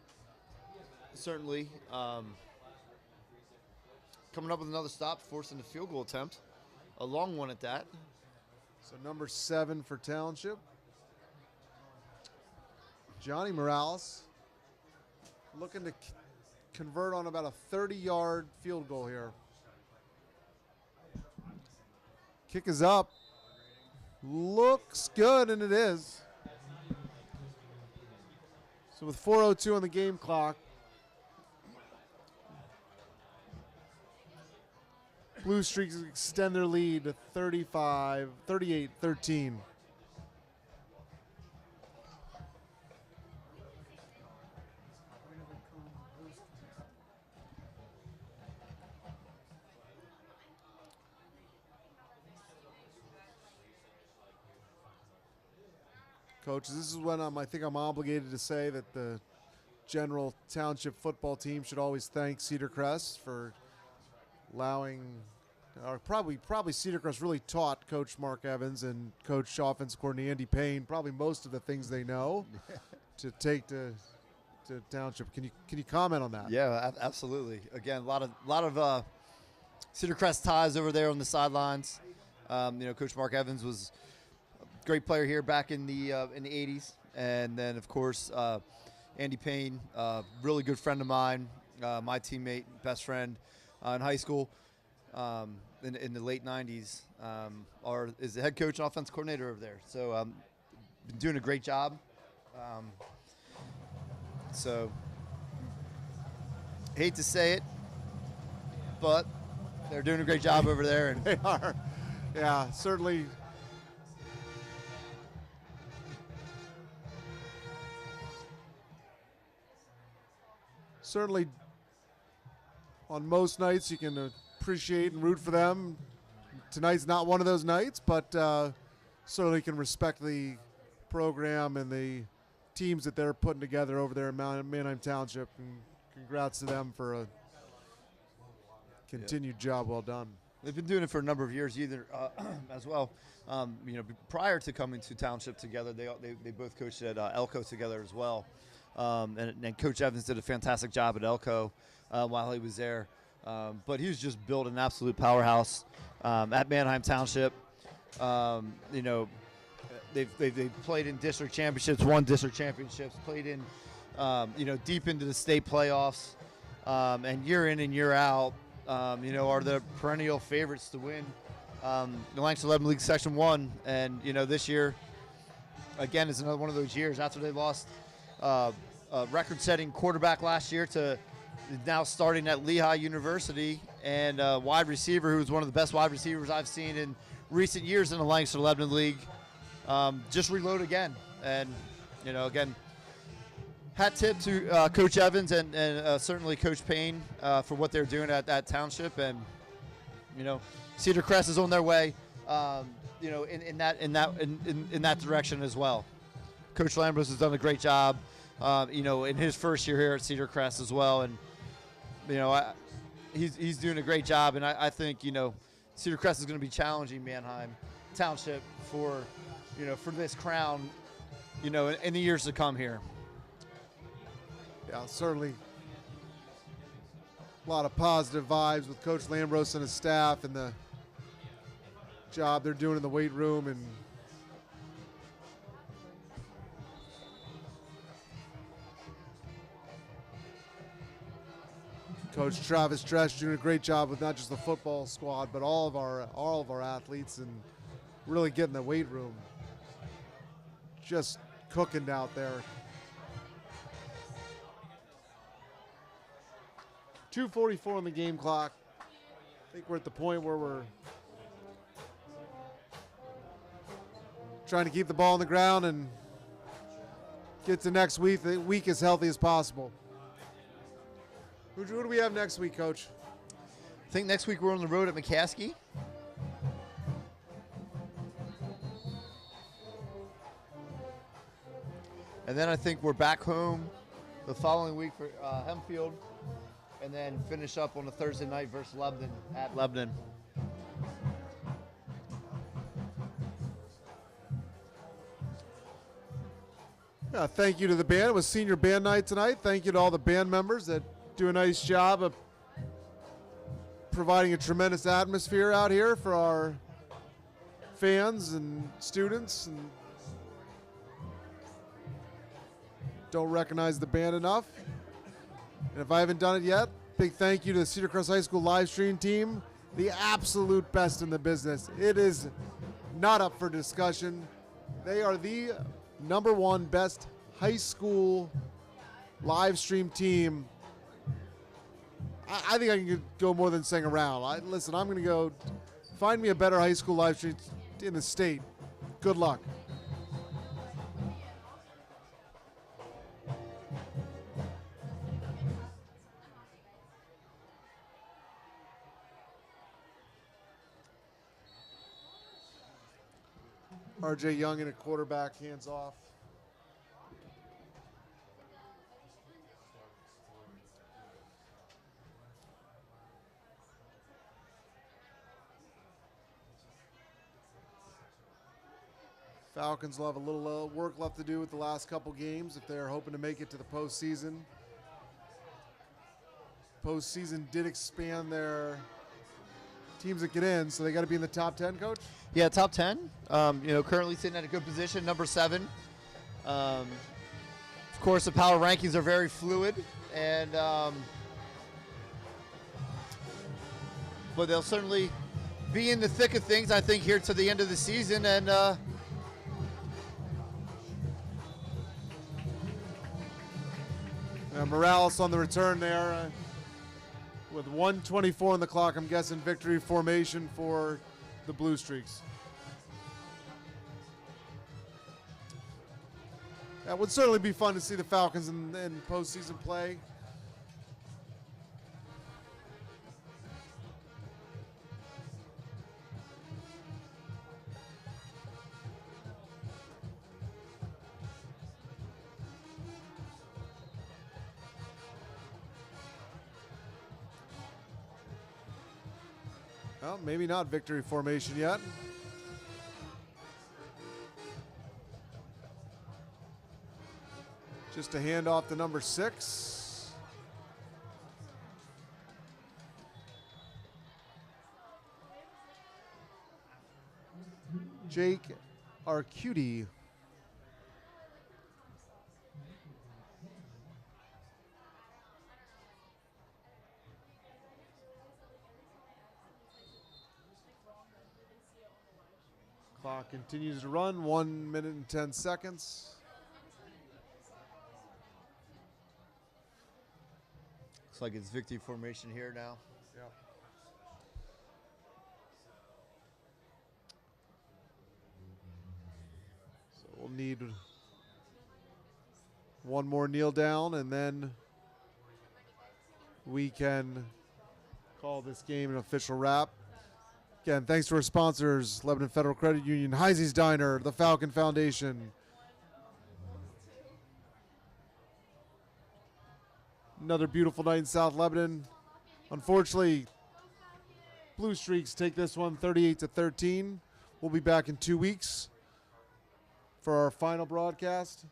certainly coming up with another stop, forcing the field goal attempt. A long one at that. So number 7 for Township. Johnny Morales looking to convert on about a 30-yard field goal here. Kick is up. Looks good, and it is. So with 4:02 on the game clock, Blue Streaks extend their lead to 38-13. Coach, this is when I think I'm obligated to say that the general Township football team should always thank Cedar Crest for allowing, or probably Cedar Crest really taught Coach Mark Evans and Coach offensive coordinator Andy Payne probably most of the things they know to take to Township. Can you comment on that? Yeah, absolutely. Again, a lot of Cedar Crest ties over there on the sidelines. Coach Mark Evans was a great player here back in the 80s. And then, of course, Andy Payne, really good friend of mine, my teammate, best friend in high school in the late 90s, is the head coach and offense coordinator over there. So been doing a great job. So hate to say it, but they're doing a great job over there. And They are. Yeah, certainly. Certainly, on most nights, you can appreciate and root for them. Tonight's not one of those nights, but certainly can respect the program and the teams that they're putting together over there in Manheim Township. And congrats to them for a continued job well done. They've been doing it for a number of years as well. Prior to coming to Township together, they both coached at Elko together as well. And Coach Evans did a fantastic job at Elko while he was there. But he was just built an absolute powerhouse at Manheim Township. They've played in district championships, won district championships, played in deep into the state playoffs, and year in and year out, are the perennial favorites to win the Lancaster Lebanon League Section 1. And this year, again, is another one of those years after they lost a record-setting quarterback last year to now starting at Lehigh University, and a wide receiver who's one of the best wide receivers I've seen in recent years in the Lancaster Lebanon League. Just reload again. And, again, hat tip to Coach Evans and certainly Coach Payne for what they're doing at Township. And, Cedar Crest is on their way, in that direction as well. Coach Lambros has done a great job, in his first year here at Cedar Crest as well. And, he's doing a great job. And I think, Cedar Crest is going to be challenging Manheim Township for this crown, in the years to come here. Yeah, certainly a lot of positive vibes with Coach Lambros and his staff and the job they're doing in the weight room. And Coach Travis Dresch doing a great job with not just the football squad, but all of our athletes, and really getting the weight room just cooking out there. 2:44 on the game clock. I think we're at the point where we're trying to keep the ball on the ground and get to next week as healthy as possible. Who do we have next week, Coach? I think next week we're on the road at McCaskey. And then I think we're back home the following week for Hempfield, and then finish up on a Thursday night versus Lebanon at Lebanon. Yeah, thank you to the band. It was senior band night tonight. Thank you to all the band members that do a nice job of providing a tremendous atmosphere out here for our fans and students. And don't recognize the band enough. And if I haven't done it yet, big thank you to the Cedar Crest High School live stream team, the absolute best in the business. It is not up for discussion. They are the #1 best high school live stream team. I think I can go more than sing around. Listen, I'm going to go find me a better high school live stream in the state. Good luck. RJ Young in a quarterback, hands off. Falcons will have a little work left to do with the last couple games if they're hoping to make it to the postseason. Postseason did expand their teams that get in, so they got to be in the top 10, Coach? Yeah, top 10. Currently sitting at a good position, number 7. Of course, the power rankings are very fluid, and but they'll certainly be in the thick of things, I think, here to the end of the season. And Morales on the return there with 1:24 on the clock. I'm guessing victory formation for the Blue Streaks. That would certainly be fun to see the Falcons in postseason play. Well, maybe not victory formation yet. Just a hand off to number 6. Jake Arcudi. Clock continues to run, 1 minute and 10 seconds. looks like it's victory formation here now. Yeah. So we'll need one more kneel down, and then we can call this game an official wrap. Again, thanks to our sponsors, Lebanon Federal Credit Union, Heisey's Diner, the Falcon Foundation. Another beautiful night in South Lebanon. Unfortunately, Blue Streaks take this one 38-13. We'll be back in 2 weeks for our final broadcast.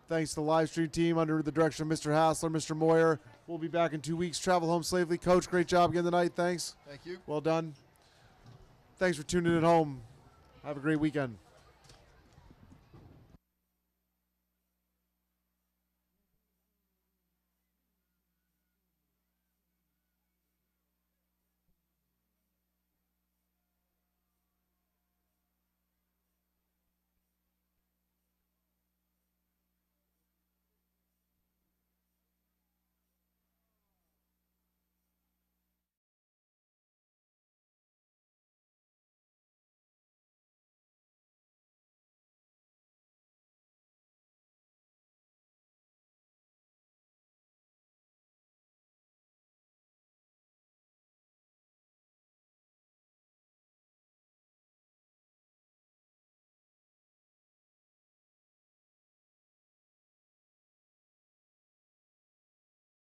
Thanks to the live stream team under the direction of Mr. Hassler, Mr. Moyer. We'll be back in 2 weeks. Travel home safely. Coach, great job again tonight. Thanks. Thank you. Well done. Thanks for tuning in at home. Have a great weekend.